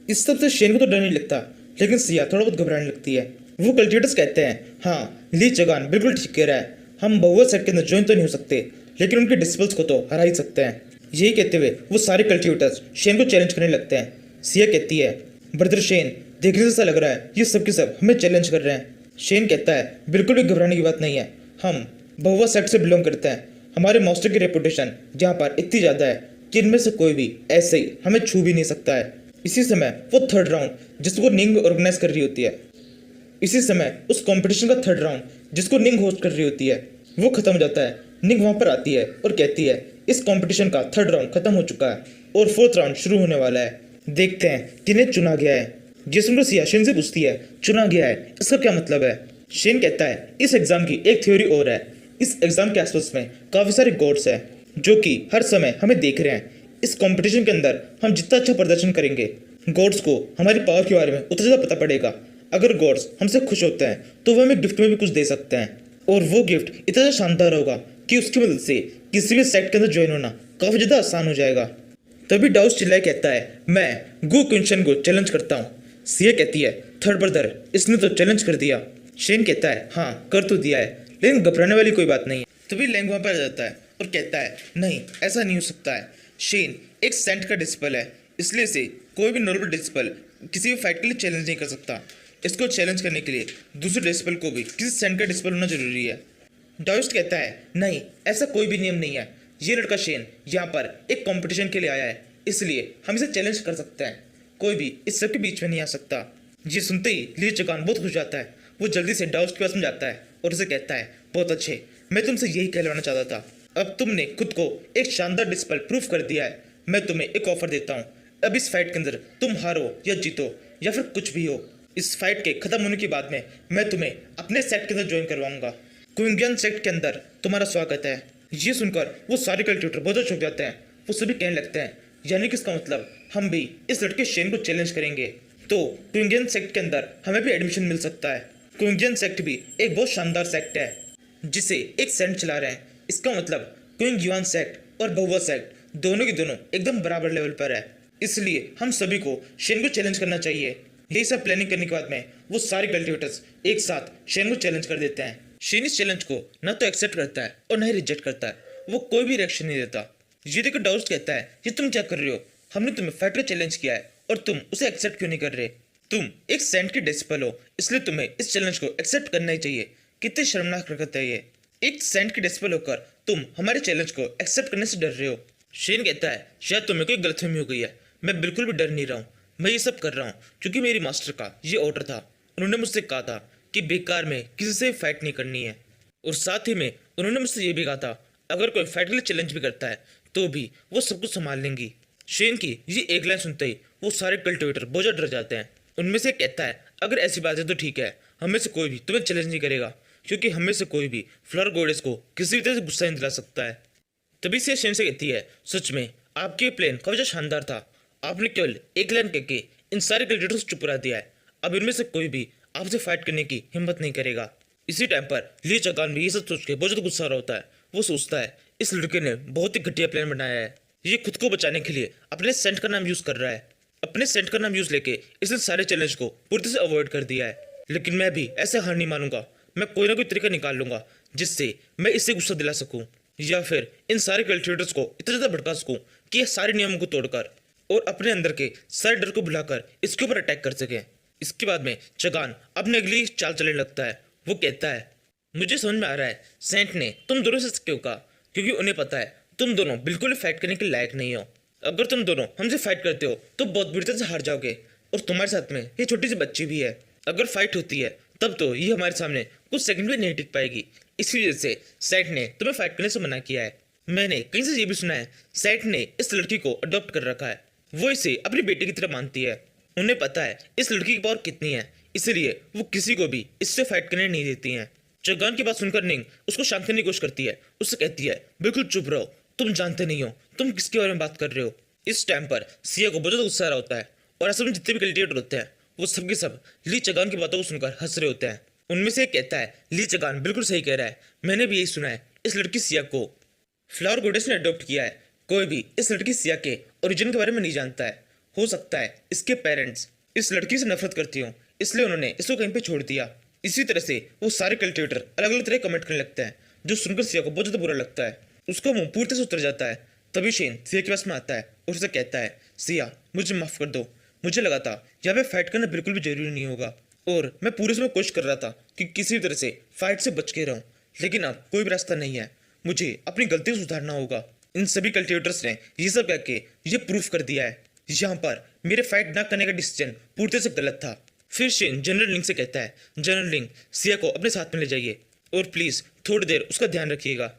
इस सब से शेन को तो डर नहीं लगता, लेकिन सिया थोड़ा बहुत घबराने लगती है। वो कल्टिवेटर्स कहते हैं हाँ ली चगान बिल्कुल ठीक कह रहा है, हम बहुआ सेट के अंदर ज्वाइन तो नहीं हो सकते लेकिन उनके डिस्पल्स को तो हरा ही सकते हैं। यही कहते हुए वो सारे कल्टिवेटर्स शेन को चैलेंज करने लगते हैं। सिया कहती है, ब्रदर शेन, देखने से ऐसा लग रहा है ये सब के सब हमें चैलेंज कर रहे हैं। शेन कहता है, बिल्कुल भी घबराने की बात नहीं है, हम बहुआ सेक्ट से बिलोंग करते हैं। हमारे मास्टर की रेपुटेशन जहाँ पर इतनी ज़्यादा है कि इनमें से कोई भी ऐसे ही हमें छू भी नहीं सकता है। इसी समय वो थर्ड राउंड जिसको निंग ऑर्गेनाइज कर रही होती है, इसी समय उस कंपटीशन का थर्ड राउंड जिसको निंग होस्ट कर रही होती है वो खत्म हो जाता है। निंग वहाँ पर आती है और कहती है, इस कंपटीशन का थर्ड राउंड खत्म हो चुका है और फोर्थ राउंड शुरू होने वाला है। देखते हैं किन्हें चुना गया है। ये सुनकर सिया शेन से पूछती है, चुना गया है इसका क्या मतलब है? शेन कहता है, इस एग्जाम की एक थ्योरी और है। इस एग्जाम के आसपास में काफ़ी सारे गॉड्स हैं जो कि हर समय हमें देख रहे हैं। इस कंपटीशन के अंदर हम जितना अच्छा प्रदर्शन करेंगे, गॉड्स को हमारी पावर के बारे में उतना ज़्यादा पता पड़ेगा। अगर गॉड्स हमसे खुश होते हैं तो वो हमें गिफ्ट में भी कुछ दे सकते हैं, और वो गिफ्ट इतना ज़्यादा शानदार होगा कि उसकी मदद से किसी भी सेक्ट के अंदर ज्वाइन होना काफ़ी ज़्यादा आसान हो जाएगा। तभी डाउस चिल्लाए कहता है, मैं गु क्विंशन को चैलेंज करता हूँ। सिया कहती है, थर्ड ब्रदर इसने तो चैलेंज कर दिया। शेन कहता है, हाँ कर तो दिया है, लेकिन घबराने वाली कोई बात नहीं है। तभी लैंग वहाँ पर आ जाता है और कहता है, नहीं ऐसा नहीं हो सकता है। शेन एक सेंट का डिस्पल है, इसलिए से कोई भी नॉर्मल डिस्पल किसी भी फाइट के लिए चैलेंज नहीं कर सकता। इसको चैलेंज करने के लिए दूसरे डिस्पल को भी किसी सेंट का डिस्पल होना जरूरी है। डाउस्ट कहता है, नहीं ऐसा कोई भी नियम नहीं है। ये लड़का शेन यहाँ पर एक कंपटीशन के लिए आया है, इसलिए हम इसे चैलेंज कर सकते हैं। कोई भी इस सब के बीच में नहीं आ सकता। ये सुनते ही ली चुकान बहुत खुश जाता है। वो जल्दी से डाउस्ट के पास में जाता है और उसे कहता है, बहुत अच्छे, मैं तुमसे यही कहलवाना चाहता था। अब तुमने खुद को एक शानदार डिस्पल प्रूफ कर दिया है। मैं तुम्हें एक ऑफर देता हूँ। अब इस फाइट के अंदर तुम हारो या जीतो या फिर कुछ भी हो, इस फाइट के खत्म होने के बाद में मैं तुम्हें अपने सेक्ट के अंदर ज्वाइन करवाऊंगा। क्विंगियन सेक्ट के अंदर तुम्हारा स्वागत है। ये सुनकर वो सारे कल्टिवेटर बहुत चौंक जाते हैं। वो सभी कहने लगते हैं, यानी कि इसका मतलब हम भी इस लड़के शेन को चैलेंज करेंगे तो क्विंगियन सेक्ट के अंदर हमें भी एडमिशन मिल सकता है। क्विंगियन सेक्ट भी एक बहुत शानदार सेक्ट है जिसे एक सेंट चला रहे हैं। इसका मतलब क्विंग युआन सेक्ट और बहुआ सेक्ट दोनों के दोनों एकदम बराबर लेवल पर है, इसलिए हम सभी को शेन को चैलेंज करना चाहिए। यही सब प्लानिंग करने के बाद में वो सारे कल्टिवेटर्स एक साथ शेन को चैलेंज कर देते हैं। शेन इस चैलेंज को न तो एक्सेप्ट करता है और न ही रिजेक्ट करता है। वो कोई भी रिएक्शन नहीं देता। ये देखकर डाउस्ट कहता है, ये तुम क्या कर रहे हो? हमने तुम्हें फाइट का चैलेंज किया है और तुम उसे एक्सेप्ट क्यों नहीं कर रहे? तुम एक सेंट के डिस्पल हो, इसलिए तुम्हें इस चैलेंज को एक्सेप्ट करना ही चाहिए। कितनी शर्मनाक हरकत है ये। एक सेंट के डिस्पल होकर तुम हमारे चैलेंज को एक्सेप्ट करने से डर रहे हो। शेन कहता है, शायद तुम्हें कोई गलतफहमी हो गई है। मैं बिल्कुल भी डर नहीं रहा हूँ। मैं ये सब कर रहा हूँ क्योंकि मेरी मास्टर का ये ऑर्डर था। उन्होंने मुझसे कहा था कि बेकार में किसी से फाइट नहीं करनी है, और साथ ही में उन्होंने मुझसे ये भी कहा था अगर कोई फाइट के लिए चैलेंज भी करता है तो भी वो सब कुछ संभाल लेंगी। शेन की ये एक लाइन सुनते ही वो सारे कल्टिवेटर बहुत ज़्यादा डर जाते हैं। उनमें से कहता है, अगर ऐसी बात है तो ठीक है, हमें से कोई भी तुम्हें चैलेंज नहीं करेगा, क्योंकि हमें से कोई भी फ्लावर गॉडेस को किसी भी तरह से गुस्सा नहीं दिला सकता है। तभी से शेन से कहती है, सच में आपके प्लान काफी ज़्यादा शानदार था। आपने केवल एक लाइन कह के इन सारे क्रिकेटर्स को चुप करा दिया है। अब इनमें से कोई भी आपसे फाइट करने की हिम्मत नहीं करेगा। इसी टाइम पर ली चकान भी ये सब सोच के बहुत ज़्यादा गुस्सा होता है। वो सोचता है इस लड़के ने बहुत ही घटिया प्लान बनाया है। ये खुद को बचाने के लिए अपने सेंट का नाम यूज़ कर रहा है। अपने सेंट का नाम यूज़ लेके इसने सारे चैलेंज को पूरी तरह से अवॉइड कर दिया है। लेकिन मैं भी ऐसे हार नहीं मानूंगा। मैं कोई ना कोई तरीका निकाल लूंगा जिससे मैं इससे गुस्सा दिला सकूं, या फिर इन सारे कल्टिवेटर्स को इतना ज़्यादा भड़का सकूं कि ये सारे नियमों को तोड़कर और अपने अंदर के सारे डर को भुलाकर इसके ऊपर अटैक कर सकें। इसके बाद में चगान अपने अगली चाल चलने लगता है। वो कहता है, मुझे समझ में आ रहा है सेंट ने तुम दोनों से क्यों कहा, क्योंकि उन्हें पता है तुम दोनों बिल्कुल भी फाइट करने के लायक नहीं हो। अगर तुम दोनों हमसे फाइट करते हो तो बहुत बुरी तरह से हार जाओगे, और तुम्हारे साथ में ये छोटी सी बच्ची भी है। अगर फाइट होती है तब तो ये हमारे सामने कुछ सेकंड भी नहीं टिक पाएगी। इसी वजह से सेंट ने तुम्हें फाइट करने से मना किया है। मैंने कहीं से ये भी सुना है सेंट ने इस लड़की को अडॉप्ट कर रखा है। वो इसे अपनी बेटी की तरह मानती है। उन्हें पता है इस लड़की की पावर कितनी है, इसलिए वो किसी को भी इससे फाइट करने नहीं देती हैं। चगान की बात सुनकर निंग उसको शांत करने की कोशिश करती है। उससे कहती है, बिल्कुल चुप रहो, तुम जानते नहीं हो तुम किसके बारे में बात कर रहे हो। इस टाइम पर सिया को बहुत ज़्यादा गुस्सा आ रहा होता है, और असल में जितने भी कल्टिवेटर होते हैं वो सब के सब ली चगान की बातों को सुनकर हंस रहे होते हैं। उनमें से एक कहता है, ली चगान बिल्कुल सही कह रहा है, मैंने भी यही सुना है। इस लड़की सिया को फ्लावर गॉडेस ने अडॉप्ट किया है। कोई भी इस लड़की सिया के ओरिजिन के बारे में नहीं जानता है। हो सकता है इसके पेरेंट्स इस लड़की से नफरत करती हूँ, इसलिए उन्होंने इसको कहीं पे छोड़ दिया। इसी तरह से वो सारे कल्टिवेटर अलग अलग तरह कमेंट करने लगते हैं, जो सुनकर सिया को बहुत ज़्यादा बुरा लगता है। उसका मुंह पूरी तरह से उतर जाता है। तभी शेन सिया के पास में आता है और उसे कहता है, सिया मुझे माफ कर दो, मुझे लगा था यहाँ पे फाइट करना बिल्कुल भी जरूरी नहीं होगा और मैं पूरे समय कोशिश कर रहा था कि किसी भी तरह से फाइट से बच के रहूं, लेकिन अब कोई भी रास्ता नहीं है, मुझे अपनी गलती को सुधारना होगा। इन सभी कल्टिवेटर्स ने ये सब कह के ये प्रूफ कर दिया है यहाँ पर मेरे फाइट ना करने का डिसीजन पूरी तरह से गलत था। फिर शेन जनरल लिंग से कहता है, जनरल लिंग सिया को अपने साथ में ले जाइए और प्लीज थोड़ी देर उसका ध्यान रखिएगा।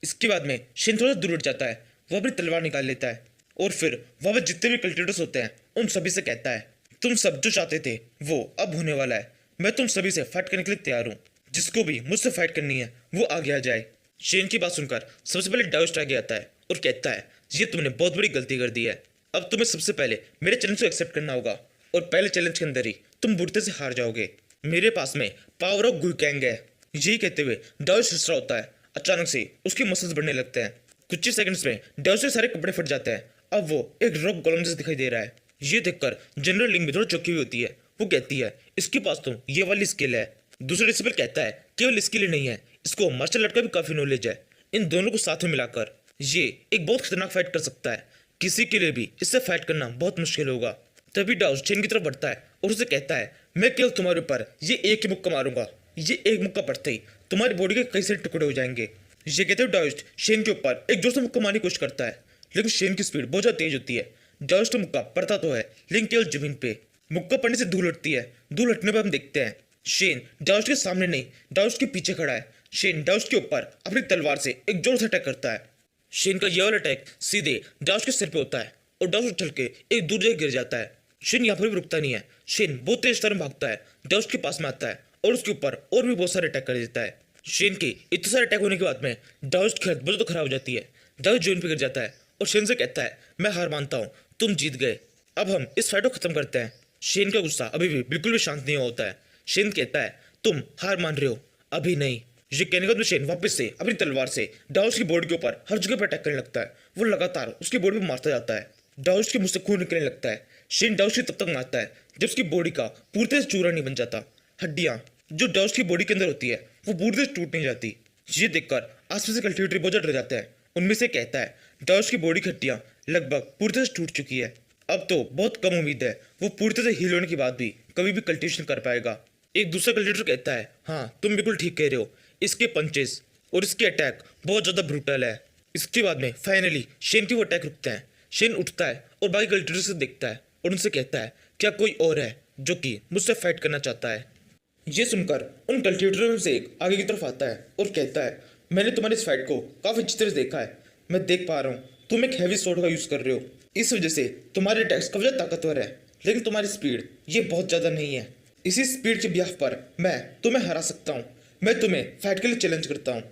इसके बाद में शेन थोड़ा दूर उठ जाता है, वो अपनी तलवार निकाल लेता है और फिर वहाँ पर जितने भी कल्टिवेटर्स होते हैं उन सभी से कहता है, तुम सब जो चाहते थे वो अब होने वाला है, मैं तुम सभी से फाइट करने के लिए तैयार हूँ, जिसको भी मुझसे फाइट करनी है वो आगे आ जाए। शेन की बात सुनकर सबसे पहले डायोस्ट आगे आता है और कहता है, ये तुमने बहुत बड़ी गलती कर दी है, अब तुम्हें सबसे पहले मेरे चैलेंज को एक्सेप्ट करना होगा और पहले चैलेंज के अंदर ही तुम बुढ़ते से हार जाओगे। मेरे पास में पावर ऑफ गुइकैंग है। यही कहते हुए डायोस्ट हिस्सा होता है, अचानक से उसके मसल्स बढ़ने लगते हैं। कुछ ही सेकंड्स में डायोस्ट के सारे कपड़े फट जाते हैं, अब वो एक रॉक गोलम जैसे दिखाई दे रहा है। ये देखकर जनरल लिंग भी थोड़ा चौंकी हुई होती है, वो कहती है, इसके पास तो ये वाली स्किल है। दूसरा डिसिपल कहता है, केवल स्किल ही नहीं है, इसको मार्शल आर्ट का भी काफी नॉलेज है, इन दोनों को साथ में मिलाकर ये एक बहुत खतरनाक फाइट कर सकता है, किसी के लिए भी इससे फाइट करना बहुत मुश्किल होगा। तभी डायोस्ट शेन की तरफ बढ़ता है और उसे कहता है, मैं केवल तुम्हारे ऊपर ये एक ही मुक्का मारूंगा, ये एक मुक्का पड़ते ही तुम्हारी बॉडी के कई सारे टुकड़े हो जाएंगे। ये कहते हुए डायोस्ट शेन के ऊपर एक जोर से मुक्का मारने की कोशिश करता है, लेकिन शेन की स्पीड बहुत ज्यादा तेज होती है। डायोस्ट का मुक्का पड़ता तो है लेकिन केवल जमीन पे, मुक्का पड़ने से धूल उठती है। धूल हटने पर हम देखते हैं शेन डायोस्ट के सामने नहीं, डायोस्ट के पीछे खड़ा है। शेन डायोस्ट के ऊपर अपनी तलवार से एक जोर से अटैक करता है। शेन का यह वाला अटैक सीधे डायोस्ट के सिर पे होता है और डायोस्ट उछल के एक दूर जगह गिर जाता है। शेन यहाँ पर भी रुकता नहीं है, शेन बहुत तेज तरह भागता है, डायोस्ट के पास में आता है और उसके ऊपर और भी बहुत सारे अटैक कर देता है। शेन के इतने सारे अटैक होने के बाद में डायोस्ट की हालत बहुत तो खराब हो जाती है। डायोस्ट जमीन पे गिर जाता है और शेन से कहता है, मैं हार मानता हूँ, तुम जीत गए, अब हम इस फाइट को खत्म करते हैं। शेन का गुस्सा अभी भी बिल्कुल भी शांत नहीं होता है। शेन कहता है, तुम हार मान रहे हो, अभी नहीं। ये कहने के बाद शेन वापस से अपनी तलवार से डायोस्ट की बॉडी के ऊपर हर जगह पर अटैक करने लगता है। वो लगातार उसकी बॉडी पर मारता जाता है, डायोस्ट के मुंह से खून निकलने लगता है। शेन डायोस्ट को तब तक मारता है जब उसकी बॉडी का पूरी तरह से चूरा नहीं बन जाता। हड्डियां जो डायोस्ट की बॉडी के अंदर होती है वो पूरी तरह से टूट नहीं जाती। ये देखकर आसपास के कल्टिवेटर बहुत ज्यादा डर जाता है। उनमें से कहता है, डायोस्ट की बॉडी की हड्डियां लगभग पूरी तरह से टूट चुकी है, अब तो बहुत कम उम्मीद है वो पूरी तरह से हील होने के बाद भी कभी भी कल्टिवेशन कर पाएगा। एक दूसरा कल्टिवेटर कहता है, हाँ तुम बिल्कुल ठीक कह रहे हो, इसके पंचेस और इसके अटैक बहुत ज्यादा ब्रूटल है। इसके बाद में फाइनली शेन के वो अटैक रुकते हैं। शेन उठता है और बाकी कल्टिवेटर से देखता है और उनसे कहता है, क्या कोई और है जो कि मुझसे फाइट करना चाहता है। ये सुनकर उन कल्टिवेटरों में से एक आगे की तरफ आता है और कहता है, मैंने तुम्हारी इस फाइट को काफी अच्छी तरह से देखा है, मैं देख पा रहा हूँ तुम एक हैवी स्वॉर्ड का यूज कर रहे हो, इस वजह से तुम्हारे अटैक्स काफी ज्यादा ताकतवर है, लेकिन तुम्हारी स्पीड ये बहुत ज्यादा नहीं है। इसी स्पीड के बिहाफ पर मैं तुम्हें हरा सकता हूँ, मैं तुम्हें फाइट के लिए चैलेंज करता हूँ।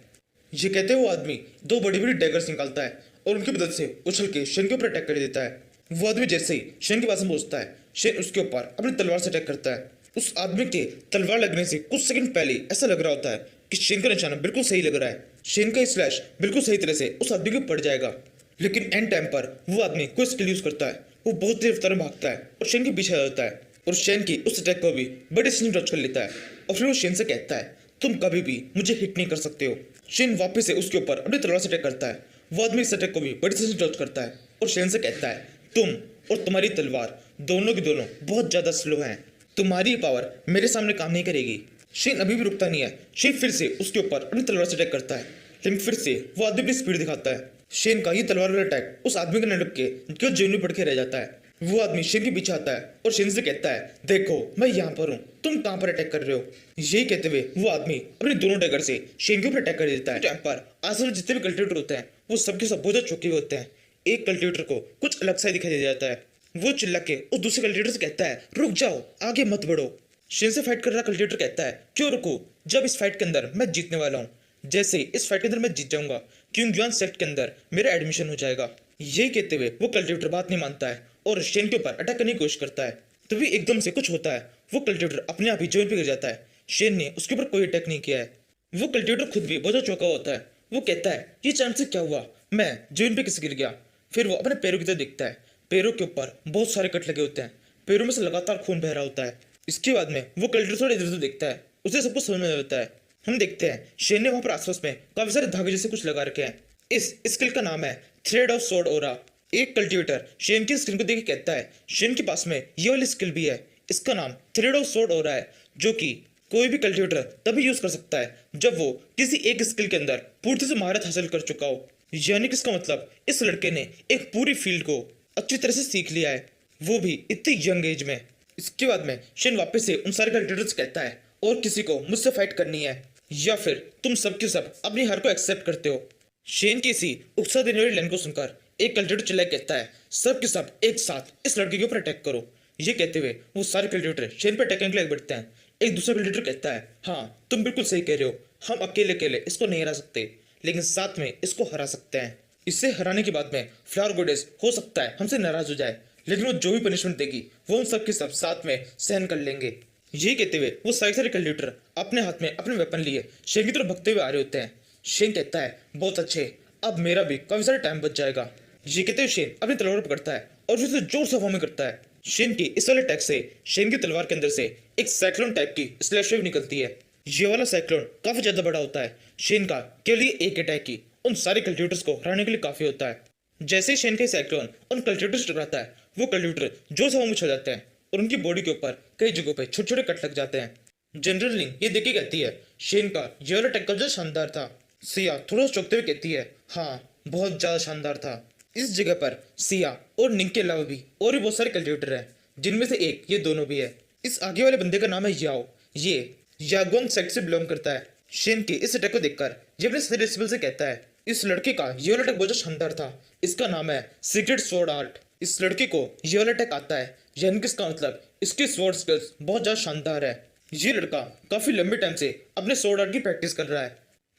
ये कहते हुए वो आदमी दो बड़ी बड़ी डैगर्स निकालता है और उनकी मदद से उछल के शेन के ऊपर अटैक कर देता है। वो आदमी जैसे ही शेन के पास में पहुंचता है, शेन उसके ऊपर अपनी तलवार से अटैक करता है। उस आदमी के तलवार लगने से कुछ सेकंड पहले ऐसा लग रहा होता है कि शेन का निशाना बिल्कुल सही लग रहा है, शेन का स्लैश बिल्कुल सही तरह से उस आदमी के पड़ जाएगा। लेकिन एंड टाइम पर वो आदमी कोई स्किल यूज करता है, वो बहुत तेज रफ्तार में भागता है और शेन के पीछे आ जाता है और शेन की उस अटैक को भी बड़े से डॉज कर लेता है। और फिर वो शेन से कहता है, तुम कभी भी मुझे हिट नहीं कर सकते हो। शेन वापस से उसके ऊपर अपनी तलवार से अटैक करता है। वो आदमी इस अटैक को भी बड़ी से डॉज करता है और शेन से कहता है, तुम और तुम्हारी तलवार दोनों की दोनों बहुत ज्यादा स्लो हैं, तुम्हारी पावर मेरे सामने काम नहीं करेगी। शेन अभी भी रुकता नहीं है, शेन फिर से उसके ऊपर अपनी तलवार से अटैक करता है, लेकिन फिर से वो आदमी अपनी स्पीड दिखाता है। शेन का ये तलवार वाला अटैक उस आदमी के नड़क के जो जेल में पड़ के रह जाता है। वो आदमी शेन के पीछे आता है और शेन से कहता है, देखो मैं यहाँ पर हूँ, तुम कहाँ पर अटैक कर रहे हो। यही कहते हुए वो आदमी अपने दोनों डैगर से शेन के ऊपर अटैक कर देता है। टाइम पर आसपास जितने भी कल्टिवेटर होते हैं वो सबके सब बहुत चौके हुए होते हैं। एक कल्टिवेटर को कुछ अलग सा दिखाई दे जाता है, वो चिल्ला के उस दूसरे कल्टिवेटर से कहता है, रुक जाओ, आगे मत बढ़ो। शेन से फाइट कर रहा कल्टिवेटर कहता है, क्यों रुको, जब इस फाइट के अंदर मैं जीतने वाला हूँ, जैसे इस फाइट के अंदर मैं जीत जाऊंगा क्योंकि युआन सेक्ट के अंदर मेरा एडमिशन हो जाएगा। यही कहते हुए वो कल्टिवेटर बात नहीं मानता है और शेन के ऊपर अटैक करने की कोशिश करता है। तभी एकदम से कुछ होता है, वो कल्टिवेटर अपने आप ही जमीन पे गिर जाता है। शेन ने उसके ऊपर कोई अटैक नहीं किया है। वो कल्टिवेटर खुद भी बहुत चौंका होता है। वो कहता है, ये चांस से क्या हुआ, मैं जमीन पे कैसे गिर गया। फिर वो अपने पैरों की तरफ देखता है, पैरों के ऊपर बहुत सारे कट लगे होते हैं, पैरों में से लगातार खून बह रहा होता है। इसके बाद में वो कल्टिवेटर थोड़ा इधर उधर देखता है, उसे सब कुछ समझ में आता है। हम देखते हैं शेन ने वहां पर आसपास में काफी सारे धागे जैसे कुछ लगा रखे हैं। इस स्किल का नाम है थ्रेड ऑफ सोड ओरा। एक कल्टीवेटर शेन की स्किल को देख के कहता है शेन के पास में ये वाली स्किल भी है, इसका नाम थ्रेड ऑफ सोड ओरा है, जो कि कोई भी कल्टीवेटर तभी यूज कर सकता है जब वो किसी एक स्किल के अंदर पूरी से महारत हासिल कर चुका हो। यानी कि इसका मतलब इस लड़के ने एक पूरी फील्ड को अच्छी तरह से सीख लिया है, वो भी इतनी यंग एज में। इसके बाद में शेन वापस से उन सारे कल्टीवेटर्स कहता है और किसी को मुझसे फाइट करनी है या फिर तुम सब के सब अपनी हार को एक्सेप्ट करते हो। शेन की इसी उत्साह देने वाली लाइन को सुनकर एक कल्टीवेटर चिल्ला के कहता है सब के सब एक साथ इस लड़के के ऊपर अटैक करो। ये कहते हुए वो सारे कल्टीवेटर शेन पर अटैक करने के लिए बढ़ते हैं। एक दूसरा कल्टीवेटर कहता है हाँ तुम बिल्कुल सही कह रहे हो, हम अकेले अकेले इसको नहीं हरा सकते लेकिन साथ में इसको हरा सकते हैं। इसे हराने के बाद में फ्लावर गॉडेस हो सकता है हमसे नाराज हो जाए, लेकिन वो जो भी पनिशमेंट देगी वो हम सब के सब साथ में सहन कर लेंगे। यही कहते हुए वो सारे कल्टीवेटर अपने हाथ में अपने वेपन लिए शेन की तरफ भगते हुए आ रहे होते हैं। शेन कहता है बहुत अच्छे, अब मेरा भी काफी सारा टाइम बच जाएगा। ये कहते हुए शेन अपनी तलवार पकड़ता है और फिर से जोर से हवा में करता है। शेन की इस वाले अटैक से शेन की तलवार के अंदर से एक साइक्लोन टाइप की स्लैश वेव निकलती है। ये वाला साइक्लोन काफी ज्यादा बड़ा होता है, शेन का केवल ये एक अटैक ही उन सारे कल्टीवेटर्स को हराने के लिए काफी होता है। जैसे ही शेन का साइक्लोन उन कल्टीवेटर्स से टकराता है वो कल्टीवेटर जोर से हवा में उछल जाते हैं और उनकी बॉडी के ऊपर कई जगहों पे छोटे छोटे कट लग जाते हैं। जनरल लिंग ये देख के कहती है शेन का ये वाला अटैक काफी शानदार था। सिया थोड़ा चौंकते हुए कहती है हाँ बहुत ज्यादा शानदार था। इस जगह पर सिया और निंग के अलावा भी और भी बहुत सारे कल्टीवेटर हैं, जिनमें से एक ये दोनों भी है। इस आगे वाले बंदे का नाम है याओ, ये यागोंग सेक्ट से बिलोंग करता है। शेन के इस अटैक को देखकर ये अपने सही डेसिबल से कहता है इस लड़के का ये वाला अटैक बहुत शानदार था, इसका नाम है सीक्रेट स्वॉर्ड आर्ट। इस लड़के को ये वाला अटैक आता है, यानी कि इसका मतलब इसकी स्वॉर्ड स्किल्स बहुत ज्यादा शानदार है। ये लड़का काफी लंबे टाइम से अपने स्वॉर्ड आर्ट की प्रैक्टिस कर रहा है।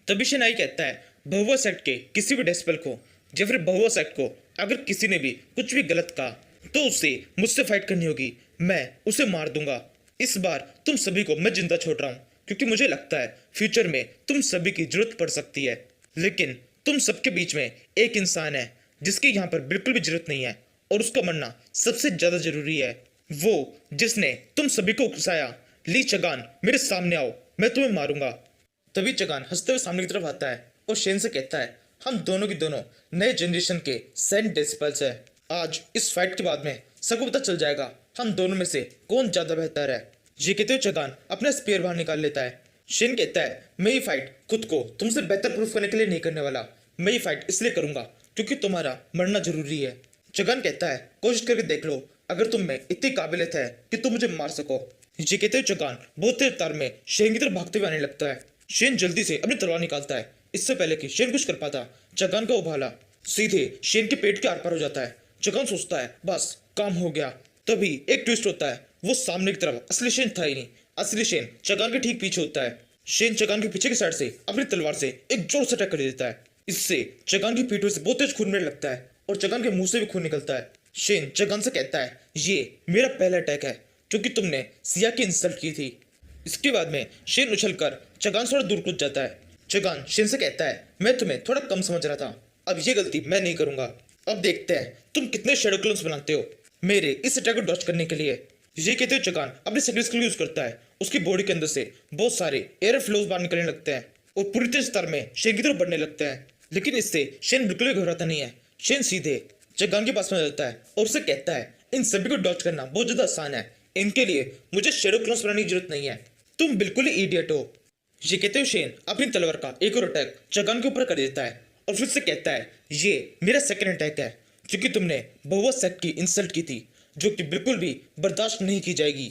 तभी शेन आई कहता है बहुआ सेक्ट के किसी भी डेसिबल को या फिर बहुआ सेक्ट को अगर किसी ने भी कुछ भी गलत कहा तो उससे मुझसे फाइट करनी होगी, मैं उसे मार दूंगा। इस बार तुम सभी को मैं जिंदा छोड़ रहा हूँ क्योंकि मुझे लगता है फ्यूचर में तुम सभी की जरूरत पड़ सकती है, लेकिन तुम सबके बीच में एक इंसान है जिसकी यहाँ पर बिल्कुल भी जरूरत नहीं है और उसका मरना सबसे ज्यादा जरूरी है, वो जिसने तुम सभी को उकसाया। ली चगान मेरे सामने आओ, मैं तुम्हें मारूंगा। तभी चगान हंसते हुए सामने की तरफ आता है और शेन से कहता है हम दोनों की दोनों नए जनरेशन के सेंट डेसिबल्स है। आज इस फाइट के बाद में सबको पता चल जाएगा हम दोनों में से कौन ज्यादा बेहतर है। ये कहते हुए चगान अपना स्पीयर बाहर निकाल लेता है। शेन कहता है मैं ये फाइट खुद को तुमसे बेहतर प्रूफ करने के लिए नहीं करने वाला, मैं ये फाइट इसलिए करूंगा क्योंकि तुम्हारा मरना जरूरी है। चगान कहता है कोशिश करके देख लो अगर तुम में इतनी काबिलियत है कि तुम मुझे मार सको। ये कहते हुए चगान बहुत तेज रफ्तार में शेन की तरफ भागते हुए आने लगता है। शेन जल्दी से अपनी तलवार निकालता है, इससे पहले कि शेन कुछ कर पाता चगान का उभाला सीधे शेन के पेट के आर पार हो जाता है। चगान सोचता है बस काम हो गया। तभी एक ट्विस्ट होता है, वो सामने की तरफ असली शेन था ही नहीं, असली शेन चगान के ठीक पीछे होता है। शेन चगान के पीछे की साइड से अपनी तलवार से एक जोर से अटैक कर देता है। इससे चगान की पीठ से बहुत तेज खून मिलने लगता है और चगान के मुंह से भी खून निकलता है। शेन चगान से कहता है ये मेरा पहला अटैक है क्योंकि तुमने सिया की इंसल्ट की थी। इसके बाद में शेन उछलकर चगान से थोड़ा दूर कूद जाता है। चगान शेन से कहता है मैं तुम्हें थोड़ा कम समझ रहा था, अब ये गलती मैं नहीं करूंगा। अब देखते हैं तुम कितने शैडो क्लोन्स बनाते हो मेरे इस अटैक को डॉच करने के लिए। ये कहते हुए चगान अपने सेकंड स्किल यूज करता है, उसकी बॉडी के अंदर से बहुत सारे एयर फ्लोज बाहर निकलने लगते हैं और पूरी तेज रफ्तार में शेन की तरफ बढ़ने लगते हैं। लेकिन इससे शेन बिल्कुल भी घबराता नहीं है। शेन सीधे चगान के पास में जाता है और उसे कहता है इन सभी को डॉच करना बहुत ज्यादा आसान है, इनके लिए मुझे शैडो क्लोन्स बनाने की जरूरत नहीं है, तुम बिल्कुल ही इडियट हो। ये कहते हुए शेन अपनी तलवार का एक और अटैक चगान के ऊपर कर देता है और फिर से कहता है ये मेरा सेकंड अटैक है क्योंकि तुमने बहुआ सेक्ट की इंसल्ट की थी जो कि बिल्कुल भी बर्दाश्त नहीं की जाएगी।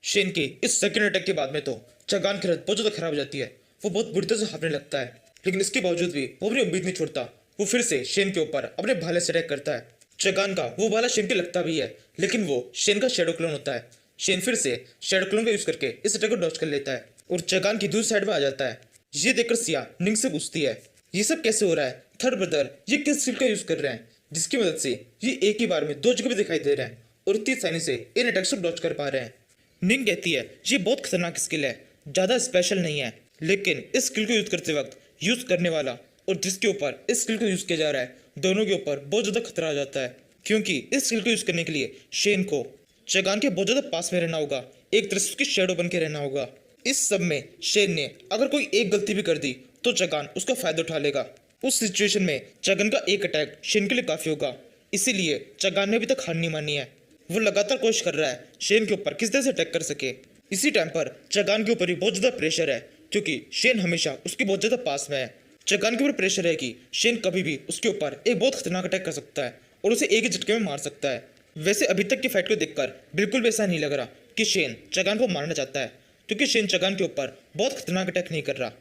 शेन के इस सेकंड अटैक के बाद में तो चगान की हालत बहुत ज्यादा खराब हो जाती है, वो बहुत बुरी तरह से हारने लगता है, लेकिन इसके बावजूद भी वो अपनी उम्मीद नहीं छोड़ता। वो फिर से शेन के ऊपर अपने भाले से अटैक करता है। चगान का वो भाला शेन के लगता भी है, लेकिन वो शेन का शैडो क्लोन होता है। शेन फिर से शैडो क्लोन का यूज करके इस अटैक को डॉच कर लेता है और चगान की दूसरी साइड में आ जाता है। ये देखकर सिया निंग से पूछती है ये सब कैसे हो रहा है, थर्ड ब्रदर ये किस स्किल का यूज कर रहे हैं जिसकी मदद से ये एक ही बार में दो जगह पे दिखाई दे रहे हैं और इतनी आसानी से इन अटैक्स को डॉच कर पा रहे हैं। निंग कहती है ये बहुत खतरनाक स्किल है, ज्यादा स्पेशल नहीं है, लेकिन इस स्किल को यूज करते वक्त यूज करने वाला और जिसके ऊपर इस स्किल को यूज किया जा रहा है दोनों के ऊपर बहुत ज्यादा खतरा आ जाता है, क्योंकि इस स्किल को यूज करने के लिए शेन को चगान के बहुत ज्यादा पास में रहना होगा, एक तरह से उसकी शेडो बन के रहना होगा। इस सब में शेन ने अगर कोई एक गलती भी कर दी तो चगान उसका फायदा उठा लेगा। उस सिचुएशन में चगन का एक अटैक शेन के लिए काफी होगा, इसीलिए चगान ने अभी तक हार नहीं मानी है। वो लगातार कोशिश कर रहा है शेन के ऊपर किस तरह से अटैक कर सके। इसी टाइम पर चगान के ऊपर भी बहुत ज्यादा प्रेशर है, क्योंकि शेन हमेशा उसके बहुत ज्यादा पास में है। चगान के ऊपर प्रेशर है कि शेन कभी भी उसके ऊपर एक बहुत खतरनाक अटैक कर सकता है और उसे एक ही झटके में मार सकता है। वैसे अभी तक की फाइट को देखकर बिल्कुल भी ऐसा नहीं लग रहा कि शेन चगान को मारना चाहता है, क्योंकि शेन चगान के ऊपर बहुत खतरनाक अटैक नहीं कर रहा।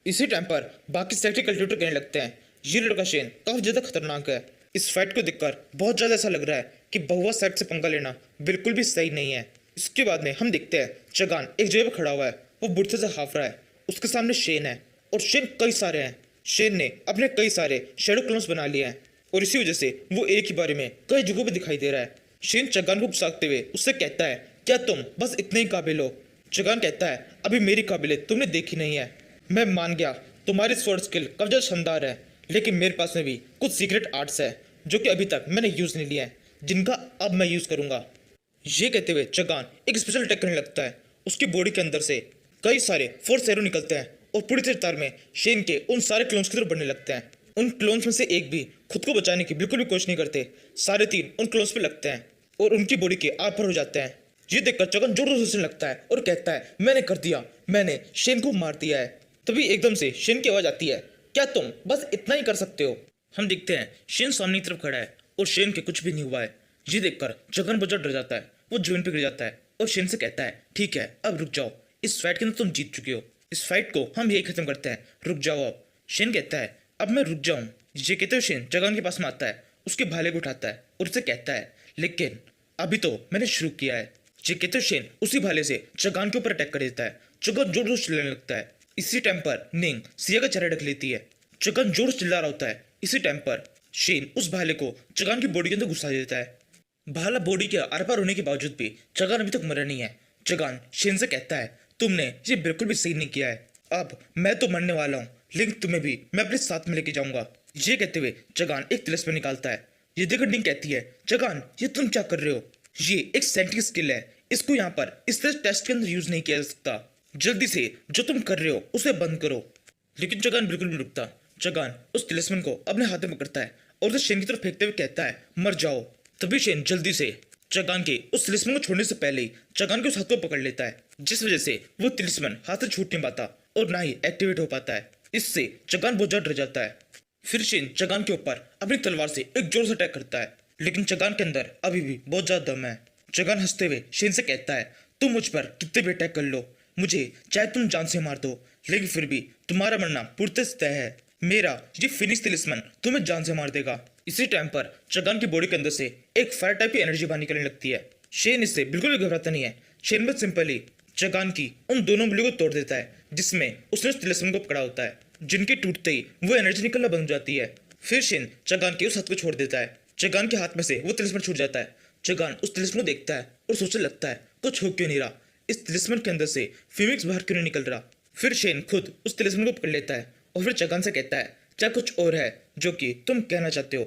इसी टाइम पर बाकी सेक्टर कल्टिवेटर कहने लगते हैं ये लड़का शेन काफी ज्यादा खतरनाक है। इस फाइट को देखकर बहुत ज्यादा ऐसा लग रहा है कि बहुआ साइड से पंगा लेना बिल्कुल भी सही नहीं है। इसके बाद में हम देखते हैं चगान एक जगह पर खड़ा हुआ है, वो बुढ़से से हाफ रहा है। उसके सामने शेन है और शेन कई सारे हैं। शेन ने अपने कई सारे शैडो क्लोन्स बना लिए हैं और इसी वजह से वो एक ही बारे में कई जगहों पर दिखाई दे रहा है। शेन चगान को उकसाते हुए उससे कहता है क्या तुम बस इतने ही काबिल हो। चगान कहता है अभी मेरी काबिलियत तुमने देखी नहीं है। मैं मान गया तुम्हारी स्वॉर्ड स्किल काफी ज्यादा शानदार है, लेकिन मेरे पास में भी कुछ सीक्रेट आर्ट्स है जो कि अभी तक मैंने यूज नहीं लिया है, जिनका अब मैं यूज करूंगा। ये कहते हुए चगान एक स्पेशल अटैक करने लगता है। उसकी बॉडी के अंदर से कई सारे फोर्स एरो निकलते हैं और पूरी रफ्तार में शेन के उन सारे क्लोन्स की तरफ बढ़ने लगते हैं। उन क्लोन्स में से एक भी खुद को बचाने की बिल्कुल भी कोशिश नहीं करते। सारे तीन उन क्लोन्स पे लगते हैं और उनकी बॉडी के आर पार हो जाते हैं। ये देखकर चगन जोर जोर से हंसने लगता है और कहता है मैंने कर दिया, मैंने शेन को मार दिया है। तभी एकदम से शेन की आवाज आती है क्या तुम बस इतना ही कर सकते हो। हम देखते हैं शेन सामने की तरफ खड़ा है और शेन के कुछ भी नहीं हुआ है। ये देखकर चगन बहुत डर जाता है, वो जमीन पे गिर जाता है और शेन से कहता है ठीक है अब रुक जाओ, इस फाइट के अंदर तुम जीत चुके हो, इस फाइट को हम यही खत्म करते हैं, रुक जाओ अब। शेन कहता है अब मैं रुक जाऊं। ये कहते हुए शेन चगान के पास में आता है, उसके भाले को उठाता है और उससे कहता है लेकिन अभी तो मैंने शुरू किया है। ये कहते हुए शेन उसी भाले से चगान के ऊपर अटैक कर देता है। चगान जोर जोर से चिल्लाने लगता है। इसी टाइम पर निंग सिया का चेहरा ढक लेती है। चगान जोर से चिल्ला रहा होता है। इसी टाइम पर शेन उस भाले को चगान की बॉडी के अंदर घुसा देता है। भाला बॉडी के आर पार होने के बावजूद भी चगान अभी तक मरा नहीं है। चगान शेन से कहता है तुमने ये बिल्कुल भी सही नहीं किया है, अब मैं तो मरने वाला हूँ लेकिन तुम्हें भी मैं अपने साथ में लेके जाऊंगा। ये कहते हुए चगान एक तिलिस्म निकालता है। ये देखकर निंग कहती है चगान ये तुम क्या कर रहे हो, ये एक साइंटिफिक स्किल है, इसको यहाँ पर इस तरह टेस्ट के अंदर यूज नहीं किया जा सकता, जल्दी से जो तुम कर रहे हो उसे बंद करो। लेकिन चगान बिल्कुल नहीं रुकता। चगान उस तिलिस्मन को अपने हाथ में पकड़ता है और उसे शेन की तरफ फेंकते हुए कहता है मर जाओ। तभी शेन जल्दी से चगान के उस तिलिस्मन को छोड़ने से पहले ही चगान के उस हाथ को पकड़ लेता है, जिस वजह से वो तिलिस्मन हाथ से छूट नहीं पाता और ना ही एक्टिवेट हो पाता है। इससे चगान बहुत ज्यादा डर जाता है। फिर शेन चगान के ऊपर अपनी तलवार से एक जोर से अटैक करता है, लेकिन चगान के अंदर अभी भी बहुत ज्यादा दम है। चगान हंसते हुए शेन से कहता है तुम मुझ पर कितने भी अटैक कर लो, मुझे चाहे तुम जान से मार दो, लेकिन फिर भी तुम्हारा मरना पूर्णतः तय है। मेरा ये फिनिश तिलिस्मन तुम्हें जान से मार देगा। इसी टाइम पर चगान की बॉडी के अंदर से एक फायर टाइप की एनर्जी बाहर निकलने लगती है। शेन इससे बिल्कुल भी घबराता नहीं है। शेन बस सिंपली चगान की उन दोनों उंगलियों को तोड़ देता है, जिसमें उसने उस तिलिस्मन को पकड़ा होता है, जिनके टूटते ही वो एनर्जी निकलना बंद हो जाती है। फिर शेन चगान के उस हाथ को छोड़ देता है। चगान के हाथ में से वो तिलिस्मन छूट जाता है। चगान उस तिलिस्मन को देखता है और सोचने लगता है कुछ हो क्यों नहीं रहा, इस तिलिस्मन के अंदर से फीनिक्स बाहर क्यों नहीं निकल रहा। फिर शेन खुद उस तिलिस्मन को पकड़ लेता है और फिर चगान से कहता है क्या कुछ और है जो कि तुम कहना चाहते हो।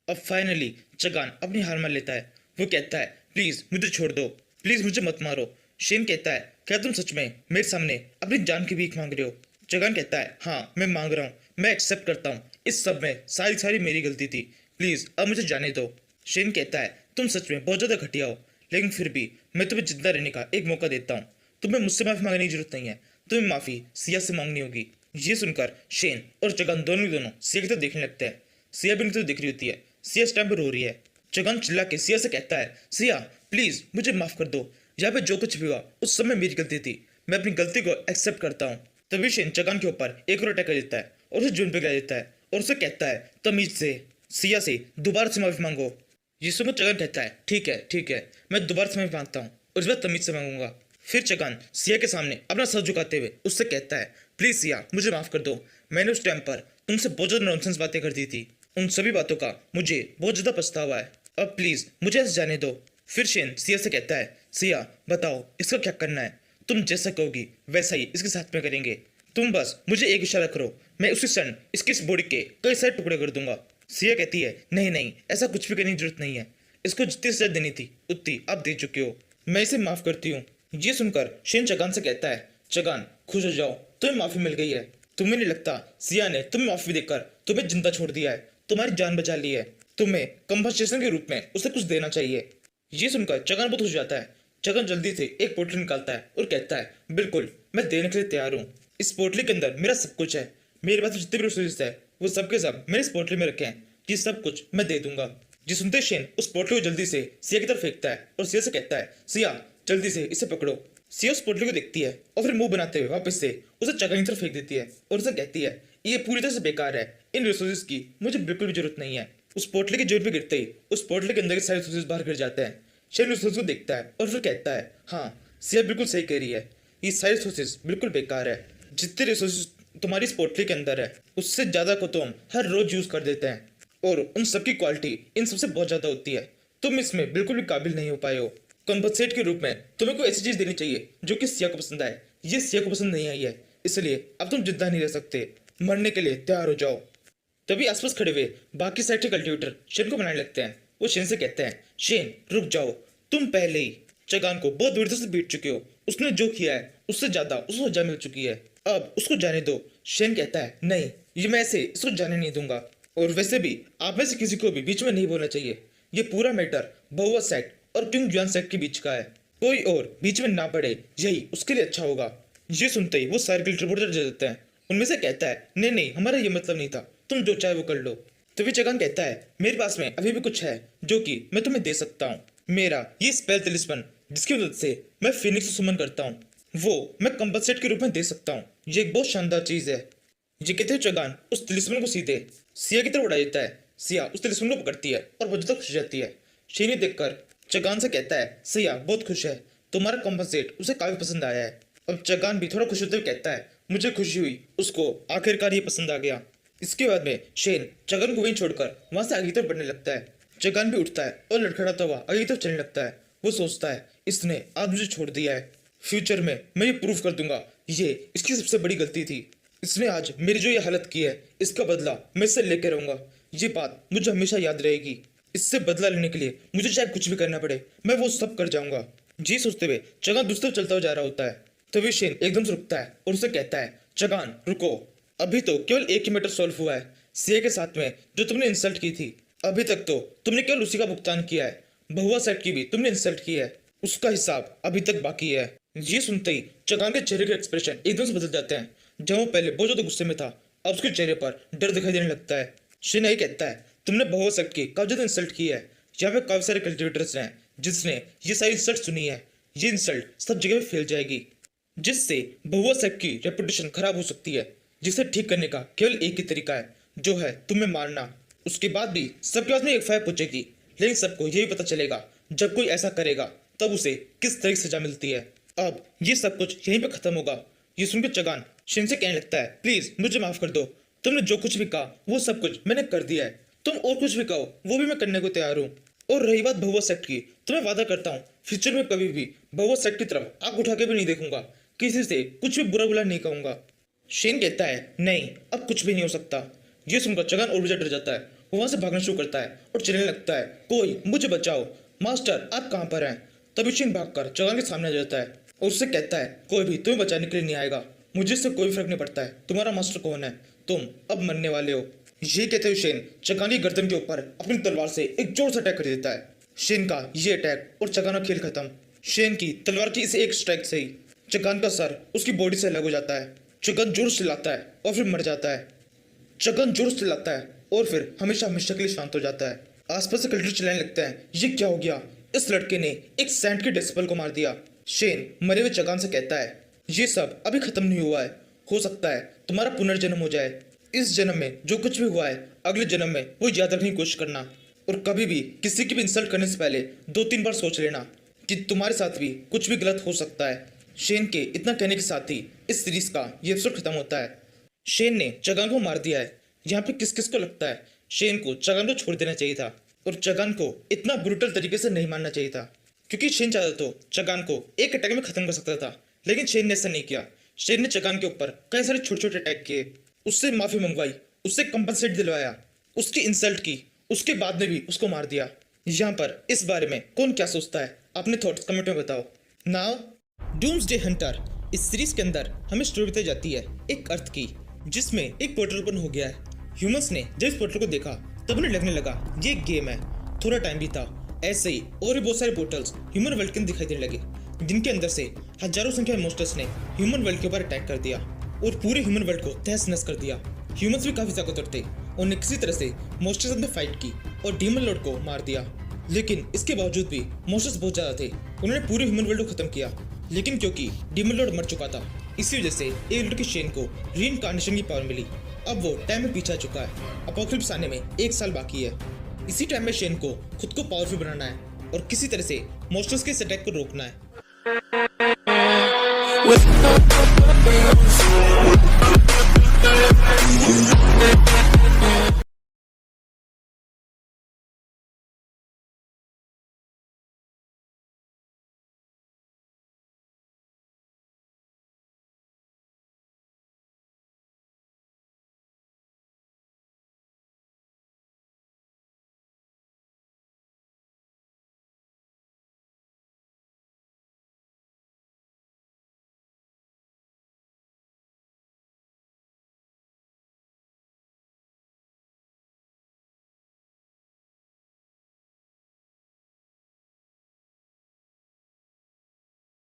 अब फाइनली चगान अपनी हार मान लेता है। वो कहता है प्लीज मुझे छोड़ दो, प्लीज मुझे मत मारो। शेन कहता है क्या तुम सच में मेरे सामने अपनी जान की भीख मांग रहे हो। चगान कहता है हाँ मैं मांग रहा हूँ, मैं एक्सेप्ट करता हूँ, इस सब में सारी मेरी गलती थी, प्लीज अब मुझे जाने दो। शेन कहता है तुम सच में बहुत ज्यादा घटिया हो, लेकिन फिर भी मैं तुम्हें जिंदा रहने का एक मौका देता हूँ। तुम्हें मुझसे माफी मांगने की जरूरत नहीं है, तुम्हें माफी सिया से मांगनी होगी। ये सुनकर शेन और चगान दोनों सिया की तरफ देखने लगते हैं। सिया भी उनकी तरफ देख रही होती है। सिया इस टाइम पर रो रही है। चगान चिल्ला के सिया से कहता है सिया प्लीज मुझे माफ कर दो, यहाँ पे जो कुछ भी हुआ उस समय मेरी गलती थी, मैं अपनी गलती को एक्सेप्ट करता हूँ। तभी शेन चगान के ऊपर एक और अटैक कर देता है और उसे जून पे गिरा देता है और उसे कहता है तमीज से सिया से दोबारा से माफी मांगो। ये सुनकर चगान कहता है ठीक है मैं दोबारा से माफी मांगता हूँ और इस बार तमीज से मांगूंगा। फिर चगान सिया के सामने अपना सर झुकाते हुए उससे कहता है प्लीज सिया मुझे माफ कर दो, मैंने उस टाइम पर तुमसे बहुत ज्यादा नॉनसेंस बातें कर दी थी, उन सभी बातों का मुझे बहुत ज्यादा पछतावा है, अब प्लीज मुझे ऐसे जाने दो। फिर शेन सिया से कहता है सिया बताओ इसका क्या करना है, तुम जैसा कहोगी वैसा ही इसके साथ में करेंगे, तुम बस मुझे एक इशारा करो, मैं उसी क्षण इसकी इस बॉडी के कई सारे टुकड़े कर दूंगा। सिया कहती है नहीं ऐसा कुछ भी करने की जरूरत नहीं है, इसको जितनी सजा देनी थी उतनी आप दे चुके हो, मैं इसे माफ करती हूँ। ये सुनकर शेन चगान से कहता है चगान खुश हो जाओ तुम्हें माफी मिल गई है। तुम्हें नहीं लगता सिया ने तुम्हें माफी देकर तुम्हें जिंदा छोड़ दिया है, तुम्हारी जान बचा ली है? तुम्हें कंपनसेशन के रूप में उसे कुछ देना चाहिए। ये सुनकर चगन बहुत खुश हो जाता है। चगन जल्दी से एक पोटली निकालता है और कहता है, बिल्कुल, मैं देने के लिए तैयार हूँ। इस पोटली के अंदर मेरा सब कुछ है। मेरे पास जितने भी रिसोर्सेज है वो सब के सब मैंने इस पोटली में रखे हैं। ये सब कुछ मैं दे दूंगा। जी सुनते शेन उस पोटली को जल्दी से सिया की तरफ फेंकता है और सिया से कहता है, सिया जल्दी से इसे पकड़ो। सिया उस पोटली को देखती है और फिर मुंह बनाते हुए वापस से उसे चगन की तरफ फेंक देती है और उसे कहती है, ये पूरी तरह से बेकार है। इन रिसोर्सेज की मुझे बिल्कुल भी जरूरत नहीं है। उस पोटली के जेब पे गिरते ही उस पोटली के अंदर के सारे रिसोर्सेज बाहर गिर जाते हैं। शेन रिसोर्सेज को देखता है और फिर कहता है, हाँ सिया बिल्कुल सही कह रही है, ये सारे रिसोर्सेज बिल्कुल बेकार है। जितने रिसोर्सेज तुम्हारी इस पोटली के अंदर है उससे ज्यादा को तो हम हर रोज यूज कर देते हैं और उन सबकी क्वालिटी इन सबसे बहुत ज्यादा होती है। तुम इसमें बिल्कुल भी काबिल नहीं हो पाए हो। कॉम्पनसेट के रूप में तुम्हें कोई ऐसी चीज देनी चाहिए जो कि सिया को पसंद आए। ये सिया को पसंद नहीं आई है, इसलिए अब तुम जिद्दा नहीं रह सकते, मरने के लिए तैयार हो जाओ। तभी आसपास खड़े हुए बाकी साइड के कल्टीवेटर शेन को बनाने लगते हैं। वो शेन से कहते हैं, शेन रुक जाओ, तुम पहले ही चगान को बहुत बुरी तरह से बीट चुके हो। उसने जो किया है उससे ज्यादा उसको सजा मिल चुकी है, अब उसको जाने दो। शेन कहता है, नहीं, ये मैं ऐसे इसको जाने नहीं दूंगा। और वैसे भी आप में से किसी को भी बीच में नहीं बोलना चाहिए। ये पूरा मैटर बहुआ सेट और किंग जुआन सेट के बीच का है। कोई और बीच में ना पड़े, यही उसके लिए अच्छा होगा। ये सुनते ही वो सारे रिपोर्टर दे देते हैं। उनमें से कहता है, नहीं नहीं, हमारा ये मतलब नहीं था, तुम जो चाहे वो कर लो। तभी चगान कहता है, मेरे पास में अभी भी कुछ है जो कि मैं तुम्हें दे सकता हूँ। मेरा ये स्पेल तिलिस्मन जिसकी मदद से मैं फिनिक्स को सुमन करता हूँ, वो मैं कंपनसेट के रूप में दे सकता हूँ। ये एक बहुत शानदार चीज है। ये कहते हुए चगान उस तिलिस्मन को सीधे सिया की तरफ उड़ा देता है। सिया उस तिलिस्मन को पकड़ती है और बहुत ज्यादा खुश हो जाती है। शेनी देखकर चगान से कहता है, सिया बहुत खुश है, तुम्हारा कंपनसेट उसे काफी पसंद आया है। अब चगान भी थोड़ा खुश होते हुए कहता है, मुझे खुशी हुई, उसको आखिरकार ये पसंद आ गया। इसके बाद में शेन चगन को वहीं छोड़कर वहां से आगे की तरफ बढ़ने लगता है। चगन भी उठता है और लड़खड़ाता हुआ आगे की तरफ चलने लगता है। वो सोचता है, इसने आज मुझे छोड़ दिया है, फ्यूचर में मैं ये प्रूव कर दूंगा ये इसकी सबसे बड़ी गलती थी। इसने आज मेरी जो ये हालत की है इसका बदला मैं इससे लेकर रहूंगा। ये बात मुझे हमेशा याद रहेगी। इससे बदला लेने के लिए मुझे चाहे कुछ भी करना पड़े, मैं वो सब कर जाऊंगा। जी सोचते हुए चगान दूसरी तरफ चलता हुआ जा रहा होता है। तभी शेन एकदम से रुकता है और उसे कहता है, चगान रुको, अभी तो केवल एक ही मैटर सॉल्व हुआ है, सीए के साथ में जो तुमने इंसल्ट की थी। अभी तक तो तुमने केवल उसी का भुगतान किया है, बहुआ सेट की भी तुमने इंसल्ट की है, उसका हिसाब अभी तक बाकी है। ये सुनते ही चगान के चेहरे के एक्सप्रेशन एकदम से बदल जाते हैं। जब वो पहले बहुत ज्यादा गुस्से में था, अब उसके चेहरे पर डर दिखाई देने लगता है। शेन यही कहता है, तुमने बहुआ सेट की काफी ज्यादा इंसल्ट की है। यहाँ पे काफी सारे कल्टिवेटर्स हैं जिसने ये सारी इंसल्ट सुनी है। ये इंसल्ट सब जगह पे फैल जाएगी, जिससे बहुआ सेट की रेपुटेशन खराब हो सकती है। जिसे ठीक करने का केवल एक ही तरीका है, जो है तुम्हें मारना। उसके बाद भी सबके पास में एक फायर पूछेगी, लेकिन सबको यही पता चलेगा जब कोई ऐसा करेगा तब उसे किस तरह की सजा मिलती है। अब ये सब कुछ यहीं पे खत्म होगा। ये सुनकर चगान शेन से कहने लगता है, प्लीज मुझे माफ कर दो, तुमने जो कुछ भी कहा वो सब कुछ मैंने कर दिया है। तुम और कुछ भी कहो वो भी मैं करने को तैयार हूँ। और रही बात बहुआ सेट की, तो मैं वादा करता हूँ फ्यूचर में कभी भी बहुआ सेट की तरफ आंख उठा के भी नहीं देखूंगा, किसी से कुछ भी बुरा बुरा नहीं कहूंगा। शेन कहता है, नहीं अब कुछ भी नहीं हो सकता। ये सुनकर चगान और भी ज्यादा डर जाता है। वो वहां से भागना शुरू करता है और चलने लगता है, कोई मुझे बचाओ, मास्टर आप कहाँ पर हैं? तभी शेन भागकर चगान के सामने आ जाता है और उससे कहता है, कोई भी तुम्हें बचाने के लिए नहीं आएगा, मुझे इससे कोई फर्क नहीं पड़ता है, तुम्हारा मास्टर कौन है, तुम अब मरने वाले हो। ये कहते हुए शेन चगान की गर्दन के ऊपर अपनी तलवार से एक जोर से अटैक कर देता है। शेन का ये अटैक और चगान का खेल खत्म। शेन की तलवार की इस एक स्ट्राइक से ही चगान का सर उसकी बॉडी से अलग हो जाता है। चगान जोर से चिल्लाता है और फिर मर जाता है। चगान जोर से चिल्लाता है और फिर हमेशा हमेशा के लिए शांत हो जाता है। आसपास से कल्टर चिल्लाने लगते हैं, ये क्या हो गया, इस लड़के ने एक सैंड के डेसिबल को मार दिया। शेन मरे हुए चगान से कहता है, ये सब अभी खत्म नहीं हुआ है, हो सकता है तुम्हारा पुनर्जन्म हो जाए। इस जन्म में जो कुछ भी हुआ है अगले जन्म में वो याद रखने की कोशिश करना, और कभी भी किसी की भी इंसल्ट करने से पहले 2-3 बार सोच लेना कि तुम्हारे साथ भी कुछ भी गलत हो सकता है। शेन के इतना कहने के साथ ही इस सीरीज का ये एपिसोड खत्म होता है। शेन ने चगान को मार दिया है। यहाँ पे किस किस को लगता है शेन को चगान को छोड़ देना चाहिए था और चगान को इतना ब्रूटल तरीके से नहीं मारना चाहिए था, क्योंकि शेन चाहता तो चगान को एक अटैक में खत्म कर सकता था, लेकिन शेन ने ऐसा नहीं किया। शेन ने चगान के ऊपर कई सारे छोटे छोटे अटैक किए, उससे माफी मंगवाई, उससे कंपनसेट दिलवाया, उसकी इंसल्ट की, उसके बाद में भी उसको मार दिया। यहाँ पर इस बारे में कौन क्या सोचता है, अपने थॉट्स कमेंट में बताओ। नाउ डूम्सडे हंटर इस सीरीज के अंदर हमें स्टोरी बताई जाती है एक अर्थ की, जिसमें एक पोर्टल ओपन हो गया है। ह्यूमंस ने जब इस पोर्टल को देखा तब उन्हें लगने लगा ये एक गेम है। थोड़ा टाइम बीता, ऐसे ही और भी बहुत सारे पोर्टल्स ह्यूमन वर्ल्ड के अंदर दिखाई देने लगे, जिनके अंदर से हजारों संख्या में मॉन्स्टर्स ने ह्यूमन वर्ल्ड के ऊपर अटैक कर दिया और पूरे ह्यूमन वर्ल्ड को तहस नहस कर दिया। ह्यूमंस भी काफी ताकतवर थे, उन्होंने किसी तरह से मॉन्स्टर्स के अंदर फाइट की और डीमन लॉर्ड को मार दिया। लेकिन इसके बावजूद भी मॉन्स्टर्स बहुत ज्यादा थे, उन्होंने पूरे ह्यूमन वर्ल्ड को खत्म किया। लेकिन क्योंकि डीमन लॉर्ड मर चुका था, इसी वजह से एक लड़के शेन को रीइंकार्नेशन की पावर मिली। अब वो टाइम में पीछे आ चुका है, अपोकलिप्स आने में 1 साल बाकी है। इसी टाइम में शेन को खुद को पावरफुल बनाना है और किसी तरह से मॉन्स्टर्स के इस अटैक को रोकना है।